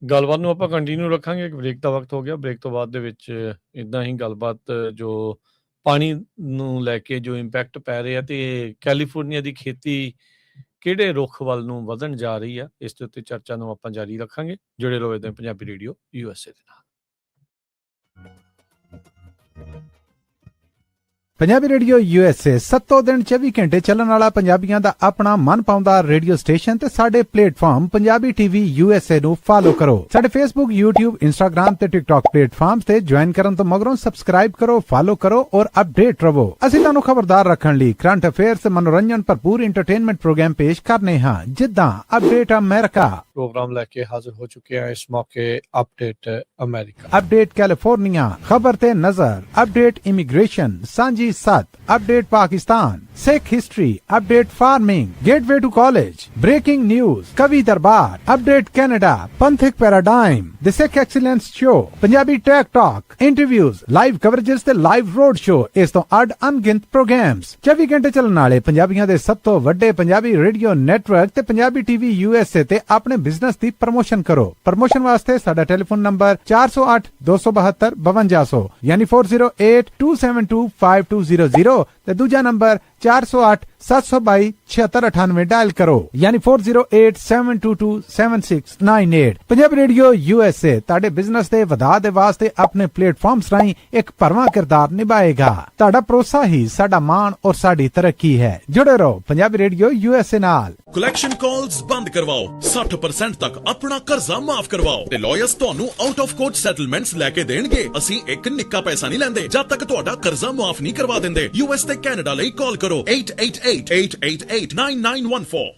ਗੱਲਬਾਤ ਨੂੰ ਆਪਾਂ ਕੰਟੀਨਿਊ ਰੱਖਾਂਗੇ। ਇੱਕ ਬ੍ਰੇਕ ਦਾ ਵਕਤ ਹੋ ਗਿਆ, ਬ੍ਰੇਕ ਤੋਂ ਬਾਅਦ ਦੇ ਵਿੱਚ ਇੱਦਾਂ ਹੀ ਗੱਲਬਾਤ ਜੋ ਪਾਣੀ ਨੂੰ ਲੈ ਕੇ ਜੋ ਇੰਪੈਕਟ ਪੈ ਰਿਹਾ ਤੇ ਕੈਲੀਫੋਰਨੀਆ ਦੀ ਖੇਤੀ ਕਿਹੜੇ ਰੁੱਖ ਵੱਲ ਨੂੰ ਵਧਣ ਜਾ ਰਹੀ ਆ, ਇਸ ਦੇ ਉੱਤੇ ਚਰਚਾ ਨੂੰ ਆਪਾਂ ਜਾਰੀ ਰੱਖਾਂਗੇ। ਜੁੜੇ ਰਹੋ ਇਹਦੇ ਪੰਜਾਬੀ ਰੇਡੀਓ USA ਦੇ ਨਾਲ। ਪੰਜਾਬੀ ਰੇਡੀਓ USA 7 ਦਿਨ 24 ਘੰਟੇ ਚੱਲਣ ਵਾਲਾ ਪੰਜਾਬੀਆਂ ਦਾ ਆਪਣਾ ਮਨਪਾਉਂਦਾ ਰੇਡੀਓ ਸਟੇਸ਼ਨ ਤੇ ਸਾਡੇ ਪਲੇਟਫਾਰਮ ਪੰਜਾਬੀ TV USA ਨੂੰ ਫਾਲੋ ਕਰੋ। ਸਾਡੇ Facebook, YouTube, Instagram ਤੇ TikTok ਪਲੇਟਫਾਰਮ ਤੇ ਜੁਆਇਨ ਕਰਨ ਤੋਂ ਮਗਰੋਂ ਸਬਸਕ੍ਰਾਈਬ ਕਰੋ, ਫਾਲੋ ਕਰੋ ਔਰ ਅਪਡੇਟ ਰਹੋ। ਅਸੀਂ ਤੁਹਾਨੂੰ ਖਬਰਦਾਰ ਰੱਖਣ ਲਈ ਕਰੰਟ ਅਫੇਅਰਸ ਤੇ ਮਨੋਰੰਜਨ ਭਰਪੂਰ ਇੰਟਰਟੇਨਮੈਂਟ ਪ੍ਰੋਗਰਾਮ ਪੇਸ਼ ਕਰਨੇ ਹਾਂ, ਜਿੱਦਾਂ ਅਪਡੇਟ ਅਮਰੀਕਾ ਪ੍ਰੋਗਰਾਮ ਲੈ ਕੇ ਹਾਜ਼ਰ ਹੋ ਚੁੱਕੇ ਹਾਂ ਇਸ ਮੌਕੇ। ਅਪਡੇਟ ਅਮਰੀਕਾ, ਅਪਡੇਟ ਕੈਲੀਫੋਰਨੀਆ, ਖਬਰ ਤੇ ਨਜ਼ਰ, ਅਪਡੇਟ ਇਮੀਗ੍ਰੇਸ਼ਨ, ਸਾਂਝੀ ਸੱਤ, update Pakistan, Sikh history, update farming, gateway to college, breaking news, ਕਵੀ ਦਰਬਾਰ, ਅਪਡੇਟ ਕੈਨੇਡਾ, ਪੰਥਕ paradigm, the Sikh excellence show, Punjabi tech talk, interviews, live coverages ਤੇ ਲਾਈਵ ਰੋਡ ਸ਼ੋ, ਇਸ ਤੋਂ ਅੱਡ ਅਣਗਿਣਤ ਪ੍ਰੋਗਰਾਮਸ 24 ਘੰਟੇ ਚੱਲਣ ਵਾਲੇ ਪੰਜਾਬੀਆਂ ਦੇ ਸਭ ਤੋਂ ਵੱਡੇ ਪੰਜਾਬੀ ਰੇਡੀਓ ਨੈਟਵਰਕ ਤੇ ਪੰਜਾਬੀ TV USA ਤੇ ਆਪਣੇ ਬਿਜ਼ਨਸ ਦੀ ਪ੍ਰਮੋਸ਼ਨ ਕਰੋ। ਪ੍ਰਮੋਸ਼ਨ ਵਾਸਤੇ ਸਾਡਾ ਟੈਲੀਫੋਨ ਨੰਬਰ 408 272 5200 ਯਾਨੀ 4082725200 ਤੇ ਦੂਜਾ ਨੰਬਰ 408 722 7698 ਡਾਇਲ ਕਰੋ ਯਾਨੀ 4087227698। ਪੰਜਾਬੀ ਰੇਡੀਓ USA ਤੁਹਾਡੇ ਬਿਜ਼ਨਸ ਦੇ ਵਧਾ ਦੇ ਵਾਸਤੇ ਆਪਣੇ ਪਲੇਟਫਾਰਮਸ ਰਾਹੀਂ ਇੱਕ ਭਰਵਾਂ ਕਿਰਦਾਰ ਨਿਭਾਏਗਾ। ਤੁਹਾਡਾ ਭਰੋਸਾ ਹੀ ਸਾਡਾ ਮਾਣ ਔਰ ਸਾਡੀ ਤਰੱਕੀ ਹੈ। ਜੁੜੇ ਰਹੋ ਪੰਜਾਬੀ ਰੇਡੀਓ USA ਨਾਲ। ਕਲੈਕਸ਼ਨ ਕਾਲਸ ਬੰਦ ਕਰਵਾਓ, 60% ਤੱਕ ਆਪਣਾ ਕਰਜ਼ਾ ਮਾਫ ਕਰਵਾਓ ਤੇ ਲਾਇਰਸ ਤੁਹਾਨੂੰ ਆਊਟ ਆਫ ਕੋਰਟ ਸੈਟਲਮੈਂਟਸ ਲੈ ਕੇ ਦੇਣਗੇ। ਅਸੀਂ ਇੱਕ ਨਿੱਕਾ ਪੈਸਾ ਨਹੀਂ ਲੈਂਦੇ ਜਦ ਤੱਕ ਤੁਹਾਡਾ ਕਰਜ਼ਾ ਮਾਫ ਨਹੀਂ ਕਰਵਾ ਦਿੰਦੇ। US ਤੇ ਕੈਨੇਡਾ ਲਈ ਕਾਲ ਕਰੋ 888-888-9914।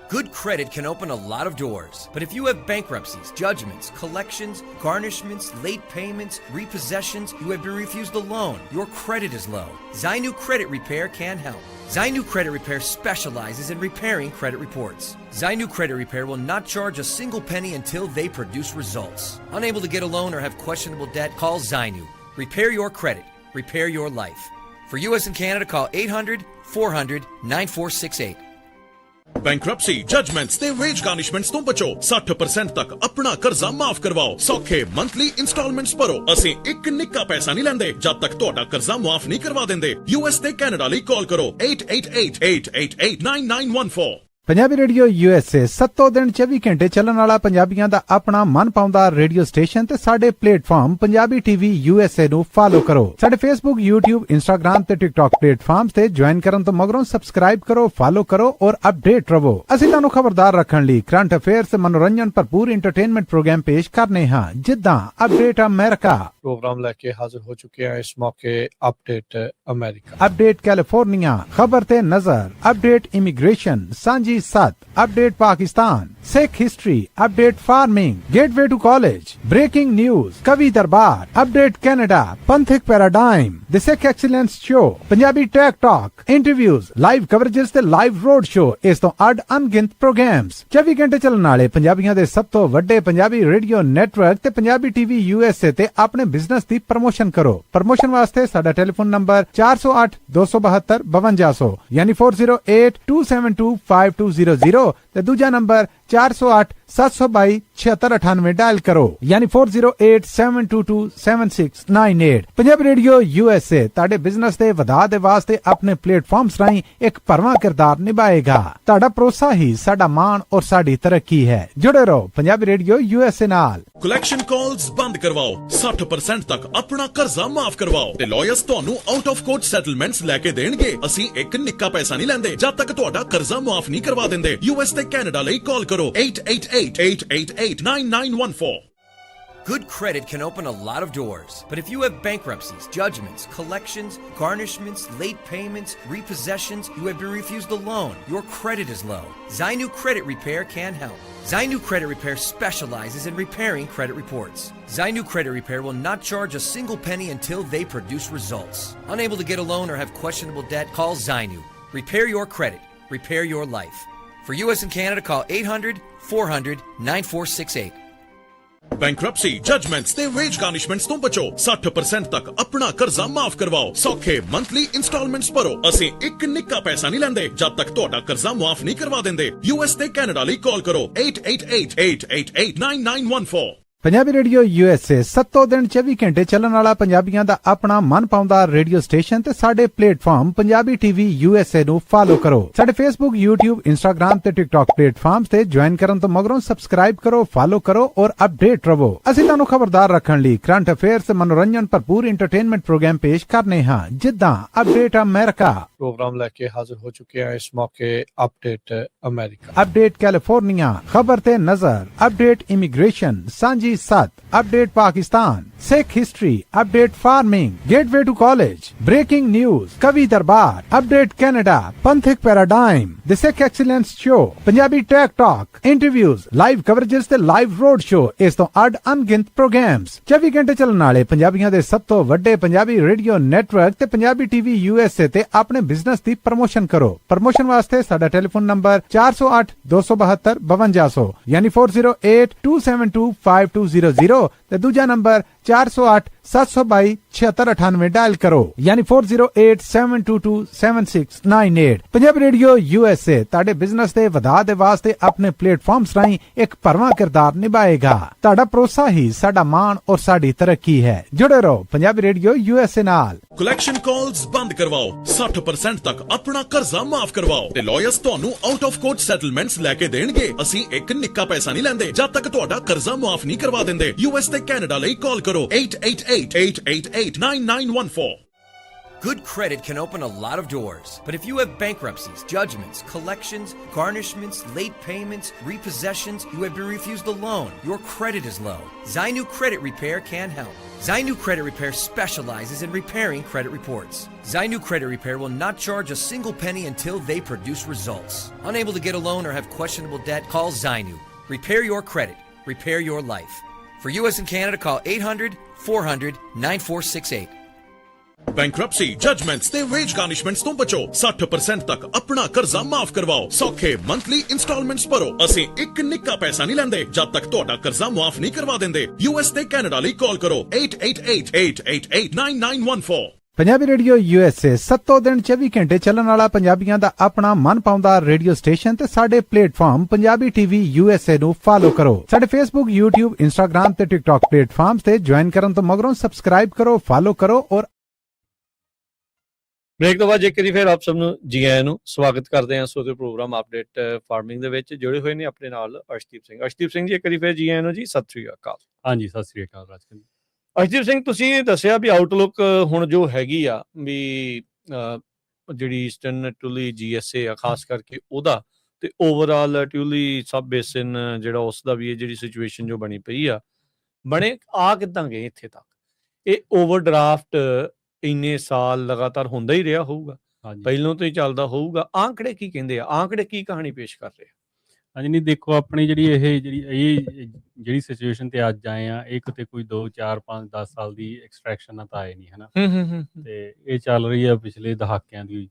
Good credit can open a lot of doors, but if you have bankruptcies, judgments, collections, garnishments, late payments, repossessions, you have been refused a loan, your credit is low, Zainu Credit Repair can help. Zainu Credit Repair specializes in repairing credit reports. Zainu Credit Repair will not charge a single penny until they produce results. Unable to get a loan or have questionable debt, call Zainu. Repair your credit. Repair your life. For U.S. and Canada, call 800-400-9468. Bankruptcy judgements ਤੇ veg ਗਾਰਨਿਸ਼ਮੈਂਟਸ ਤੋਂ ਬਚੋ 60% ਤੱਕ ਆਪਣਾ ਕਰਜ਼ਾ ਮਾਫ ਕਰਵਾਓ ਸੌਖੇ monthly instalments ਭਰੋ ਅਸੀਂ ਇੱਕ ਨਿੱਕਾ ਪੈਸਾ ਨਹੀਂ ਲੈਂਦੇ ਜਦ ਤੱਕ ਤੁਹਾਡਾ ਕਰਜ਼ਾ ਮਾਫ ਨਹੀਂ ਕਰਵਾ ਦਿੰਦੇ US ਤੇ ਕੈਨੇਡਾ ਲਈ ਕਾਲ ਕਰੋ 8888889914 ਪੰਜਾਬੀ ਰੇਡੀਓ USA 7 ਦਿਨ 24 ਘੰਟੇ ਚੱਲਣ ਵਾਲਾ ਪੰਜਾਬੀਆਂ ਦਾ ਆਪਣਾ ਮਨਪਾਉਂਦਾ ਰੇਡੀਓ ਸਟੇਸ਼ਨ ਤੇ ਸਾਡੇ ਪਲੇਟਫਾਰਮ ਪੰਜਾਬੀ TV USA ਨੂੰ ਫਾਲੋ ਕਰੋ ਸਾਡੇ Facebook YouTube Instagram ਤੇ TikTok ਪਲੇਟਫਾਰਮਸ ਤੇ ਜੁਆਇਨ ਕਰਨ ਤੋਂ ਮਗਰੋਂ ਸਬਸਕ੍ਰਾਈਬ ਕਰੋ ਫਾਲੋ ਕਰੋ ਔਰ ਅਪਡੇਟ ਰਹੋ ਅਸੀਂ ਤੁਹਾਨੂੰ ਖਬਰਦਾਰ ਰੱਖਣ ਲਈ ਕਰੰਟ ਅਫੇਅਰਸ ਮਨੋਰੰਜਨ ਭਰਪੂਰ ਐਂਟਰਟੇਨਮੈਂਟ ਪ੍ਰੋਗਰਾਮ ਪੇਸ਼ ਕਰਨੇ ਹਾਂ ਜਿੱਦਾਂ ਅਪਡੇਟ ਅਮਰੀਕਾ ਪ੍ਰੋਗਰਾਮ ਲੈ ਕੇ ਹਾਜ਼ਰ ਹੋ ਚੁੱਕੇ ਹਾਂ ਇਸ ਮੌਕੇ ਅਪਡੇਟ ਅਮਰੀਕਾ ਅਪਡੇਟ ਕੈਲੀਫੋਰਨੀਆ ਖਬਰ ਤੇ ਨਜ਼ਰ ਅਪਡੇਟ ਇਮੀਗ੍ਰੇਸ਼ਨ ਸਾਂਝੀ साथ update Pakistan Sikh history update farming gateway to college breaking news कवि दरबार अपडेट कनाडा पंथिक paradigm the Sikh excellence show Punjabi tech talk interviews live coverages ते लाइव रोड शो इस तो अड अनगिनत प्रोग्राम्स 24 घंटे चलने वाले पंजाबियों के सब तो वड्डे पंजाबी रेडियो नेटवर्क ते पंजाबी TV USA ते अपने बिजनेस दी प्रमोशन करो प्रमोशन वास्ते साडा टेलीफोन नंबर 408 272 5200 यानी 4082725200 ਤੇ ਦੂਜਾ ਨੰਬਰ 408 722 7698 ਡਾਇਲ ਕਰੋ ਯਾਨੀ 4087227698 ਪੰਜਾਬੀ ਰੇਡੀਓ USA ਤੁਹਾਡੇ ਬਿਜ਼ਨਸ ਦੇ ਵਧਾ ਦੇ ਵਾਸਤੇ ਆਪਣੇ ਪਲੇਟਫਾਰਮਸ ਰਾਹੀਂ ਇੱਕ ਭਰਵਾਂ ਕਿਰਦਾਰ ਨਿਭਾਏਗਾ ਤੁਹਾਡਾ ਭਰੋਸਾ ਹੀ ਸਾਡਾ ਮਾਣ ਔਰ ਸਾਡੀ ਤਰੱਕੀ ਹੈ ਜੁੜੇ ਰਹੋ ਪੰਜਾਬੀ ਰੇਡੀਓ USA ਨਾਲ ਕਲੈਕਸ਼ਨ ਕਾਲਸ ਬੰਦ ਕਰਵਾਓ 60% ਤੱਕ ਆਪਣਾ ਕਰਜ਼ਾ ਮਾਫ ਕਰਵਾਓ ਤੇ ਲਾਇਰਸ ਤੁਹਾਨੂੰ ਆਊਟ ਆਫ ਕੋਰਟ ਸੈਟਲਮੈਂਟਸ ਲੈ ਕੇ ਦੇਣਗੇ ਅਸੀਂ ਇੱਕ ਨਿੱਕਾ ਪੈਸਾ ਨਹੀਂ ਲੈਂਦੇ ਜਦ ਤੱਕ ਤੁਹਾਡਾ ਕਰਜ਼ਾ ਮਾਫ ਨਹੀਂ ਕਰਵਾ ਦਿੰਦੇ US ਤੇ ਕੈਨੇਡਾ ਲਈ ਕਾਲ ਕਰੋ 8888889914 Good credit can open a lot of doors, but if you have bankruptcies, judgments, collections, garnishments, late payments, repossessions, you have been refused a loan, your credit is low, Zainu Credit Repair can help. Zainu Credit Repair specializes in repairing credit reports. Zainu Credit Repair will not charge a single penny until they produce results. Unable to get a loan or have questionable debt, call Zainu. Repair your credit. Repair your life. For U.S. and Canada, call 800-400-9468. Bankruptcy judgements ਤੇ veg ਗਾਰਨਿਸ਼ਮੈਂਟਸ ਤੋਂ ਬਚੋ 60% ਤੱਕ ਆਪਣਾ ਕਰਜ਼ਾ ਮਾਫ ਕਰਵਾਓ ਸੌਖੇ monthly instalments ਭਰੋ ਅਸੀਂ ਇੱਕ ਨਿੱਕਾ ਪੈਸਾ ਨਹੀਂ ਲੈਂਦੇ ਜਦ ਤੱਕ ਤੁਹਾਡਾ ਕਰਜ਼ਾ ਮਾਫ ਨਹੀਂ ਕਰਵਾ ਦਿੰਦੇ US ਤੇ ਕੈਨੇਡਾ ਲਈ ਕਾਲ ਕਰੋ 8888889914 ਪੰਜਾਬੀ ਰੇਡੀਓ USA 7 ਦਿਨ 24 ਘੰਟੇ ਚੱਲਣ ਵਾਲਾ ਪੰਜਾਬੀਆਂ ਦਾ ਆਪਣਾ ਮਨਪਾਉਂਦਾ ਰੇਡੀਓ ਸਟੇਸ਼ਨ ਤੇ ਸਾਡੇ ਪਲੇਟਫਾਰਮ ਪੰਜਾਬੀ TV USA ਨੂੰ ਫਾਲੋ ਕਰੋ ਸਾਡੇ Facebook YouTube Instagram ਤੇ TikTok ਪਲੇਟਫਾਰਮਸ ਤੇ ਜੁਆਇਨ ਕਰਨ ਤੋਂ ਮਗਰੋਂ ਸਬਸਕ੍ਰਾਈਬ ਕਰੋ ਫਾਲੋ ਕਰੋ ਔਰ ਅਪਡੇਟ ਰਹੋ ਅਸੀਂ ਤੁਹਾਨੂੰ ਖਬਰਦਾਰ ਰੱਖਣ ਲਈ ਕਰੰਟ ਅਫੇਅਰਸ ਮਨੋਰੰਜਨ ਭਰਪੂਰ ਐਂਟਰਟੇਨਮੈਂਟ ਪ੍ਰੋਗਰਾਮ ਪੇਸ਼ ਕਰਨੇ ਹਾਂ ਜਿੱਦਾਂ ਅਪਡੇਟ ਅਮਰੀਕਾ ਪ੍ਰੋਗਰਾਮ ਲੈ ਕੇ ਹਾਜ਼ਰ ਹੋ ਚੁੱਕੇ ਹਾਂ ਇਸ ਮੌਕੇ ਅਪਡੇਟ ਅਮਰੀਕਾ ਅਪਡੇਟ ਕੈਲੀਫੋਰਨੀਆ ਖਬਰ ਤੇ ਨਜ਼ਰ ਅਪਡੇਟ ਇਮੀਗ੍ਰੇਸ਼ਨ ਸਾਂਝੀ साथ update Pakistan Sikh history update farming gateway to college breaking news कवि दरबार अपडेट कनाडा पंथिक paradigm the Sikh excellence show Punjabi tech talk interviews live coverages ते लाइव रोड शो इस तो अड अनगिनत प्रोग्राम्स 24 घंटे चलने वाले पंजाबियों के सब तो वड्डे पंजाबी रेडियो नेटवर्क ते पंजाबी TV USA ते अपने बिजनेस दी प्रमोशन करो प्रमोशन वास्ते साडा टेलीफोन नंबर 408 272 5200 यानी 4087225200 ਤੇ ਦੂਜਾ ਨੰਬਰ 408 722 7698 ਡਾਇਲ ਕਰੋ ਯਾਨੀ 4087227698 ਪੰਜਾਬੀ ਰੇਡੀਓ USA ਤੁਹਾਡੇ ਬਿਜ਼ਨਸ ਦੇ ਵਧਾ ਦੇ ਵਾਸਤੇ ਆਪਣੇ ਪਲੇਟਫਾਰਮਸ ਰਾਹੀਂ ਇੱਕ ਭਰਵਾਂ ਕਿਰਦਾਰ ਨਿਭਾਏਗਾ ਤੁਹਾਡਾ ਭਰੋਸਾ ਹੀ ਸਾਡਾ ਮਾਣ ਔਰ ਸਾਡੀ ਤਰੱਕੀ ਹੈ ਜੁੜੇ ਰਹੋ ਪੰਜਾਬੀ ਰੇਡੀਓ USA ਨਾਲ ਕਲੈਕਸ਼ਨ ਕਾਲਸ ਬੰਦ ਕਰਵਾਓ 60% ਤੱਕ ਆਪਣਾ ਕਰਜ਼ਾ ਮਾਫ ਕਰਵਾਓ ਤੇ ਲਾਇਰਸ ਤੁਹਾਨੂੰ ਆਊਟ ਆਫ ਕੋਰਟ ਸੈਟਲਮੈਂਟਸ ਲੈ ਕੇ ਦੇਣਗੇ ਅਸੀਂ ਇੱਕ ਨਿੱਕਾ ਪੈਸਾ ਨਹੀਂ ਲੈਂਦੇ ਜਦ ਤੱਕ ਤੁਹਾਡਾ ਕਰਜ਼ਾ ਮਾਫ ਨਹੀਂ ਕਰਵਾ ਦਿੰਦੇ US ਤੇ ਕੈਨੇਡਾ ਲਈ ਕਾਲ ਕਰੋ 8888889914 Good credit can open a lot of doors, but if you have bankruptcies, judgments, collections, garnishments, late payments, repossessions, you have been refused a loan, your credit is low, Zainu Credit Repair can help. Zainu Credit Repair specializes in repairing credit reports. Zainu Credit Repair will not charge a single penny until they produce results. Unable to get a loan or have questionable debt, call Zainu. Repair your credit. Repair your life. For U.S. and Canada, call 800-400-9468. Bankruptcy, judgments ਤੇ wage garnishments ਤੋਂ ਬਚੋ 60% ਤੱਕ ਆਪਣਾ ਕਰਜ਼ਾ ਮਾਫ ਕਰਵਾਓ ਸੌਖੇ monthly installments ਭਰੋ ਅਸੀਂ ਇੱਕ ਨਿੱਕਾ ਪੈਸਾ ਨਹੀਂ ਲੈਂਦੇ ਜਦ ਤੱਕ ਤੁਹਾਡਾ ਕਰਜ਼ਾ ਮਾਫ ਨਹੀਂ ਕਰਵਾ ਦਿੰਦੇ US ਤੇ ਕੈਨੇਡਾ ਲਈ ਕਾਲ ਕਰੋ 8888889914 ਪੰਜਾਬੀ ਰੇਡੀਓ USA 7 ਦਿਨ 24 ਘੰਟੇ ਚੱਲਣ ਵਾਲਾ ਪੰਜਾਬੀਆਂ ਦਾ ਆਪਣਾ ਮਨਪਾਉਂਦਾ ਰੇਡੀਓ ਸਟੇਸ਼ਨ ਤੇ ਸਾਡੇ ਪਲੇਟਫਾਰਮ ਪੰਜਾਬੀ TV USA ਨੂੰ ਫਾਲੋ ਕਰੋ ਸਾਡੇ Facebook YouTube Instagram ਤੇ TikTok ਪਲੇਟਫਾਰਮਸ ਤੇ ਜੁਆਇਨ ਕਰਨ ਤੋਂ ਮਗਰੋਂ ਸਬਸਕ੍ਰਾਈਬ ਕਰੋ ਫਾਲੋ ਕਰੋ ਔਰ ਬ੍ਰੇਕ ਤੋਂ ਬਾਅਦ ਇੱਕ ਵਾਰੀ ਫਿਰ ਆਪ ਸਭ ਨੂੰ ਜੀ ਆਇਆਂ ਨੂੰ ਸਵਾਗਤ ਕਰਦੇ ਹਾਂ ਸੋ ਦੇ ਪ੍ਰੋਗਰਾਮ ਅਪਡੇਟ ਫਾਰਮਿੰਗ ਦੇ ਵਿੱਚ ਜੁੜੇ ਹੋਏ ਨੇ ਆਪਣੇ ਨਾਲ ਅਰਸ਼ਦੀਪ ਸਿੰਘ ਜੀ ਇੱਕ ਵਾਰੀ ਫਿਰ ਜੀ ਆਇਆਂ ਨੂੰ ਜੀ ਸਤਿ ਸ੍ਰੀ ਅਕਾਲ ਹਾਂਜੀ ਸਤਿ ਸ੍ਰੀ ਅਕਾਲ ਰਾਜਕੁਮਾਰ ਅਰਸ਼ਦੀਪ ਸਿੰਘ ਤੁਸੀਂ ਦੱਸਿਆ ਵੀ ਆਊਟਲੁੱਕ ਹੁਣ ਜੋ ਹੈਗੀ ਆ ਵੀ ਜਿਹੜੀ ਈਸਟਰਨ ਟੂਲੀ GSA ਆ ਖਾਸ ਕਰਕੇ ਉਹਦਾ ਤੇ ਓਵਰਆਲ ਟਿਊਲੀ ਸਬ ਬੇਸਿਨ ਜਿਹੜਾ ਉਸ ਦਾ ਵੀ ਇਹ ਜਿਹੜੀ ਸਿਚੁਏਸ਼ਨ ਜੋ ਬਣੀ ਪਈ ਆ ਬਣੇ ਆ ਕਿੱਦਾਂ ਗਏ ਇੱਥੇ ਤੱਕ ਇਹ ਓਵਰਡਰਾਫਟ ਇੰਨੇ ਸਾਲ ਲਗਾਤਾਰ ਹੁੰਦਾ ਹੀ ਰਿਹਾ ਹੋਊਗਾ ਪਹਿਲੋਂ ਤੋਂ ਹੀ ਚੱਲਦਾ ਹੋਊਗਾ ਆਂਕੜੇ ਕੀ ਕਹਿੰਦੇ ਆ ਆਂਕੜੇ ਕੀ ਕਹਾਣੀ ਪੇਸ਼ ਕਰ ਰਹੇ ਆ ਹਾਂਜੀ ਨਹੀਂ ਦੇਖੋ ਆਪਣੀ ਜਿਹੜੀ ਸਿਚੁਏਸ਼ਨ ਤੇ ਅੱਜ ਆਏ ਆ ਇਹ ਕਿਤੇ ਕੋਈ 2 4 5 10 ਸਾਲ ਦੀ ਐਕਸਟ੍ਰੈਕਸ਼ਨ ਨਾਲ ਤਾਂ ਆਏ ਨਹੀਂ ਹਨਾ ਤੇ ਇਹ ਚੱਲ ਰਹੀ ਆ ਪਿਛਲੇ ਦਹਾਕਿਆਂ ਦੀ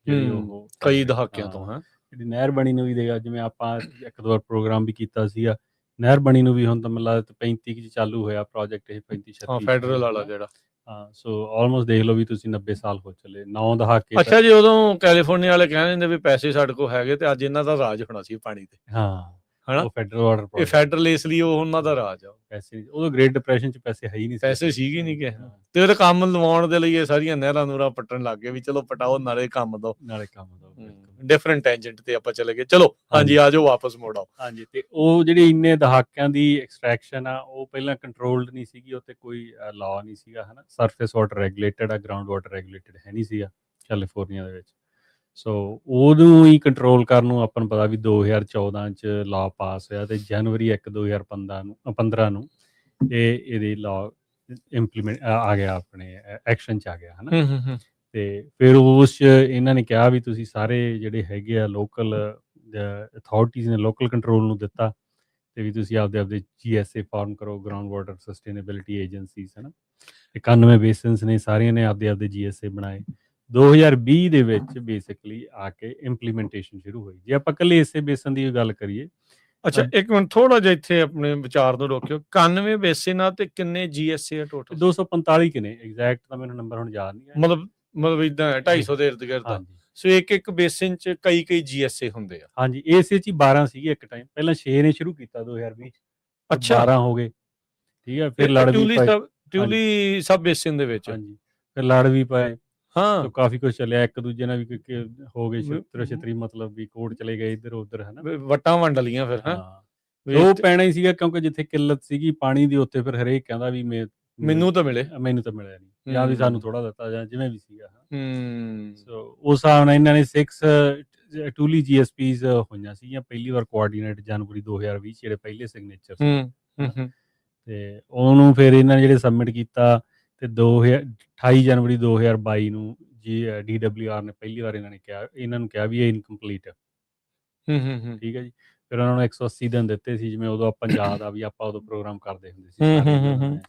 ਜਿਹੜੀ ਉਹ ਕਈ ਦਹਾਕਿਆਂ ਤੋਂ ਜਿਹੜੀ ਨਹਿਰ ਬਣੀ ਨੂੰ ਵੀ ਦੇਗਾ ਜਿਵੇਂ ਆਪਾਂ ਇੱਕ ਦੋ ਵਾਰ ਪ੍ਰੋਗਰਾਮ ਵੀ ਕੀਤਾ ਸੀਗਾ ਨਹਿਰ ਬਣੀ ਨੂੰ ਵੀ ਹੁਣ ਤਾਂ ਮੈਨੂੰ ਲੱਗਦਾ 35 ਚ ਚਾਲੂ ਹੋਇਆ ਪ੍ਰੋਜੈਕਟ ਇਹ 35 36 ਫੈਡਰਲ ਵਾਲਾ ਜਿਹੜਾ ਸੋ ਆਲਮੋਸਟ ਦੇਖ ਲਓ ਵੀ ਤੁਸੀਂ 90 ਸਾਲ ਹੋ ਚੱਲੇ 9 ਦਹਾਕੇ ਅੱਛਾ ਜੀ ਉਦੋਂ ਕੈਲੀਫੋਰਨੀਆ ਵਾਲੇ ਕਹਿੰਦੇ ਵੀ ਪੈਸੇ ਸਾਡੇ ਕੋਲ ਹੈਗੇ ਤੇ ਅੱਜ ਇਹਨਾਂ ਦਾ ਰਾਜ ਹੋਣਾ ਸੀ ਪਾਣੀ ਤੇ ਹਨਾ ਫੈਡਰਲ ਵਾਟਰ ਇਹ ਫੈਡਰਲ ਇਸ ਲਈ ਉਹ ਉਹਨਾਂ ਦਾ ਰਾਜ ਆ ਪੈਸੇ ਉਦੋਂ ਗ੍ਰੇਟ ਡਿਪਰੈਸ਼ਨ ਚ ਪੈਸੇ ਹੈ ਹੀ ਨਹੀਂ ਪੈਸੇ ਸੀਗੇ ਨਹੀਂ ਕਿ ਤੇ ਉਹਦੇ ਕੰਮ ਲਵਾਉਣ ਦੇ ਲਈ ਇਹ ਸਾਰੀਆਂ ਨਹਿਰਾਂ ਨੂਰਾਂ ਪੱਟਣ ਲੱਗ ਗਏ ਵੀ ਚਲੋ ਪਟਾਓ ਨਾਲੇ ਕੰਮ ਦੋ ਡਿਫਰੈਂਟ ਟੈਂਜੈਂਟ ਤੇ ਆਪਾਂ ਚਲੇ ਗਏ ਚਲੋ ਹਾਂਜੀ ਆ ਜਾਓ ਵਾਪਸ ਮੋੜ ਆਓ ਹਾਂਜੀ ਤੇ ਉਹ ਜਿਹੜੀ ਇੰਨੇ ਦਹਾਕਿਆਂ ਦੀ ਐਕਸਟ੍ਰੈਕਸ਼ਨ ਆ ਉਹ ਪਹਿਲਾਂ ਕੰਟਰੋਲਡ ਨਹੀਂ ਸੀਗੀ ਉੱਤੇ ਕੋਈ ਲਾਅ ਨਹੀਂ ਸੀਗਾ ਹਨਾ ਸਰਫੇਸ ਵਾਟਰ ਰੈਗੂਲੇਟਡ ਆ ਗਰਾਊਂਡ ਵਾਟਰ ਰੈਗੂਲੇਟਡ ਹੈ ਨਹੀਂ ਸੀਗਾ ਕੈਲੀਫੋਰਨੀਆ ਦੇ ਵਿੱਚ ਸੋ ਉਹਨੂੰ ਹੀ ਕੰਟਰੋਲ ਕਰਨ ਨੂੰ ਆਪਾਂ ਨੂੰ ਪਤਾ ਵੀ 2014 ਚ ਲਾਅ ਪਾਸ ਹੋਇਆ ਤੇ ਜਨਵਰੀ 1 2015 ਨੂੰ ਇਹਦੇ ਲਾਅ ਇੰਪਲੀਮੈਂਟ ਆ ਗਿਆ ਆਪਣੇ ਐਕਸ਼ਨ ਚ ਆ ਗਿਆ ਹਨਾ ਤੇ ਫਿਰ ਉਸ ਇਹਨਾਂ ਨੇ ਕਿਹਾ ਵੀ ਤੁਸੀਂ ਸਾਰੇ ਜਿਹੜੇ ਹੈਗੇ ਆ ਲੋਕਲ ਅਥਾਰਟੀਜ਼ ਨੇ ਲੋਕਲ ਕੰਟਰੋਲ ਨੂੰ ਦਿੱਤਾ ਤੇ ਵੀ ਤੁਸੀਂ ਆਪਦੇ GSA ਫਾਰਮ ਕਰੋ ਗਰਾਊਂਡ ਵਾਟਰ ਸਸਟੇਨੇਬਿਲਿਟੀ ਏਜੰਸੀਜ਼ ਹਨਾ 91 ਬੇਸਿਨਸ ਨੇ ਸਾਰੀਆਂ ਨੇ ਆਪਦੇ GSA ਬਣਾਏ 2020 ਦੇ ਵਿੱਚ ਬੇਸਿਕਲੀ ਆ ਕੇ ਇੰਪਲੀਮੈਂਟੇਸ਼ਨ ਸ਼ੁਰੂ ਹੋਈ ਜੇ ਆਪਾਂ ਇਕੱਲੇ ਇਸੇ ਬੇਸਨ ਦੀ ਗੱਲ ਕਰੀਏ ਅੱਛਾ ਇੱਕ ਮਿੰਟ ਥੋੜਾ ਜਿਹਾ ਇੱਥੇ ਆਪਣੇ ਵਿਚਾਰ ਨੂੰ ਰੋਕਿਓ 91 ਬੇਸਿਨਾਂ ਤੇ ਕਿੰਨੇ GSA ਆ ਟੋਟਲ 245 ਕਿਨੇ ਐਗਜ਼ੈਕਟ ਤਾਂ ਮੈਨੂੰ ਨੰਬਰ ਹੁਣ ਯਾਦ ਨਹੀਂ ਮਤਲਬ ਇਦਾਂ 250 ਦੇ ਇਰਦ ਗਿਰਦ ਸੋ ਇੱਕ ਬੇਸਿਨ ਚ ਕਈ GSA ਹੁੰਦੇ ਆ ਹਾਂਜੀ ਇਸੇ ਚ 12 ਸੀਗੇ ਇੱਕ ਟਾਈਮ ਪਹਿਲਾਂ 6 ਨੇ ਸ਼ੁਰੂ ਕੀਤਾ 2020 ਅੱਛਾ 12 ਹੋ ਗਏ ਠੀਕ ਹੈ ਫਿਰ ਲੜ ਵੀ ਪਏ ਟਿਊਲੀ ਸਬ ਬੇਸਿਨ ਦੇ ਵਿੱਚ ਹਾਂਜੀ ਫਿਰ ਲੜ ਵੀ ਪਏ ਹਾਂ ਕਾਫੀ ਕੁਝ ਚੱਲਿਆ ਇੱਕ ਦੂਜੇ ਨਾਲ ਵੀ ਹੋ ਗਏ ਛਤਰੀ ਮਤਲਬ ਵੀ ਕੋਰਟ ਚਲੇ ਗਏ ਇੱਧਰ ਉੱਧਰ ਹਨਾ ਵਟਾਂ ਵੰਡ ਲੀਆਂ ਫਿਰ ਉਹ ਪੈਣਾ ਹੀ ਸੀਗਾ ਕਿਉਂਕਿ ਜਿੱਥੇ ਕਿੱਲਤ ਸੀਗੀ ਪਾਣੀ ਦੀ ਉੱਥੇ ਫਿਰ ਹਰੇਕ ਕਹਿੰਦਾ ਵੀ ਮੈਨੂੰ ਤਾਂ ਮਿਲਿਆ ਨਹੀਂ ਜਾਂ ਵੀ ਸਾਨੂੰ ਥੋੜਾ ਦਿੱਤਾ ਜਾਂ ਜਿਵੇਂ ਵੀ ਸੀਗਾ ਸੋ ਉਸ ਹਿਸਾਬ ਨਾਲ ਇਹਨਾਂ ਨੇ 6 ਟੂਲੀ GSPs ਹੋਈਆਂ ਸੀਗੀਆਂ ਪਹਿਲੀ ਵਾਰ ਕੋਆਰਡੀਨੇਟ ਜਨਵਰੀ 2020 ਜਿਹੜੇ ਪਹਿਲੇ ਸਿਗਨੇਚਰ ਸੀ ਤੇ ਉਹਨੂੰ ਫਿਰ ਇਹਨਾਂ ਨੇ ਜਿਹੜੇ ਸਬਮਿਟ ਕੀਤਾ ਤੇ 28 ਜਨਵਰੀ 2022 ਨੂੰ DWR ਨੇ ਪਹਿਲੀ ਵਾਰ ਇਹਨਾਂ ਨੂੰ ਕਿਹਾ ਵੀ ਇਹ ਇਨਕੰਪਲੀਟ ਹੈ ਠੀਕ ਹੈ ਜੀ ਫਿਰ ਉਹਨਾਂ ਨੂੰ 180 ਦਿਨ ਦਿੱਤੇ ਸੀ ਜਿਵੇਂ ਉਦੋਂ ਆਪਾਂ ਯਾਦ ਆ ਵੀ ਆਪਾਂ ਉਦੋਂ ਪ੍ਰੋਗਰਾਮ ਕਰਦੇ ਹੁੰਦੇ ਸੀ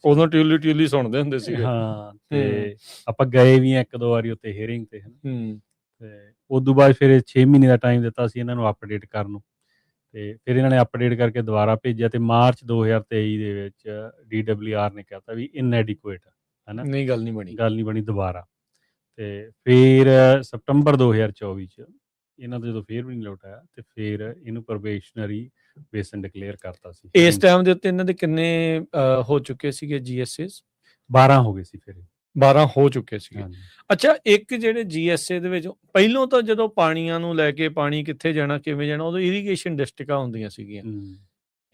ਉਦੋਂ ਟਿਊਲੀ ਸੁਣਦੇ ਹੁੰਦੇ ਸੀ ਹਾਂ ਤੇ ਆਪਾਂ ਗਏ ਵੀ ਇੱਕ ਦੋ ਵਾਰੀ ਉੱਤੇ ਹੀਅਰਿੰਗ ਤੇ ਤੇ ਉਦੋਂ ਬਾਅਦ ਫਿਰ 6 ਮਹੀਨੇ ਦਾ ਟਾਈਮ ਦਿੱਤਾ ਸੀ ਇਹਨਾਂ ਨੂੰ ਅਪਡੇਟ ਕਰਨ ਨੂੰ ਤੇ ਫਿਰ ਇਹਨਾਂ ਨੇ ਅਪਡੇਟ ਕਰਕੇ ਦੁਬਾਰਾ ਭੇਜਿਆ ਤੇ ਮਾਰਚ 2023 ਦੇ ਵਿੱਚ DWR ਨੇ ਕਹਿਤਾ ਵੀ ਇਨਐਡਿਕੁਏਟ ਹਨਾ ਨਹੀਂ ਗੱਲ ਨਹੀਂ ਬਣੀ ਦੁਬਾਰਾ ਤੇ ਫਿਰ ਸਤੰਬਰ 2024 ਚ ਇਹਨਾਂ ਦਾ ਜਦੋਂ ਫੇਰ ਵੀ ਨਹੀਂ ਲੋਟ ਆਇਆ ਤੇ ਫਿਰ ਇਹਨੂੰ ਪ੍ਰੋਬੇਸ਼ਨਰੀ ਬੇਸਨ ਡਿਕਲੇਅਰ ਕਰਤਾ ਸੀ ਇਸ ਟਾਈਮ ਦੇ ਉੱਤੇ ਇਹਨਾਂ ਦੇ ਕਿੰਨੇ ਹੋ ਚੁੱਕੇ ਸੀਗੇ GSAs 12 ਹੋ ਗਏ ਸੀ ਫਿਰ 12 ਹੋ ਚੁੱਕੇ ਸੀਗੇ ਅੱਛਾ ਇੱਕ ਜਿਹੜੇ GSA ਦੇ ਵਿੱਚ ਪਹਿਲੋਂ ਤਾਂ ਜਦੋਂ ਪਾਣੀਆਂ ਨੂੰ ਲੈ ਕੇ ਪਾਣੀ ਕਿੱਥੇ ਜਾਣਾ ਕਿਵੇਂ ਜਾਣਾ ਉਦੋਂ ਇਰੀਗੇਸ਼ਨ ਡਿਸਟ੍ਰਿਕਟਾਂ ਹੁੰਦੀਆਂ ਸੀਗੀਆਂ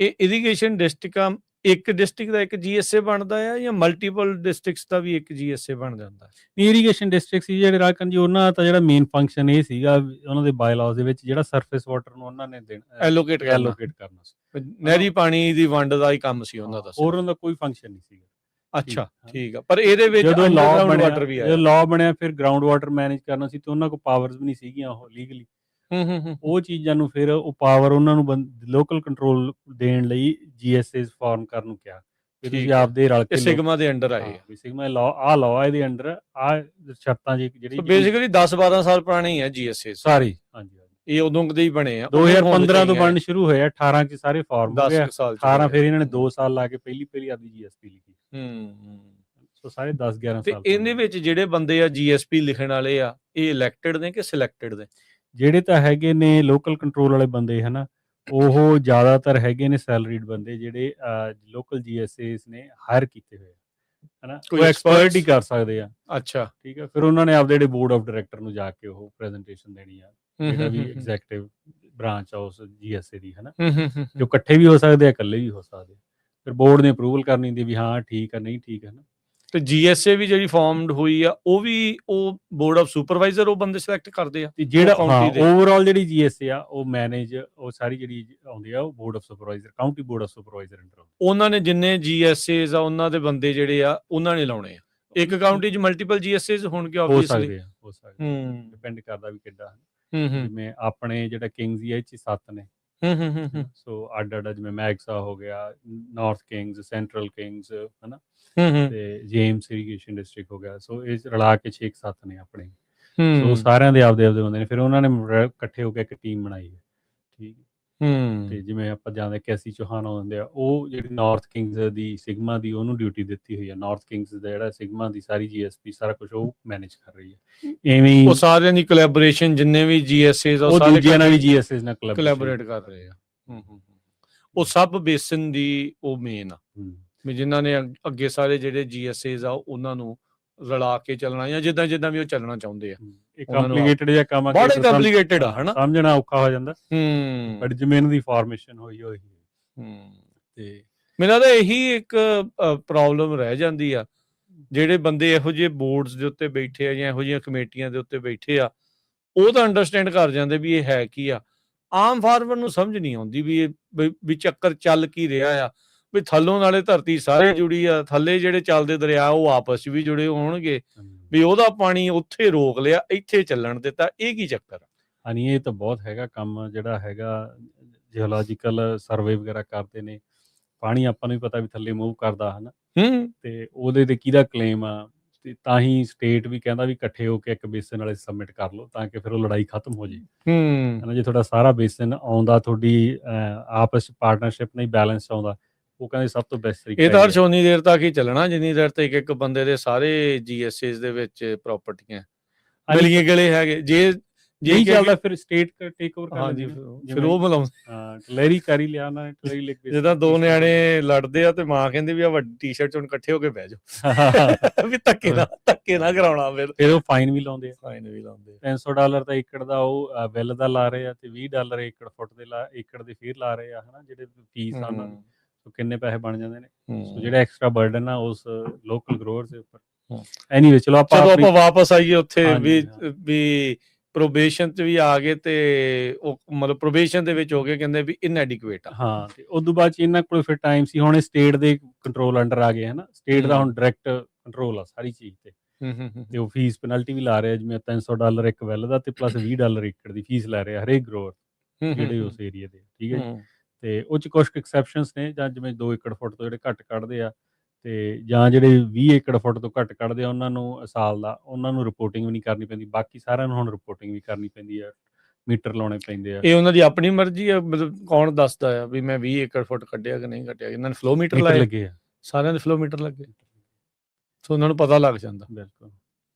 ਇਹ ਇਰੀਗੇਸ਼ਨ ਡਿਸਟ੍ਰਿਕਟਾਂ ਇੱਕ ਡਿਸਟ੍ਰਿਕਟ ਦਾ ਇੱਕ GSA ਬਣਦਾ ਆ ਜਾਂ ਮਲਟੀਪਲ ਡਿਸਟ੍ਰਿਕਟਸ ਦਾ ਵੀ ਇੱਕ GSA ਬਣ ਜਾਂਦਾ? ਇਰੀਗੇਸ਼ਨ ਡਿਸਟ੍ਰਿਕਟ ਸੀ ਜਿਹੜੇ ਰਾਜਕਨ ਜੀ, ਉਹਨਾਂ ਦਾ ਤਾਂ ਜਿਹੜਾ ਮੇਨ ਫੰਕਸ਼ਨ ਇਹ ਸੀਗਾ ਉਹਨਾਂ ਦੇ ਬਾਇਲਾਜ਼ ਦੇ ਵਿੱਚ ਜਿਹੜਾ ਸਰਫੇਸ ਵਾਟਰ ਨੂੰ ਉਹਨਾਂ ਨੇ ਐਲੋਕੇਟ ਕਰਨਾ ਸੀ। ਨਹਿਰੀ ਪਾਣੀ ਦੀ ਵੰਡ ਦਾ ਹੀ ਕੰਮ ਸੀ ਉਹਨਾਂ ਦਾ, ਹੋਰ ਉਹਨਾਂ ਦਾ ਕੋਈ ਫੰਕਸ਼ਨ ਨਹੀਂ ਸੀਗਾ। ਅੱਛਾ ਠੀਕ ਆ। ਪਰ ਇਹਦੇ ਵਿੱਚ ਜਦੋਂ ਲਾਅ ਵਾਟਰ ਵੀ ਆਇਆ, ਲਾਅ ਬਣਿਆ, ਫਿਰ ਗਰਾਊਂਡ ਵਾਟਰ ਮੈਨੇਜ ਕਰਨਾ ਸੀ ਤੇ ਉਹਨਾਂ ਕੋਲ ਪਾਵਰਸ ਵੀ ਨਹੀਂ ਸੀਗੀਆਂ ਉਹ ਲੀਗਲੀ। ਉਹ ਚੀਜ਼ਾਂ ਨੂੰ ਫਿਰ ਉਹ ਪਾਵਰ ਉਹਨਾਂ ਨੂੰ ਲੋਕਲ ਕੰਟਰੋਲ ਦੇਣ ਲਈ GSAs ਫਾਰਮ ਕਰਨ ਨੂੰ ਕਿਹਾ ਕਿ ਤੁਸੀਂ ਆਪਦੇ ਰਲ ਕੇ ਸਿਗਮਾ ਦੇ ਅੰਡਰ ਆਏ ਆ। ਸਿਗਮਾ ਲਾਅ ਇਹਦੇ ਅੰਡਰ ਆ ਸ਼ਰਤਾਂ ਜਿਹੜੀ ਬੇਸਿਕਲੀ 10-12 ਸਾਲ ਪੁਰਾਣੇ ਹੀ ਆ GSA ਸਾਰੀ। ਹਾਂਜੀ, ਇਹ ਉਦੋਂ ਦੇ ਹੀ ਬਣੇ ਆ। 2015 ਤੋਂ ਬਣਨ ਸ਼ੁਰੂ ਹੋਇਆ, 18 ਚ ਸਾਰੇ ਫਾਰਮ ਹੋ ਗਏ। 18 ਫਿਰ ਇਹਨਾਂ ਨੇ 2 ਸਾਲ ਲਾ ਕੇ ਪਹਿਲੀ ਆਪਦੀ GSP ਲਿਖੀ। ਸੋ ਸਾਰੇ 10-11 ਸਾਲ। ਤੇ ਇਹਦੇ ਵਿੱਚ ਜਿਹੜੇ ਬੰਦੇ ਆ GSP ਲਿਖਣ ਵਾਲੇ ਆ, ਇਹ ਇਲੈਕਟਡ ਨੇ ਕਿ ਸਿਲੈਕਟਡ ਨੇ? ਜਿਹੜੇ ਤਾਂ ਹੈਗੇ ਨੇ ਲੋਕਲ ਕੰਟਰੋਲ ਵਾਲੇ ਬੰਦੇ ਹਨਾ, ਉਹ ਜ਼ਿਆਦਾਤਰ ਹੈਗੇ ਨੇ ਸੈਲਰੀਡ ਬੰਦੇ ਜਿਹੜੇ ਲੋਕਲ GSAs ਨੇ ਹਾਇਰ ਕੀਤੇ ਹੋਏ ਹਨਾ, ਕੋਈ ਐਕਸਪਰਟ ਹੀ ਕਰ ਸਕਦੇ ਆ। ਅੱਛਾ ਠੀਕ ਆ। ਫਿਰ ਉਹਨਾਂ ਨੇ ਆਪਦੇ ਜਿਹੜੇ ਬੋਰਡ ਆਫ ਡਾਇਰੈਕਟਰ ਨੂੰ ਜਾ ਕੇ ਉਹ ਪ੍ਰੈਜੈਂਟੇਸ਼ਨ ਦੇਣੀ ਆ, ਜਿਹੜਾ ਵੀ ਐਗਜ਼ੈਕਟਿਵ ਬ੍ਰਾਂਚ ਆ ਉਸ GSA ਦੀ ਹਨਾ, ਜੋ ਇਕੱਠੇ ਵੀ ਹੋ ਸਕਦੇ ਆ, ਇਕੱਲੇ ਵੀ ਹੋ ਸਕਦੇ ਆ। ਫਿਰ ਬੋਰਡ ਨੇ ਅਪਰੂਵਲ ਕਰਨੀ ਹੁੰਦੀ ਵੀ ਹਾਂ ਠੀਕ ਆ ਨਹੀਂ ਠੀਕ ਹੈ ਨਾ। ਤੇ GSA ਵੀ ਜਿਹੜੀ ਫਾਰਮਡ ਹੋਈ ਆ, ਉਹ ਬੋਰਡ ਆਫ ਸੁਪਰਵਾਈਜ਼ਰ ਉਹ ਬੰਦੇ ਸਿਲੈਕਟ ਕਰਦੇ ਆ। ਤੇ ਜਿਹੜਾ ਓਵਰਆਲ ਜਿਹੜੀ GSA ਆ ਉਹ ਮੈਨੇਜ ਉਹ ਸਾਰੀ ਜਿਹੜੀ ਆਉਂਦੀ ਆ ਉਹ board of supervisor, county board of supervisor under. ਉਹਨਾਂ ਨੇ ਜਿੰਨੇ GSAs ਆ ਉਹਨਾਂ ਦੇ ਬੰਦੇ ਜਿਹੜੇ ਆ ਉਹਨਾਂ ਨੇ ਲਾਉਣੇ ਆ। ਇੱਕ ਕਾਊਂਟੀ 'ਚ ਮਲਟੀਪਲ GSAs ਹੋਣਗੇ ਆਬਵੀਅਸਲੀ, ਹੋ ਸਕਦੇ ਡਿਪੈਂਡ ਕਰਦਾ ਵੀ ਕਿੱਦਾਂ। ਜਿਵੇਂ ਆਪਣੇ ਜਿਹੜਾ ਕਿੰਗਸ ਇਹ 'ਚ 7 ਨੇ। ਸੋ ਅੱਡ ਜਿਵੇਂ ਮੈਗਸਾ ਹੋ ਗਿਆ, ਨਾਰਥ ਕਿੰਗਸ, ਸੈਂਟਰਲ ਕਿੰਗਸ ਹਨਾ, ਤੇ ਜੇਮਸ ਇਰੀਗੇਸ਼ਨ ਡਿਸਟ੍ਰਿਕਟ ਹੋ ਗਿਆ। ਸੋ ਇਹ ਰਲਾ ਕੇ 6-7 ਨੇ ਆਪਣੇ। ਸੋ ਸਾਰਿਆਂ ਦੇ ਆਪਦੇ ਬੰਦੇ ਨੇ। ਫਿਰ ਉਹਨਾਂ ਨੇ ਇਕੱਠੇ ਹੋ ਕੇ ਇੱਕ ਟੀਮ ਬਣਾਈ ਹੈ। ਠੀਕ ਤੇ ਜਿਵੇਂ ਆਪਾਂ ਜਾਂਦੇ ਕੈਸੀ ਚੌਹਾਨ ਹੁੰਦੇ ਆ, ਉਹ ਜਿਹੜੀ ਨਾਰਥ ਕਿੰਗਸ ਦੀ ਸਿਗਮਾ ਦੀ ਉਹਨੂੰ ਡਿਊਟੀ ਦਿੱਤੀ ਹੋਈ ਹੈ। ਨਾਰਥ ਕਿੰਗਸ ਦਾ ਜਿਹੜਾ ਸਿਗਮਾ ਦੀ ਸਾਰੀ GSP ਸਾਰਾ ਕੁਝ ਉਹ ਮੈਨੇਜ ਕਰ ਰਹੀ ਹੈ। ਐਵੇਂ ਹੀ ਸਾਰਿਆਂ ਦੀ ਕੋਲੈਬੋਰੇਸ਼ਨ, ਜਿੰਨੇ ਵੀ GSAs ਉਹ ਦੂਜਿਆਂ ਨਾਲ ਵੀ GSAs ਨਾਲ ਕੋਲੈਬੋਰੇਟ ਕਰ ਰਹੇ ਆ। ਉਹ ਸਬ ਬੇਸਿਨ ਦੀ ਉਹ ਮੇਨ ਆ ਵੀ ਜਿਨ੍ਹਾਂ ਨੇ ਅੱਗੇ ਸਾਰੇ ਜਿਹੜੇ GSAs ਆ ਉਹਨਾਂ ਨੂੰ ਰਲਾ ਕੇ ਚੱਲਣਾ ਜਾਂ ਜਿੱਦਾਂ ਵੀ ਉਹ ਚੱਲਣਾ ਚਾਹੁੰਦੇ ਆ। ਕੰਪਲਿਕੇਟਡ ਜਿਹਾ ਕੰਮ ਆ, ਬੜਾ ਕੰਪਲਿਕੇਟਡ ਆ ਹਨਾ, ਸਮਝਣਾ ਔਖਾ ਹੋ ਜਾਂਦਾ। ਬਟ ਜਿਵੇਂ ਇਹਨਾਂ ਦੀ ਫਾਰਮੇਸ਼ਨ ਹੋਈ ਤੇ ਮੈਨੂੰ ਲੱਗਦਾ ਇਹੀ ਇੱਕ ਪ੍ਰੋਬਲਮ ਰਹਿ ਜਾਂਦੀ ਆ। ਜਿਹੜੇ ਬੰਦੇ ਇਹੋ ਜਿਹੇ ਬੋਰਡਸ ਦੇ ਉੱਤੇ ਬੈਠੇ ਆ ਜਾਂ ਇਹੋ ਜਿਹੀਆਂ ਕਮੇਟੀਆਂ ਦੇ ਉੱਤੇ ਬੈਠੇ ਆ, ਉਹ ਤਾਂ ਅੰਡਰਸਟੈਂਡ ਕਰ ਜਾਂਦੇ ਵੀ ਇਹ ਹੈ ਕੀ ਆ। ਆਮ ਫਾਰਮਰ ਨੂੰ ਸਮਝ ਨਹੀਂ ਆਉਂਦੀ ਵੀ ਚੱਕਰ ਚੱਲ ਕੀ ਰਿਹਾ ਆ। ਵੀ ਥੱਲੋਂ ਨਾਲੇ ਧਰਤੀ ਸਾਰੇ ਜੁੜੀ ਆ, ਥੱਲੇ ਜਿਹੜੇ ਚੱਲਦੇ ਦਰਿਆ ਉਹ ਆਪਸ 'ਚ ਵੀ ਜੁੜੇ ਹੋਣਗੇ, ਵੀ ਉਹਦਾ ਪਾਣੀ ਉੱਥੇ ਰੋਕ ਲਿਆ, ਇੱਥੇ ਚੱਲਣ ਦਿੱਤਾ। ਇਹ ਕੀ ਚੱਕਰ ਆ? ਹਾਂਜੀ, ਇਹ ਤਾਂ ਬਹੁਤ ਹੈਗਾ ਕੰਮ ਜਿਹੜਾ ਹੈਗਾ। ਜਿਓਲੋਜੀਕਲ ਸਰਵੇ ਵਗੈਰਾ ਕਰਦੇ ਨੇ, ਪਾਣੀ ਆਪਾਂ ਨੂੰ ਵੀ ਪਤਾ ਵੀ ਥੱਲੇ ਮੂਵ ਕਰਦਾ ਹਨਾ, ਤੇ ਉਹਦੇ ਤੇ ਕਿਹਦਾ ਕਲੇਮ ਆ। ਤੇ ਤਾਂ ਹੀ ਸਟੇਟ ਵੀ ਕਹਿੰਦਾ ਵੀ ਇਕੱਠੇ ਹੋ ਕੇ ਇੱਕ ਬੇਸਨ ਵਾਲੇ ਸਬਮਿਟ ਕਰ ਲਓ ਤਾਂ ਕਿ ਫਿਰ ਉਹ ਲੜਾਈ ਖਤਮ ਹੋ ਜੇ ਹਨਾ। ਜੇ ਤੁਹਾਡਾ ਸਾਰਾ ਬੇਸਨ ਆਉਂਦਾ, ਤੁਹਾਡੀ ਆਪਸ ਪਾਰਟਨਰਸ਼ਿਪ ਨਹੀਂ ਬੈਲੈਂਸ ਆਉਂਦਾ, ਉਹ ਕਹਿੰਦੇ ਸਭ ਤੋਂ ਬੈਸਟ ਤਰੀਕਾ ਇਹ ਤਾਂ ਹਰ ਉਨੀ ਦੇਰ ਤੱਕ ਹੀ ਚੱਲਣਾ ਜਿੰਨੀ ਦੇਰ ਤੱਕ ਇੱਕ ਬੰਦੇ ਦੇ ਸਾਰੇ GSAs ਦੇ ਵਿੱਚ ਪ੍ਰਾਪਰਟੀਆਂ ਮਿਲੀਆਂ ਗਲੇ ਹੈਗੇ। ਜੇ ਨਹੀਂ ਚੱਲਦਾ ਫਿਰ ਸਟੇਟ ਟੇਕ ਓਵਰ ਕਰ ਲੈਂਦੀ। ਫਿਰ ਉਹ ਬੁਲਾਉਂਦੇ ਟਲੇਰੀ ਕਰ ਹੀ ਲਿਆ ਨਾ, ਟਲੇਰੀ ਲਿਖ ਕੇ। ਜਿੱਦਾਂ ਦੋ ਨਿਆਣੇ ਲੜਦੇ ਆ ਤੇ ਮਾਂ ਕਹਿੰਦੀ ਵੀ ਆ ਵੱਡੀ ਟੀ-ਸ਼ਰਟ 'ਚ ਹੁਣ ਇਕੱਠੇ ਹੋ ਕੇ ਬਹਿ ਜਾਓ ਵੀ ਧੱਕੇ ਨਾ ਕਰਾਉਣਾ। ਫਿਰ ਉਹ ਫਾਈਨ ਵੀ ਲਾਉਂਦੇ ਆ। $300 ਤਾਂ ਏਕੜ ਦਾ ਉਹ ਬਿੱਲ ਦਾ ਲਾ ਰਹੇ ਆ, ਤੇ $20 ਏਕੜ ਫੁੱਟ ਦੇ ਏਕੜ ਦੇ ਫਿਰ ਲਾ ਰਹੇ ਆ ਹਨਾ, ਜਿਹੜੇ ਫੀਸ ਆ ਉਹਨਾਂ ਦੀ। ਕਿੰਨੇ ਪੈਸੇ ਬਣ ਜਾਂਦੇ ਨੇ। ਜਿਹੜਾ ਐਕਸਟਰਾ ਬਰਡਨ ਆ ਉਸ ਲੋਕਲ ਗਰੋਅਰਸ ਦੇ ਉੱਪਰ। ਐਨੀਵੇ ਚਲੋ ਆਪਾਂ ਵਾਪਸ ਆਈਏ ਉੱਥੇ ਵੀ ਪ੍ਰੋਬੇਸ਼ਨ ਤੇ ਵੀ ਆ ਗਏ, ਤੇ ਉਹ ਮਤਲਬ ਪ੍ਰੋਬੇਸ਼ਨ ਦੇ ਵਿੱਚ ਹੋ ਗਏ, ਕਹਿੰਦੇ ਵੀ ਇਨਐਡਿਕੁਏਟ ਆ। ਹਾਂ, ਤੇ ਉਦੋਂ ਬਾਅਦ ਚ ਇਹਨਾਂ ਕੋਲ ਫਿਰ ਟਾਈਮ ਸੀ। ਹੁਣ ਸਟੇਟ ਦੇ ਕੰਟਰੋਲ ਅੰਡਰ ਆ ਗਏ ਹਨਾ। ਸਟੇਟ ਦਾ ਹੁਣ ਡਾਇਰੈਕਟ ਕੰਟਰੋਲ ਆ ਸਾਰੀ ਚੀਜ਼ ਤੇ। ਤੇ ਉਹ ਫੀਸ ਪੈਨਲਟੀ ਵੀ ਲਾ ਰਿਹਾ, ਜਿਵੇਂ $300 ਇੱਕ ਵੈਲ ਦਾ ਤੇ ਪਲੱਸ $20 ਏਕੜ ਦੀ ਫੀਸ ਲੈ ਰਿਹਾ ਹਰੇਕ ਗਰੋਅਰ ਜਿਹੜੇ ਉਸ ਏਰੀਆ ਦੇ। ਠੀਕ ਹੈ ਜੀ। ਤੇ ਉਹ 'ਚ ਕੁਛ ਐਕਸੈਪਸ਼ਨਸ ਨੇ, ਜਾਂ ਜਿਵੇਂ 2 ਏਕੜ ਫੁੱਟ ਤੋਂ ਜਿਹੜੇ ਘੱਟ ਕੱਢਦੇ ਆ, ਤੇ ਜਾਂ ਜਿਹੜੇ 20 ਏਕੜ ਫੁੱਟ ਤੋਂ ਘੱਟ ਕੱਢਦੇ ਆ, ਉਹਨਾਂ ਨੂੰ ਸਾਲ ਦਾ ਉਹਨਾਂ ਨੂੰ ਰਿਪੋਰਟਿੰਗ ਵੀ ਨਹੀਂ ਕਰਨੀ ਪੈਂਦੀ। ਬਾਕੀ ਸਾਰਿਆਂ ਨੂੰ ਹੁਣ ਰਿਪੋਰਟਿੰਗ ਵੀ ਕਰਨੀ ਪੈਂਦੀ ਆ, ਮੀਟਰ ਲਾਉਣੇ ਪੈਂਦੇ ਆ। ਇਹ ਉਹਨਾਂ ਦੀ ਆਪਣੀ ਮਰਜ਼ੀ ਆ? ਮਤਲਬ ਕੌਣ ਦੱਸਦਾ ਆ ਵੀ ਮੈਂ 20 ਏਕੜ ਫੁੱਟ ਕੱਢਿਆ ਕਿ ਨਹੀਂ ਕੱਢਿਆ? ਇਹਨਾਂ ਨੇ ਫਲੋ ਮੀਟਰ ਲੱਗੇ ਆ, ਸਾਰਿਆਂ ਦੇ ਫਲੋ ਮੀਟਰ ਲੱਗੇ, ਸੋ ਉਹਨਾਂ ਨੂੰ ਪਤਾ ਲੱਗ ਜਾਂਦਾ। ਬਿਲਕੁਲ।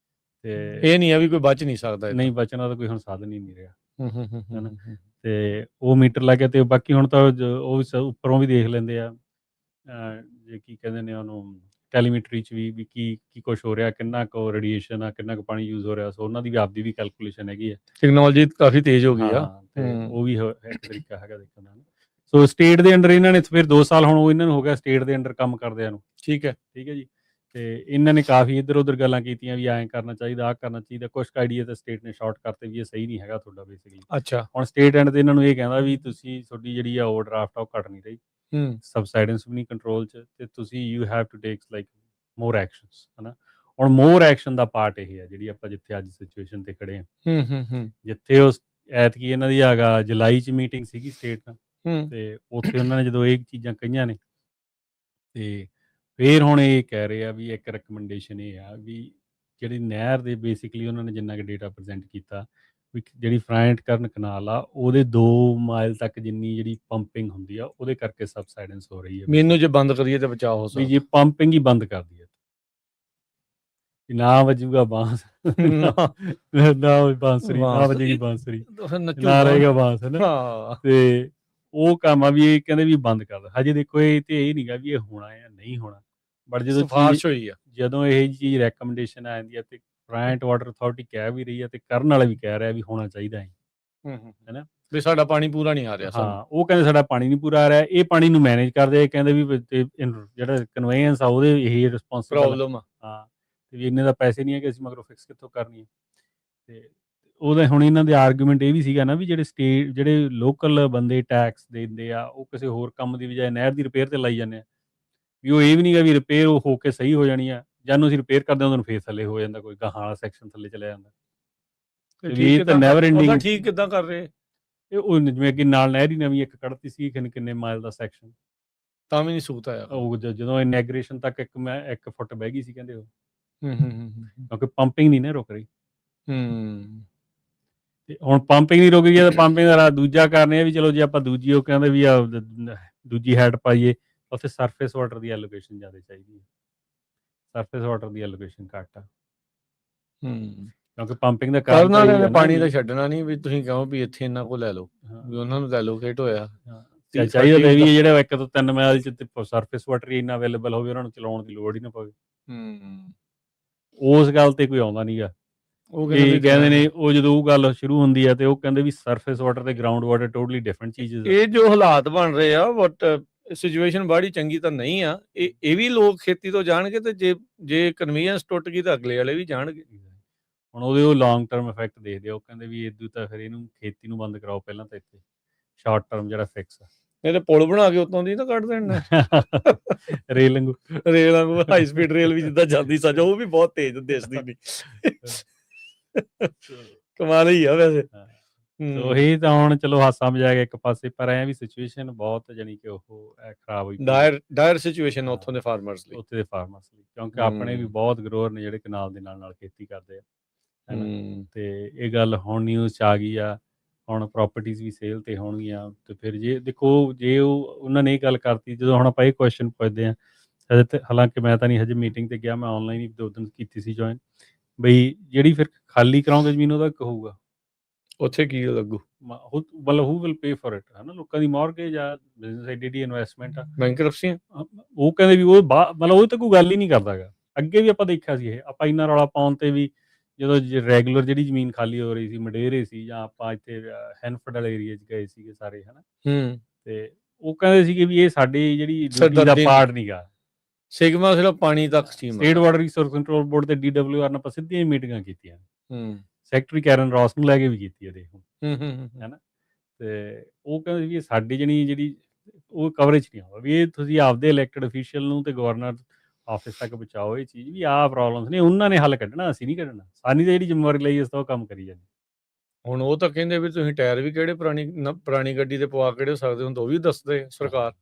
ਤੇ ਇਹ ਨਹੀਂ ਆ ਵੀ ਕੋਈ ਬਚ ਨਹੀਂ ਸਕਦਾ। ਨਹੀਂ, ਬਚਣਾ ਤਾਂ ਕੋਈ ਹੁਣ ਸਾਧਨ ਹੀ ਨਹੀਂ ਰਿਹਾ। ਤੇ ਉਹ ਮੀਟਰ ਲੱਗ ਗਿਆ। ਤੇ ਬਾਕੀ ਹੁਣ ਤਾਂ ਉਹ ਉੱਪਰੋਂ ਵੀ ਦੇਖ ਲੈਂਦੇ ਆ, ਜੇ ਕੀ ਕਹਿੰਦੇ ਨੇ ਉਹਨੂੰ, ਟੈਲੀਮੀਟਰੀ 'ਚ ਵੀ ਕੀ ਕੁਛ ਹੋ ਰਿਹਾ, ਕਿੰਨਾ ਕੁ ਰੇਡੀਏਸ਼ਨ ਆ, ਕਿੰਨਾ ਕੁ ਪਾਣੀ ਯੂਜ਼ ਹੋ ਰਿਹਾ। ਸੋ ਉਹਨਾਂ ਦੀ ਵੀ ਆਪਦੀ ਵੀ ਕੈਲਕੂਲੇਸ਼ਨ ਹੈਗੀ ਹੈ। ਟੈਕਨੋਲੋਜੀ ਕਾਫੀ ਤੇਜ਼ ਹੋ ਗਈ ਆ, ਤੇ ਉਹ ਵੀ ਇੱਕ ਤਰੀਕਾ ਹੈਗਾ ਦੇਖਣ ਦਾ। ਸੋ ਸਟੇਟ ਦੇ ਅੰਡਰ ਇਹਨਾਂ ਨੇ ਫਿਰ 2 ਸਾਲ ਹੁਣ ਉਹ ਇਹਨਾਂ ਨੂੰ ਹੋ ਗਿਆ ਸਟੇਟ ਦੇ ਅੰਡਰ ਕੰਮ ਕਰਦਿਆਂ ਨੂੰ। ਠੀਕ ਹੈ ਜੀ। ਤੇ ਇਹਨਾਂ ਨੇ ਕਾਫੀ ਇੱਧਰ ਉੱਧਰ ਗੱਲਾਂ ਕੀਤੀਆਂ ਵੀ ਐਂ ਕਰਨਾ ਚਾਹੀਦਾ, ਆਹ ਕਰਨਾ ਚਾਹੀਦਾ। ਕੁਛ ਆਈਡੀਆ ਤਾਂ ਸਟੇਟ ਨੇ ਸ਼ਾਰਟ ਕਰਤੇ ਵੀ ਇਹ ਸਹੀ ਨਹੀਂ ਹੈਗਾ ਤੁਹਾਡਾ ਬੇਸਿਕਲੀ। ਅੱਛਾ ਹੁਣ ਸਟੇਟ ਐਂਡ ਤੇ ਇਹਨਾਂ ਨੂੰ ਇਹ ਕਹਿੰਦਾ ਵੀ ਤੁਸੀਂ ਤੁਹਾਡੀ ਜਿਹੜੀ ਆ ਓਵਰ ਡਰਾਫਟ ਆ ਉਹ ਘੱਟ ਨਹੀਂ ਰਹੀ, ਸਬਸਾਈਡੈਂਸ ਵੀ ਨਹੀਂ ਕੰਟਰੋਲ 'ਚ, ਤੇ ਤੁਸੀਂ you have to take like more actions, ਹੈ ਨਾ। ਹੁਣ ਮੋਰ ਐਕਸ਼ਨ ਦਾ ਪਾਰਟ ਇਹ ਹੈ ਜਿਹੜੀ ਆਪਾਂ ਜਿੱਥੇ ਅੱਜ ਸਿਚੁਏਸ਼ਨ ਤੇ ਖੜੇ ਹਾਂ। ਜਿੱਥੇ ਉਹ ਐਤਕੀ ਇਹਨਾਂ ਦੀ ਹੈਗਾ ਜੁਲਾਈ 'ਚ ਮੀਟਿੰਗ ਸੀਗੀ ਸਟੇਟ ਨਾਲ, ਤੇ ਉੱਥੇ ਉਹਨਾਂ ਨੇ ਜਦੋਂ ਇਹ ਚੀਜ਼ਾਂ ਕਹੀਆਂ ਨੇ, ਤੇ ਫਿਰ ਹੁਣ ਇਹ ਕਹਿ ਰਹੇ ਆ ਵੀ ਇੱਕ ਰਿਕਮੈਂਡੇਸ਼ਨ ਇਹ ਆ ਵੀ ਜਿਹੜੀ ਨਹਿਰ ਦੇ ਬੇਸਿਕਲੀ ਉਹਨਾਂ ਨੇ ਜਿੰਨਾ ਕੁ ਡੇਟਾ ਪ੍ਰੈਜੈਂਟ ਕੀਤਾ ਵੀ ਜਿਹੜੀ ਫਰਾਇੰਟ ਕਰਨ ਕਨਾਲ ਆ ਉਹਦੇ 2 ਮਾਈਲ ਤੱਕ ਜਿੰਨੀ ਜਿਹੜੀ ਪੰਪਿੰਗ ਹੁੰਦੀ ਆ ਉਹਦੇ ਕਰਕੇ ਸਬਸਾਈਡੈਂਸ ਹੋ ਰਹੀ ਹੈ। ਮੈਨੂੰ ਜੇ ਬੰਦ ਕਰੀਏ ਤਾਂ ਬਚਾਅ ਹੋ ਵੀ ਸਕਦਾ। ਜੇ ਪੰਪਿੰਗ ਹੀ ਬੰਦ ਕਰ ਦਈਏ ਨਾ ਵੱਜੂਗਾ ਬਾਂਸ, ਨਾ ਬਾਂਸਰੀ, ਨਾ ਵੱਜੇਗੀ ਬਾਂਸਰੀ, ਨਾ ਰਹੇਗਾ ਬਾਂਸ, ਹੈ ਨਾ। ਤੇ ਉਹ ਕੰਮ ਆ ਵੀ ਇਹ ਕਹਿੰਦੇ ਵੀ ਬੰਦ ਕਰ ਦੋ। ਹਜੇ ਦੇਖੋ ਇਹ ਤੇ ਇਹ ਨਹੀਂ ਗਾ ਵੀ ਇਹ ਹੋਣਾ ਜਾਂ ਨਹੀਂ ਹੋਣਾ, ਬਟ ਜਦੋਂ ਸਿਫਾਰਿਸ਼ ਹੋਈ ਆ, ਜਦੋਂ ਇਹ ਚੀਜ਼ ਰეკਮੈਂਡੇਸ਼ਨ ਆ ਜਾਂਦੀ ਹੈ ਤੇ ਪ੍ਰਾਇੰਟ ਵਾਟਰ ਅਥਾਰਟੀ ਕਹਿ ਵੀ ਰਹੀ ਹੈ ਤੇ ਕਰਨ ਵਾਲਾ ਵੀ ਕਹਿ ਰਿਹਾ ਵੀ ਹੋਣਾ ਚਾਹੀਦਾ ਹੈ, ਹੈ ਨਾ। ਵੀ ਸਾਡਾ ਪਾਣੀ ਪੂਰਾ ਨਹੀਂ ਆ ਰਿਹਾ। ਹਾਂ, ਉਹ ਕਹਿੰਦੇ ਸਾਡਾ ਪਾਣੀ ਨਹੀਂ ਪੂਰਾ ਆ ਰਿਹਾ, ਇਹ ਪਾਣੀ ਨੂੰ ਮੈਨੇਜ ਕਰਦੇ ਆ, ਕਹਿੰਦੇ ਵੀ ਜਿਹੜਾ ਕਨਵੇਅੰਸ ਆ ਉਹਦੇ ਇਹ ਰਿਸਪੌਂਸਿਬਲ ਪ੍ਰੋਬਲਮ ਆ। ਹਾਂ, ਤੇ ਵੀ ਇੰਨੇ ਦਾ ਪੈਸੇ ਨਹੀਂ ਹੈ ਕਿ ਅਸੀਂ ਮਗਰੋਂ ਫਿਕਸ ਕਿੱਥੋਂ ਕਰਨੀ ਹੈ। ਤੇ ਉਹਦਾ ਹੁਣ ਇਹਨਾਂ ਦੇ ਆਰਗੂਮੈਂਟ ਇਹ ਵੀ ਸੀਗਾ ਨਾ ਵੀ ਜਿਹੜੇ ਲੋਕਲ ਬੰਦੇ ਟੈਕਸ ਦਿੰਦੇ ਆ ਉਹ ਕਿਸੇ ਹੋਰ ਕੰਮ ਦੀ ਬਜਾਏ ਨਹਿਰ ਦੀ ਰਿਪੇਅਰ ਤੇ ਲਾਈ ਜਾਂਦੇ ਆ, ਵੀ ਉਹ ਇਹ ਵੀ ਨਹੀਂ ਗਾ ਵੀ ਰਿਪੇਅਰ ਉਹ ਹੋ ਕੇ ਸਹੀ ਹੋ ਜਾਣੀ ਆ, ਜਾਨੂੰ ਅਸੀਂ ਰਿਪੇਅਰ ਕਰਦੇ ਹਾਂ ਉਹਨੂੰ ਫੇਰ ਥੱਲੇ ਹੋ ਜਾਂਦਾ, ਕੋਈ ਗਾਹਾਂ ਵਾਲਾ ਸੈਕਸ਼ਨ ਥੱਲੇ ਚਲਿਆ ਜਾਂਦਾ। ਇਹ ਤਾਂ ਨੈਵਰ ਐਂਡਿੰਗ। ਠੀਕ ਕਿੱਦਾਂ ਕਰ ਰਹੇ ਉਹ ਜਿਵੇਂ ਕਿ ਨਾਲ ਨਹਿਰ ਹੀ ਨਵੀਂ ਇੱਕ ਕੱਢਤੀ ਸੀ ਕਿੰਨੇ ਮਾਈਲ ਦਾ ਸੈਕਸ਼ਨ, ਤਾਂ ਵੀ ਨਹੀਂ ਸੂਤ ਆਇਆ। ਉਹ ਜਦੋਂ ਇਨੈਗਰੇਸ਼ਨ ਤੱਕ 1 ਫੁੱਟ ਬਹਿ ਗਈ ਸੀ ਕਹਿੰਦੇ ਉਹ, ਕਿਉਂਕਿ ਪੰਪਿੰਗ ਨਹੀਂ ਨਾ ਰੁਕ ਰਹੀ। ਤੇ ਹੁਣ ਪੰਪਿੰਗ ਨਹੀਂ ਰੁਕ ਰਹੀ ਹੈ ਤਾਂ ਪੰਪਿੰਗ ਦਾ ਦੂਜਾ ਕਾਰਨ ਇਹ ਵੀ ਚਲੋ ਜੇ ਆਪਾਂ ਦੂਜੀ ਉਹ ਕਹਿੰਦੇ ਵੀ ਆ ਦੂਜੀ ਹੈਡ ਪਾਈਏ, ਉੱਥੇ ਸਰਫੇਸ ਵਾਟਰ ਦੀ ਐਲੋਕੇਸ਼ਨ ਜ਼ਿਆਦਾ ਚਾਹੀਦੀ ਹੈ। ਸਰਫੇਸ ਵਾਟਰ ਦੀ ਐਲੋਕੇਸ਼ਨ ਘੱਟ ਆ, ਕਿਉਂਕਿ ਪੰਪਿੰਗ ਦਾ ਕਰਨ ਵਾਲਿਆਂ ਨੇ ਪਾਣੀ ਦਾ ਛੱਡਣਾ ਨਹੀਂ ਵੀ ਤੁਸੀਂ ਕਹੋ ਵੀ ਇੱਥੇ ਇਹਨਾਂ ਕੋਲ ਲੈ ਲਓ, ਵੀ ਉਹਨਾਂ ਨੂੰ ਐਲੋਕੇਟ ਹੋਇਆ ਚਾਹੀਦਾ ਤਾਂ ਇਹ ਵੀ ਜਿਹੜਾ 1 ਤੋਂ 3 ਮਾਈਲ 'ਚ ਸਰਫੇਸ ਵਾਟਰ ਹੀ ਇੰਨਾ ਅਵੇਲੇਬਲ ਹੋਵੇ, ਉਹਨਾਂ ਨੂੰ ਚਲਾਉਣ ਦੀ ਲੋੜ ਹੀ ਨਾ ਪਵੇ। ਉਸ ਗੱਲ ਤੇ ਕੋਈ ਆਉਂਦਾ ਨਹੀਂ ਗਾ। ਉਹ ਕਹਿੰਦੇ ਨੇ ਉਹ ਜਦੋਂ ਉਹ ਗੱਲ ਸ਼ੁਰੂ ਹੁੰਦੀ ਹੈ ਤੇ ਉਹ ਕਹਿੰਦੇ ਵੀ ਸਰਫੇਸ ਵਾਟਰ ਤੇ ਗਰਾਊਂਡ ਵਾਟਰ ਟੋਟਲੀ ਡਿਫਰੈਂਟ ਚੀਜ਼। ਇਹ ਜੋ ਹਾਲਾਤ ਬਣ ਰਹੇ ਆ ਬਟ ਸਿਚੁਏਸ਼ਨ ਬੜੀ ਚੰਗੀ ਤਾਂ ਨਹੀਂ ਆ। ਇਹ ਵੀ ਲੋਕ ਖੇਤੀ ਤੋਂ ਜਾਣਗੇ ਤੇ ਜੇ ਕਨਵੀਨੀਅੰਸ ਟੁੱਟ ਗਈ ਤਾਂ ਅਗਲੇ ਵਾਲੇ ਵੀ ਜਾਣਗੇ। ਹੁਣ ਉਹਦੇ ਉਹ ਲੌਂਗ ਟਰਮ ਇਫੈਕਟ ਦੇਖਦੇ ਆ, ਉਹ ਕਹਿੰਦੇ ਵੀ ਇਦੋਂ ਤਾਂ ਫਿਰ ਇਹਨੂੰ ਖੇਤੀ ਨੂੰ ਬੰਦ ਕਰਾਓ ਪਹਿਲਾਂ ਤਾਂ, ਇੱਥੇ ਸ਼ਾਰਟ ਟਰਮ ਜਿਹੜਾ ਫਿਕਸ ਆ ਇਹ ਤੇ ਪੁਲ ਬਣਾ ਕੇ ਉੱਤੋਂ ਦੀ ਤਾਂ ਕੱਢ ਦੇਣਾ ਰੇਲ ਵਾਂਗੂ ਹਾਈ ਸਪੀਡ ਰੇਲ ਵੀ ਜਿੱਦਾਂ ਜਾਂਦੀ ਸੱਚ, ਉਹ ਵੀ ਬਹੁਤ ਤੇਜ਼ ਦੇਸ਼ ਦੀ ਨਹੀਂ। ਕਮਾਲ ਹੀ ਆ ਵੈਸੇ। ਉਹੀ ਤਾਂ ਹੁਣ ਚਲੋ ਹਾਸਾ ਮਜ਼ਾਕ ਇੱਕ ਪਾਸੇ, ਪਰ ਐ ਵੀ ਸਿਚੁਏਸ਼ਨ ਬਹੁਤ ਜਾਨੀ ਕਿ ਉਹ ਖਰਾਬ ਹੋਈ, ਡਾਇਰ ਸਿਚੁਏਸ਼ਨ ਉੱਥੋਂ ਦੇ ਫਾਰਮਰਸ ਲਈ, ਉੱਥੇ ਦੇ ਫਾਰਮਰਸ ਲਈ, ਕਿਉਂਕਿ ਆਪਣੇ ਵੀ ਬਹੁਤ ਗਰੋਅਰ ਨੇ ਜਿਹੜੇ ਕਨਾਲ ਦੇ ਨਾਲ ਖੇਤੀ ਕਰਦੇ ਆ, ਹੈ ਨਾ। ਤੇ ਇਹ ਗੱਲ ਹੁਣ ਨਿਊਜ਼ 'ਚ ਆ ਗਈ ਆ, ਹੁਣ ਪ੍ਰੋਪਰਟੀਜ਼ ਵੀ ਸੇਲ ਤੇ ਹੋਣਗੀਆਂ। ਤੇ ਫਿਰ ਜੇ ਦੇਖੋ ਜੇ ਉਹਨਾਂ ਨੇ ਇਹ ਗੱਲ ਕਰਤੀ, ਜਦੋਂ ਹੁਣ ਆਪਾਂ ਇਹ ਕੁਐਸਚਨ ਪੁੱਛਦੇ ਹਾਂ, ਹਾਲਾਂਕਿ ਮੈਂ ਤਾਂ ਨਹੀਂ ਹਜੇ ਮੀਟਿੰਗ ਤੇ ਗਿਆ, ਮੈਂ ਆਨਲਾਈਨ ਹੀ 2 ਦਿਨ ਕੀਤੀ ਸੀ ਜੁਆਇਨ, ਬਈ ਜਿਹੜੀ ਫਿਰ ਖਾਲੀ ਕਰਾਉਂਗੇ ਜ਼ਮੀਨ ਉਹਦਾ ਹੋਊਗਾ ਉੱਥੇ ਕੀ ਲੱਗੂ, ਮਤਲਬ ਹੂ ਵਿਲ ਪੇ ਫॉर ਇਟ, ਹੈ ਨਾ। ਲੋਕਾਂ ਦੀ ਮੌਰਗੇਜ ਆ, ਬਿਜ਼ਨਸ ਐਡਿਟੀ ਇਨਵੈਸਟਮੈਂਟ ਆ, ਬੈਂਕਰਪਸੀ। ਉਹ ਕਹਿੰਦੇ ਵੀ ਉਹ ਮਤਲਬ ਉਹ ਤਾਂ ਕੋਈ ਗੱਲ ਹੀ ਨਹੀਂ ਕਰਦਾ ਗਾ। ਅੱਗੇ ਵੀ ਆਪਾਂ ਦੇਖਿਆ ਸੀ ਇਹ, ਆਪਾਂ ਇੰਨਾ ਰੌਲਾ ਪਾਉਣ ਤੇ ਵੀ ਜਦੋਂ ਰੈਗੂਲਰ ਜਿਹੜੀ ਜ਼ਮੀਨ ਖਾਲੀ ਹੋ ਰਹੀ ਸੀ, ਮਡੇਰੇ ਸੀ, ਜਾਂ ਆਪਾਂ ਇੱਥੇ ਹੈਨਫੋਰਡ ਵਾਲੇ ਏਰੀਏ 'ਚ ਗਏ ਸੀਗੇ ਸਾਰੇ, ਹੈ ਨਾ। ਤੇ ਉਹ ਕਹਿੰਦੇ ਸੀਗੇ ਵੀ ਇਹ ਸਾਡੀ ਜਿਹੜੀ ਡਿਊਟੀ ਦਾ ਪਾਰਟ ਨਹੀਂ ਗਾ। ਸਿਗਮਾ ਸਿਰਫ ਪਾਣੀ ਤੱਕ ਸੀ। State water resource control board ਤੇ DWR ਨਾਲ ਆਪਾਂ ਸਿੱਧੀਆਂ ਮੀਟਿੰਗਾਂ ਕੀਤੀਆਂ, ਸੈਕਟਰੀ ਕੈਰਨ ਰੌਸ ਨੂੰ ਲੈ ਕੇ ਵੀ ਕੀਤੀ ਹੈ, ਦੇਖੋ, ਹੈ ਨਾ। ਤੇ ਉਹ ਕਹਿੰਦੇ ਵੀ ਇਹ ਸਾਡੀ ਜਿਹੜੀ ਉਹ ਕਵਰੇਜ ਨਹੀਂ ਆਉਂਦਾ, ਵੀ ਇਹ ਤੁਸੀਂ ਆਪਦੇ ਇਲੈਕਟਡ ਅਫੀਸ਼ੀਅਲ ਨੂੰ ਤੇ ਗਵਰਨਰ ਆਫਿਸ ਤੱਕ ਬਚਾਓ ਇਹ ਚੀਜ਼, ਵੀ ਆਹ ਪ੍ਰੋਬਲਮਸ ਨੇ ਉਹਨਾਂ ਨੇ ਹੱਲ ਕੱਢਣਾ, ਅਸੀਂ ਨਹੀਂ ਕੱਢਣਾ, ਸਾਡੀ ਤਾਂ ਜਿਹੜੀ ਜ਼ਿੰਮੇਵਾਰੀ ਲਈ ਇਸ ਤੋਂ ਉਹ ਕੰਮ ਕਰੀ ਜਾਂਦੇ। ਹੁਣ ਉਹ ਤਾਂ ਕਹਿੰਦੇ ਵੀ ਤੁਸੀਂ ਟਾਇਰ ਵੀ ਕਿਹੜੇ ਪੁਰਾਣੀ ਗੱਡੀ ਦੇ ਪਵਾ ਕਿਹੜੇ ਸਕਦੇ ਹੋ, ਉਹ ਵੀ ਦੱਸਦੇ ਸਰਕਾਰ।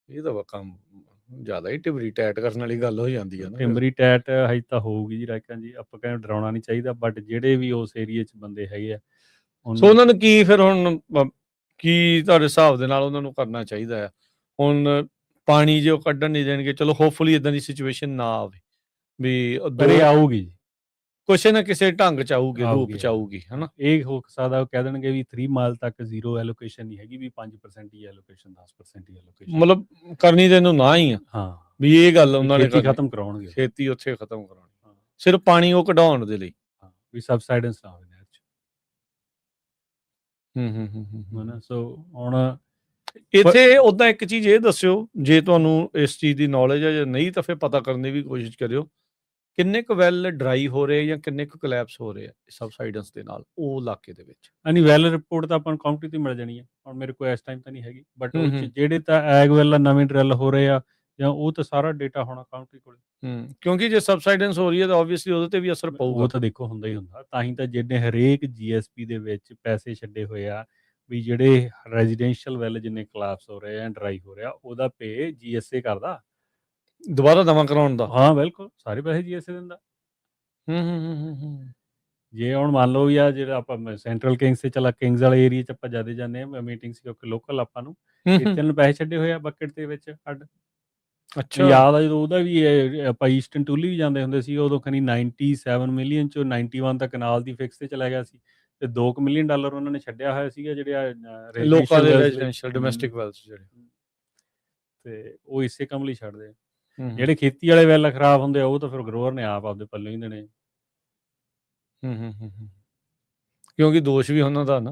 ਇਹ ਤਾਂ ਕੰਮ ਜ਼ਿਆਦਾ ਹੀ ਟਿਮਰੀ ਟੈਟ ਕਰਨ ਵਾਲੀ ਗੱਲ ਹੋ ਜਾਂਦੀ ਹੈ ਨਾ। ਟਿਮਰੀ ਟੈਟ ਹਜੇ ਤਾਂ ਹੋਊਗੀ ਜੀ ਰਾਕਾਂ ਜੀ, ਆਪਾਂ ਕਹਿੰਦੇ ਡਰਾਉਣਾ ਨਹੀਂ ਚਾਹੀਦਾ, ਬਟ ਜਿਹੜੇ ਵੀ ਉਸ ਏਰੀਏ 'ਚ ਬੰਦੇ ਹੈਗੇ ਆ, ਸੋ ਉਹਨਾਂ ਨੂੰ ਕੀ ਫਿਰ ਹੁਣ ਕੀ ਤੁਹਾਡੇ ਹਿਸਾਬ ਦੇ ਨਾਲ ਉਹਨਾਂ ਨੂੰ ਕਰਨਾ ਚਾਹੀਦਾ ਆ? ਹੁਣ ਪਾਣੀ ਜੇ ਉਹ ਕੱਢਣ ਨਹੀਂ ਦੇਣਗੇ, ਚਲੋ ਹੋਪਫੁਲੀ ਇਦਾਂ ਦੀ ਸਿਚੁਏਸ਼ਨ ਨਾ ਆਵੇ, ਵੀ ਆਊਗੀ ਜੀ, ਕੁਛ ਨਾ ਕਿਸੇ ਢੰਗ 'ਚ ਆਊਗੀ, ਰੂਪ 'ਚ ਆਊਗੀ, ਹੈ ਨਾ। ਇਹ ਹੋ ਸਕਦਾ ਉਹ ਕਹਿ ਦੇਣਗੇ ਵੀ 3 ਮਾਈਲ ਤੱਕ ਜ਼ੀਰੋ ਐਲੋਕੇਸ਼ਨ ਨਹੀਂ ਹੈਗੀ, ਵੀ 5% ਹੀ ਐਲੋਕੇਸ਼ਨ, 10% ਹੀ ਐਲੋਕੇਸ਼ਨ, ਮਤਲਬ ਕਰਨੀ ਤੇ ਇਹਨੂੰ ਨਾ ਹੀ ਆ। ਹਾਂ, ਵੀ ਇਹ ਗੱਲ ਉਹਨਾਂ ਨੇ ਖਤਮ ਕਰਾਉਣਗੇ, ਖੇਤੀ ਉੱਥੇ ਖਤਮ ਕਰਾਉਣੀ, ਸਿਰਫ ਪਾਣੀ ਉਹ ਕਢਾਉਣ ਦੇ ਲਈ, ਵੀ ਸਬਸਾਈਡੈਂਸ ਨਾ ਹੋਵੇ ਨਹਿਰ 'ਚ। ਹਨਾ। ਸੋ ਹੁਣ ਇੱਥੇ ਉੱਦਾਂ ਇੱਕ ਚੀਜ਼ ਇਹ ਦੱਸਿਓ, ਜੇ ਤੁਹਾਨੂੰ ਇਸ ਚੀਜ਼ ਦੀ ਨੌਲੇਜ ਹੈ ਜਾਂ ਨਹੀਂ ਤਾਂ ਫਿਰ ਪਤਾ ਕਰਨ ਦੀ ਵੀ ਕੋਸ਼ਿਸ਼ ਕਰਿਓ, ਕਿੰਨੇ ਕੁ ਵੈਲ ਡਰਾਈ ਹੋ ਰਹੇ ਜਾਂ ਕਿੰਨੇ ਕੁ ਕੋਲੈਪਸ ਹੋ ਰਹੇ ਆ ਸਬਸਾਈਡੈਂਸ ਦੇ ਨਾਲ ਉਹ ਇਲਾਕੇ ਦੇ ਵਿੱਚ? ਨਹੀਂ, ਵੈਲ ਰਿਪੋਰਟ ਤਾਂ ਆਪਾਂ ਨੂੰ ਕਾਊਂਟੀ ਤੇ ਮਿਲ ਜਾਣੀ ਹੈ, ਹੁਣ ਮੇਰੇ ਕੋਲ ਇਸ ਟਾਈਮ ਤਾਂ ਨਹੀਂ ਹੈਗੀ, ਬਟ ਉਹ 'ਚ ਜਿਹੜੇ ਤਾਂ ਐਗ ਵੈਲ ਨਵੇਂ ਡਰਿਲ ਹੋ ਰਹੇ ਆ ਜਾਂ ਉਹ ਤਾਂ ਸਾਰਾ ਡੇਟਾ ਹੋਣਾ ਕਾਊਂਟੀ ਕੋਲ। ਕਿਉਂਕਿ ਜੇ ਸਬਸਾਈਡੈਂਸ ਹੋ ਰਹੀ ਹੈ ਤਾਂ ਆਬਵੀਅਸਲੀ ਉਹਦੇ ਤੇ ਵੀ ਅਸਰ ਪਊਗਾ। ਉਹ ਤਾਂ ਦੇਖੋ ਹੁੰਦਾ ਹੀ ਹੁੰਦਾ, ਤਾਂ ਹੀ ਤਾਂ ਜਿਹਨੇ ਹਰੇਕ GSP ਦੇ ਵਿੱਚ ਪੈਸੇ ਛੱਡੇ ਹੋਏ ਆ ਵੀ ਜਿਹੜੇ ਰੈਜ਼ੀਡੈਂਸ਼ੀਅਲ ਵੈਲ ਜਿੰਨੇ ਕੋਲੈਪਸ ਹੋ ਰਹੇ ਆ ਡਰਾਈ ਹੋ ਰਿਹਾ ਉਹਦਾ ਪੇ GSA ਕਰਦਾ, ਦੁਬਾਰਾ ਨਵਾਂ ਕਰਾਉਣ ਦਾ। ਹਾਂ ਬਿਲਕੁਲ, ਸਾਰੇ ਪੈਸੇ GSA ਦਿੰਦਾ। ਜੇ ਹੁਣ ਮੰਨ ਲਓ ਵੀ ਆ ਜਿਹੜਾ ਆਪਾਂ ਸੈਂਟਰਲ ਕਿੰਗਸ ਤੇ ਚਲਾ, ਕਿੰਗਸ ਵਾਲੇ ਏਰੀਆ 'ਚ ਆਪਾਂ ਜ਼ਿਆਦਾ ਜਾਂਦੇ ਹਾਂ ਮੀਟਿੰਗ ਸੀ ਕਿਉਂਕਿ ਲੋਕਲ ਆਪਾਂ ਨੂੰ ਇੱਥੇ ਨੂੰ ਪੈਸੇ ਛੱਡੇ ਹੋਏ ਆ ਬਕਟ ਦੇ ਵਿੱਚ ਅੱਡ। ਅੱਛਾ, ਯਾਦ ਆ ਜਦੋਂ ਉਹਦਾ ਵੀ ਆਪਾਂ ਈਸਟਰਨ ਟੂਲੀ ਵੀ ਜਾਂਦੇ ਹੁੰਦੇ ਸੀ, ਉਦੋਂ ਖਨੀ 97 ਮਿਲੀਅਨ ਚੋਂ 91 ਤਾਂ ਕਨਾਲ ਦੀ ਫਿਕਸ ਤੇ ਚਲਾ ਗਿਆ ਸੀ ਤੇ $2 ਮਿਲੀਅਨ ਉਹਨਾਂ ਨੇ ਛੱਡਿਆ ਹੋਇਆ ਸੀਗਾ ਜਿਹੜੇ ਲੋਕਾਂ ਦੇ ਰੈਜ਼ੀਡੈਂਸ਼ੀਅਲ ਡੋਮੈਸਟਿਕ ਵੈਲਸ ਜਿਹੜੇ, ਤੇ ਉਹ ਇਸੇ ਕੰਮ ਲਈ ਛੱਡਦੇ। ਜਿਹੜੇ ਖੇਤੀ ਵਾਲੇ ਵੈਲ ਖਰਾਬ ਹੁੰਦੇ ਆ ਉਹ ਤਾਂ ਫਿਰ ਗਰੋਅਰ ਨੇ ਆਪ ਆਪਦੇ ਪੱਲੇ ਹੀ ਦੇਣੇ। ਕਿਉਂਕਿ ਦੋਸ਼ ਵੀ ਉਹਨਾਂ ਦਾ ਨਾ,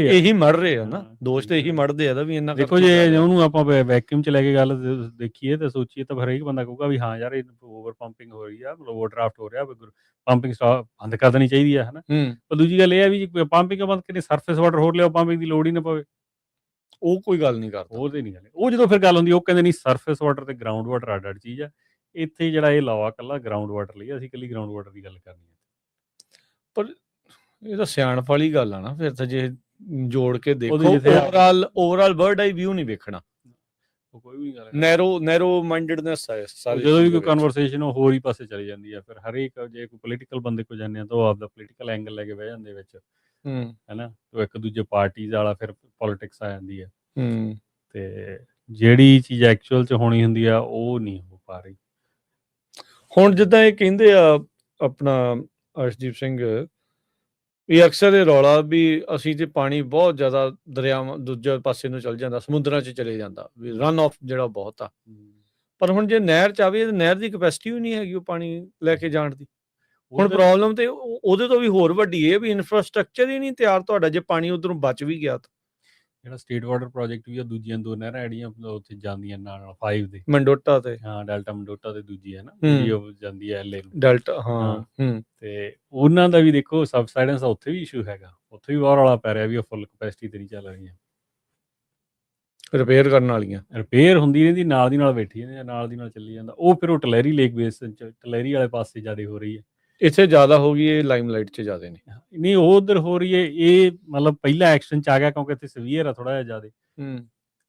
ਇਹੀ ਮੜ ਰਹੇ ਆ ਨਾ, ਦੋਸ਼ ਤੇ ਇਹੀ ਮੜਦੇ ਆ ਵੀ ਇਹਨਾਂ। ਦੇਖੋ ਜੇ ਉਹਨੂੰ ਆਪਾਂ ਵੈਕਿਊਮ 'ਚ ਲੈ ਕੇ ਗੱਲ ਦੇਖੀਏ ਤੇ ਸੋਚੀਏ ਤਾਂ ਹਰੇਕ ਬੰਦਾ ਕਹੂਗਾ ਵੀ ਹਾਂ ਯਾਰ ਇਹ ਓਵਰ ਪੰਪਿੰਗ ਹੋ ਰਹੀ ਆ, ਓਵਰ ਡਰਾਫਟ ਹੋ ਰਿਹਾ, ਪੰਪਿੰਗ ਬੰਦ ਕਰ ਦੇਣੀ ਚਾਹੀਦੀ ਆ, ਹਨਾ। ਪਰ ਦੂਜੀ ਗੱਲ ਇਹ ਆ ਵੀ ਪੰਪਿੰਗ ਬੰਦ ਕਰੀ, ਸਰਫੇਸ ਵਾਟਰ ਹੋਰ ਲਿਆਓ, ਪੰਪਿੰਗ ਦੀ ਲੋੜ ਹੀ ਨਾ ਪਵੇ, ਉਹ ਕੋਈ ਗੱਲ ਨਹੀਂ ਕਰਦਾ। ਉਹ ਤੇ ਨਹੀਂ ਗੱਲ, ਉਹ ਜਦੋਂ ਫਿਰ ਗੱਲ ਹੁੰਦੀ ਉਹ ਕਹਿੰਦੇ ਨਹੀਂ ਸਰਫੇਸ ਵਾਟਰ ਤੇ ਗਰਾਊਂਡ ਵਾਟਰ ਅੱਡ ਚੀਜ਼ ਆ। ਇੱਥੇ ਜਿਹੜਾ ਇਹ ਲਾਅ ਇਕੱਲਾ ਗਰਾਊਂਡ ਵਾਟਰ ਲਈ, ਅਸੀਂ ਇਕੱਲੀ ਗਰਾਊਂਡ ਵਾਟਰ ਦੀ ਗੱਲ ਕਰਨੀ ਹੈ। ਪਰ ਇਹ ਤਾਂ ਸਿਆਣਪ ਵਾਲੀ ਗੱਲ ਆ ਨਾ, ਫਿਰ ਤਾਂ ਜੇ ਜੋੜ ਕੇ ਦੇਖੋ ਓਵਰਆਲ ਬਰਡ ਆਈ ਵਿਊ ਨਹੀਂ ਵੇਖਣਾ, ਕੋਈ ਵੀ ਗੱਲ ਨੈਰੋ ਮਾਈਂਡਡਨੈਸ ਹੈ ਸਾਰੀ। ਜਦੋਂ ਵੀ ਕੋਈ ਕਨਵਰਸੇਸ਼ਨ ਉਹ ਹੋਰ ਹੀ ਪਾਸੇ ਚਲੀ ਜਾਂਦੀ ਹੈ, ਫਿਰ ਹਰੇਕ ਜੇ ਕੋਈ ਪੋਲੀਟੀਕਲ ਬੰਦੇ ਕੋਲ ਜਾਂਦੇ ਆ ਤਾਂ ਉਹ ਆਪਦਾ ਪੋਲੀਟੀਕਲ ਐਂਗਲ ਲੈ ਕੇ ਬਹਿ ਜਾਂਦੇ ਵਿੱਚ, ਹੈਨਾ, ਉਹ ਇੱਕ ਦੂਜੇ ਪਾਰਟੀਜ਼ ਵਾਲਾ ਫਿਰ ਪੋਲੀਟਿਕਸ ਆ ਜਾਂਦੀ ਹੈ। ਤੇ ਜਿਹੜੀ ਚੀਜ਼ ਐਕਚੁਅਲ 'ਚ ਹੋਣੀ ਹੁੰਦੀ ਆ ਉਹ ਨਹੀਂ ਹੋ ਪਾ ਰਹੀ। ਹੁਣ ਜਿੱਦਾਂ ਇਹ ਕਹਿੰਦੇ ਆ ਆਪਣਾ ਅਰਸ਼ਦੀਪ ਸਿੰਘ, ਇਹ ਅਕਸਰ ਇਹ ਰੌਲਾ ਵੀ ਅਸੀਂ ਤੇ ਪਾਣੀ ਬਹੁਤ ਜ਼ਿਆਦਾ ਦਰਿਆਵਾਂ ਦੂਜੇ ਪਾਸੇ ਨੂੰ ਚਲ ਜਾਂਦਾ, ਸਮੁੰਦਰਾਂ 'ਚ ਚਲੇ ਜਾਂਦਾ, ਵੀ ਰਨ ਆਫ ਜਿਹੜਾ ਬਹੁਤ ਆ। ਪਰ ਹੁਣ ਜੇ ਨਹਿਰ 'ਚ ਆਵੇ, ਨਹਿਰ ਦੀ ਕਪੈਸਿਟੀ ਵੀ ਨਹੀਂ ਹੈਗੀ ਉਹ ਪਾਣੀ ਲੈ ਕੇ ਜਾਣ ਦੀ। ਹੁਣ ਪ੍ਰੋਬਲਮ ਤੇ ਉਹਦੇ ਤੋਂ ਵੀ ਹੋਰ ਵੱਡੀ ਇਹ ਵੀ ਇਨਫਰਾਸਟਰਕਚਰ ਹੀ ਨਹੀਂ ਤਿਆਰ ਤੁਹਾਡਾ, ਜੇ ਪਾਣੀ ਉਧਰੋਂ ਬਚ ਵੀ ਗਿਆ ਤਾਂ। ਜਿਹੜਾ ਸਟੇਟ ਵਾਟਰ ਪ੍ਰੋਜੈਕਟ ਵੀ ਆ, ਦੂਜੀਆਂ 2 ਨਹਿਰਾਂ ਜਿਹੜੀਆਂ ਉੱਥੇ ਜਾਂਦੀਆਂ ਨਾਲ 5 ਦੇ ਮੰਡੋਟਾ ਤੇ, ਹਾਂ ਡੈਲਟਾ ਮੰਡੋਟਾ ਤੇ ਦੂਜੀ ਹੈ ਨਾ ਜਿਹੜੀ ਉਹ ਜਾਂਦੀ ਹੈ LA ਨੂੰ ਡੈਲਟਾ, ਹਾਂ। ਤੇ ਉਹਨਾਂ ਦਾ ਵੀ ਦੇਖੋ ਸਬਸਾਈਡੈਂਸ ਦਾ ਉੱਥੇ ਵੀ ਇਸ਼ੂ ਹੈਗਾ, ਉੱਥੇ ਵੀ ਬਹੁਤ ਰੌਲਾ ਪੈ ਰਿਹਾ ਵੀ ਉਹ ਫੁੱਲ ਕਪੈਸਿਟੀ ਤੇ ਨਹੀਂ ਚੱਲ ਰਹੀਆਂ, ਰਿਪੇਅਰ ਕਰਨ ਵਾਲੀਆਂ। ਰਿਪੇਅਰ ਹੁੰਦੀ ਰਹਿੰਦੀ, ਨਾਲ ਦੀ ਨਾਲ ਬੈਠੀ ਜਾਂਦੀ, ਨਾਲ ਦੀ ਨਾਲ ਚੱਲੀ ਜਾਂਦਾ। ਉਹ ਫਿਰ ਉਹ ਟਲੈਰੀ ਲੇਕ ਬੇਸਨ 'ਚ, ਟਲੈਰੀ ਵਾਲੇ ਪਾਸੇ ਜ਼ਿਆਦਾ ਹੋ ਰਹੀ ਹੈ। ਇੱਥੇ ਜ਼ਿਆਦਾ ਹੋ ਗਈ, ਇਹ ਲਾਈਮਲਾਈਟ 'ਚ ਜ਼ਿਆਦਾ ਨਹੀਂ ਉਹ ਉੱਧਰ ਹੋ ਰਹੀ ਹੈ। ਇਹ ਮਤਲਬ ਪਹਿਲਾਂ ਐਕਸ਼ਨ 'ਚ ਆ ਗਿਆ ਕਿਉਂਕਿ ਇੱਥੇ ਸੀਵੀਅਰ ਆ ਥੋੜਾ ਜਿਹਾ ਜ਼ਿਆਦਾ।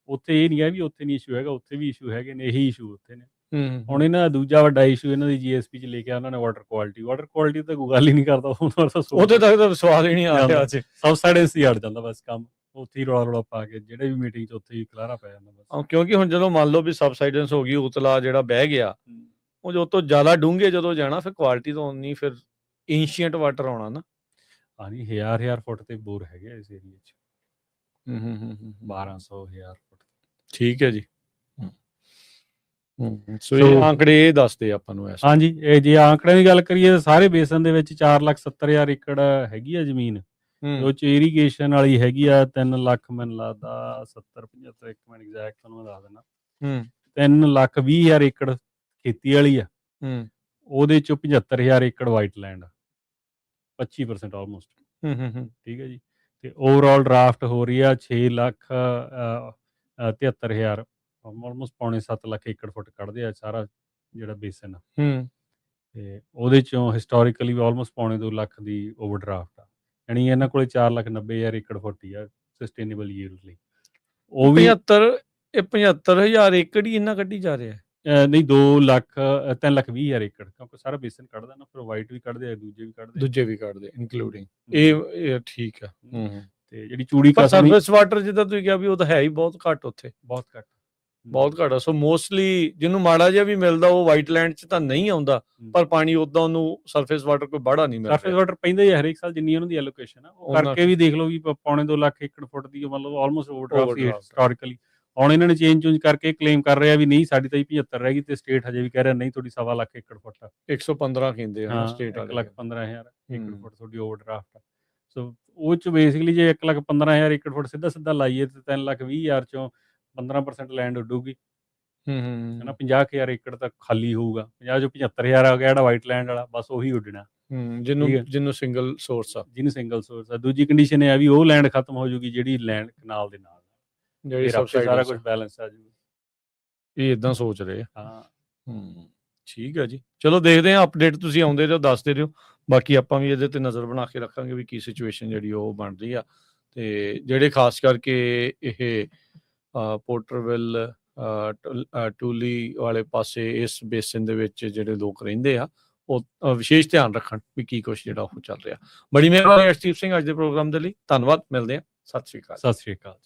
ਉੱਥੇ ਇਹ ਨਹੀਂ ਹੈ ਵੀ ਉੱਥੇ ਨਹੀਂ ਇਸ਼ੂ ਹੈਗਾ, ਉੱਥੇ ਵੀ ਇਸ਼ੂ ਹੈਗੇ ਨੇ, ਇਹੀ ਇਸ਼ੂ ਉੱਥੇ ਨੇ। ਹੁਣ ਇਹਨਾਂ ਦਾ ਦੂਜਾ ਵੱਡਾ ਇਸ਼ੂ ਇਹਨਾਂ ਦੀ GSP 'ਚ ਲੈ ਕੇ ਉਹਨਾਂ ਨੇ ਵਾਟਰ ਕੁਆਲਿਟੀ ਤਾਂ ਕੋਈ ਗੱਲ ਹੀ ਨਹੀਂ ਕਰਦਾ, ਉਹਦੇ ਤੱਕ ਤਾਂ ਸਵਾਲ ਹੀ ਨਹੀਂ ਆ ਰਿਹਾ। ਸਬਸਾਈਡੈਂਸ ਹੀ ਹਟ ਜਾਂਦਾ ਬਸ ਕੰਮ, ਉੱਥੇ ਹੀ ਰੌਲਾ ਪਾ ਕੇ ਜਿਹੜੇ ਵੀ ਮੀਟਿੰਗ 'ਚ ਉੱਥੇ ਹੀ ਖਲਾਰਾ ਪੈ ਜਾਂਦਾ ਬਸ। ਕਿਉਂਕਿ ਹੁਣ ਜਦੋਂ ਮੰਨ ਲਓ ਵੀ ਸਬਸਾਈਡੈਂਸ ਹੋ ਗਈ, ਉਤਲਾ ਜਿਹੜਾ ਬਹਿ ਗਿਆ, ਉਹ ਜੋ ਤੋਂ ਜ਼ਿਆਦਾ ਡੂੰਘੇ ਜਦੋਂ ਜਾਣਾ ਫਿਰ ਕੁਆਲਿਟੀ ਤਾਂ ਉਨੀ, ਫਿਰ ਏਂਸ਼ੀਅੰਟ ਵਾਟਰ ਆਉਣਾ ਨਾ। ਹਾਂਜੀ, 1000 ਫੁੱਟ ਤੇ ਬੋਰ ਹੈਗੇ ਇਸ ਏਰੀਏ 'ਚ। 1200-1000 ਫੁੱਟ। ਠੀਕ ਹੈ ਜੀ। ਸੋ ਇਹ ਆંકੜੇ ਇਹ ਦੱਸਦੇ ਆਪਾਂ ਨੂੰ। ਹਾਂਜੀ, ਇਹ ਜੇ ਆંકੜਿਆਂ ਦੀ ਗੱਲ ਕਰੀਏ ਤਾਂ ਸਾਰੇ ਬੇਸਨ ਦੇ ਵਿੱਚ 4,70,000 ਏਕੜ ਹੈਗੀ ਆ ਜ਼ਮੀਨ, ਉਹ 'ਚ ਇਰੀਗੇਸ਼ਨ ਵਾਲੀ ਹੈਗੀ ਆ 3 ਲੱਖ, ਮੈਨੂੰ ਲੱਗਦਾ 70-75, ਇੱਕ ਮਿੰਟ ਐਗਜ਼ੈਕਟ ਤੁਹਾਨੂੰ ਮੈਂ ਦੱਸ ਦਿੰਦਾ, 3,20,000 ਏਕੜ ਖੇਤੀ ਵਾਲੀ ਆ, ਉਹਦੇ 'ਚੋਂ 75,000 ਏਕੜ ਵਾਈਟ ਲੈਂਡ, 25% ਆਲਮੋਸਟ। ਠੀਕ ਹੈ ਜੀ। ਤੇ ਓਵਰਆਲ ਡਰਾਫਟ ਹੋ ਰਹੀ ਆ 6,73,000, ਆਲਮੋਸਟ 6.25 ਲੱਖ ਏਕੜ ਫੁੱਟ ਕੱਢਦੇ ਆ ਸਾਰਾ ਜਿਹੜਾ ਬੇਸਨ ਆ। ਤੇ ਉਹਦੇ 'ਚੋਂ ਹਿਸਟੋਰੀਕਲੀ ਵੀ ਆਲਮੋਸਟ 2.25 ਲੱਖ ਦੀ ਓਵਰ ਡਰਾਫਟ ਆ, ਯਾਨੀ ਇਹਨਾਂ ਕੋਲੇ 4,90,000 ਏਕੜ ਫੁੱਟ ਹੀ ਆ ਸਸਟੇਨੇਬਲ ਯੀਲਡ ਲਈ। ਉਹ ਵੀ 75,000 ਏਕੜ ਹੀ ਇੰਨਾ ਕੱਢੀ ਜਾ ਰਿਹਾ? ਨਹੀਂ, 3,20,000 ਏਕੜ, ਕਿਉਂਕਿ ਸਾਰਾ ਬੇਸਨ ਕੱਢਦਾ ਨਾ, ਫਿਰ ਵਾਈਟ ਵੀ ਕੱਢਦੇ ਆ, ਦੂਜੇ ਵੀ ਕੱਢਦੇ ਇਨਕਲੂਡਿੰਗ ਇਹ। ਠੀਕ ਆ। ਤੇ ਜਿਹੜੀ ਚੂੜੀ ਸਰਫੇਸ ਵਾਟਰ ਜਿੱਦਾਂ ਤੁਸੀਂ ਕਿਹਾ ਵੀ ਉਹ ਤਾਂ ਹੈ ਹੀ ਬਹੁਤ ਘੱਟ, ਉੱਥੇ ਬਹੁਤ ਘੱਟ ਆ। ਸੋ ਮੋਸਟਲੀ ਜਿਹਨੂੰ ਮਾੜਾ ਜਿਹਾ ਵੀ ਮਿਲਦਾ ਉਹ ਵਾਈਟ ਲੈਂਡ 'ਚ ਤਾਂ ਨਹੀਂ ਆਉਂਦਾ, ਪਰ ਪਾਣੀ ਉਦਾਂ ਉਹਨੂੰ ਸਰਫੇਸ ਵਾਟਰ ਕੋਈ ਬਾੜਾ ਨਹੀਂ ਮਿਲਦਾ। ਸਰਫੇਸ ਵਾਟਰ ਪੈਂਦਾ ਹੀ ਹਰੇਕ ਸਾਲ ਜਿੰਨੀ ਉਹਨਾਂ ਦੀ ਐਲੋਕੇਸ਼ਨ ਆ, ਉਹ ਕਰਕੇ ਵੀ ਦੇਖ ਲਓ ਵੀ 2.25 ਲੱਖ ਏਕੜ ਫੁੱਟ ਦੀ ਮਤਲਬ ਆਲਮੋਸਟ ਓਵਰਡਰਾਫਟ ਹਿਸਟੋਰੀਕਲੀ। ਹੁਣ ਇਹਨਾਂ ਨੇ ਚੇਂਜ ਕਰਕੇ ਕਲੇਮ ਕਰ ਰਿਹਾ ਵੀ ਨਹੀਂ ਸਾਡੀ ਤਾਂ 75 ਰਹਿ ਗਈ, ਤੇ ਸਟੇਟ ਹਜੇ ਵੀ ਕਹਿ ਰਿਹਾ ਨਹੀਂ ਤੁਹਾਡੀ 1.25 ਲੱਖ ਏਕੜ ਫੁੱਟ ਆ। 115 ਕਹਿੰਦੇ ਆ ਸਟੇਟ ਵਾਲੇ, 1,15,000 ਏਕੜ ਫੁੱਟ ਤੁਹਾਡੀ ਓਵਰਡਰਾਫਟ ਆ। ਸੋ ਉਹ 'ਚ ਬੇਸਿਕਲੀ ਜੇ 1,15,000 ਏਕੜ ਫੁੱਟ ਸਿੱਧਾ ਲਾਈਏ ਤੇ 3,20,000 ਚੋਂ 15% ਲੈਂਡ ਉੱਡੂਗੀ, ਹੈ ਨਾ। 50,000 ਏਕੜ ਤਾਂ ਖਾਲੀ ਹੋਊਗਾ, 50 ਚੋਂ 75,000 ਆ ਗਿਆ ਜਿਹੜਾ ਵਾਈਟ ਲੈਂਡ ਵਾਲਾ, ਬਸ ਉਹੀ ਉੱਡਣਾ। ਜਿਹਨੂੰ ਸਿੰਗਲ ਸੋਰਸ ਆ, ਜਿਹਨੂੰ ਸਿੰਗਲ ਸੋਰਸ ਆ। ਦੂਜੀ ਕੰਡੀਸ਼ਨ ਇਹ ਆ ਵੀ ਉਹ ਲੈਂਡ ਖਤਮ ਹੋ ਜੂਗੀ ਜਿਹੜੀ ਲੈਂਡ ਕਨਾਲ ਦੇ ਨਾਲ, ਜਿਹੜੀ ਸਾਰਾ ਕੁਝ ਬੈਲੈਂਸ ਆ ਜੂਗਾ। ਇਹ ਇਦਾਂ ਸੋਚ ਰਹੇ ਆ। ਹਾਂ ਠੀਕ ਆ ਜੀ, ਚਲੋ ਦੇਖਦੇ ਹਾਂ, ਅਪਡੇਟ ਤੁਸੀਂ ਆਉਂਦੇ ਰਹੋ, ਦੱਸਦੇ ਰਹੋ। ਬਾਕੀ ਆਪਾਂ ਵੀ ਇਹਦੇ ਤੇ ਨਜ਼ਰ ਬਣਾ ਕੇ ਰੱਖਾਂਗੇ ਵੀ ਕੀ ਸਿਚੁਏਸ਼ਨ ਜਿਹੜੀ ਉਹ ਬਣ ਰਹੀ ਆ। ਤੇ ਜਿਹੜੇ ਖਾਸ ਕਰਕੇ ਇਹ ਪੋਰਟਰਵਿਲ ਟੂਲੀ ਵਾਲੇ ਪਾਸੇ ਇਸ ਬੇਸਿਨ ਦੇ ਵਿੱਚ ਜਿਹੜੇ ਲੋਕ ਰਹਿੰਦੇ ਆ, ਉਹ ਵਿਸ਼ੇਸ਼ ਧਿਆਨ ਰੱਖਣ ਵੀ ਕੀ ਕੁਛ ਜਿਹੜਾ ਉਹ ਚੱਲ ਰਿਹਾ। ਬੜੀ ਮਿਹਰਬਾਨੀ ਅਰਸ਼ਦੀਪ ਸਿੰਘ ਅੱਜ ਦੇ ਪ੍ਰੋਗਰਾਮ ਦੇ ਲਈ, ਧੰਨਵਾਦ। ਮਿਲਦੇ ਹਾਂ, ਸਤਿ ਸ਼੍ਰੀ ਅਕਾਲ। ਸਤਿ ਸ਼੍ਰੀ ਅਕਾਲ।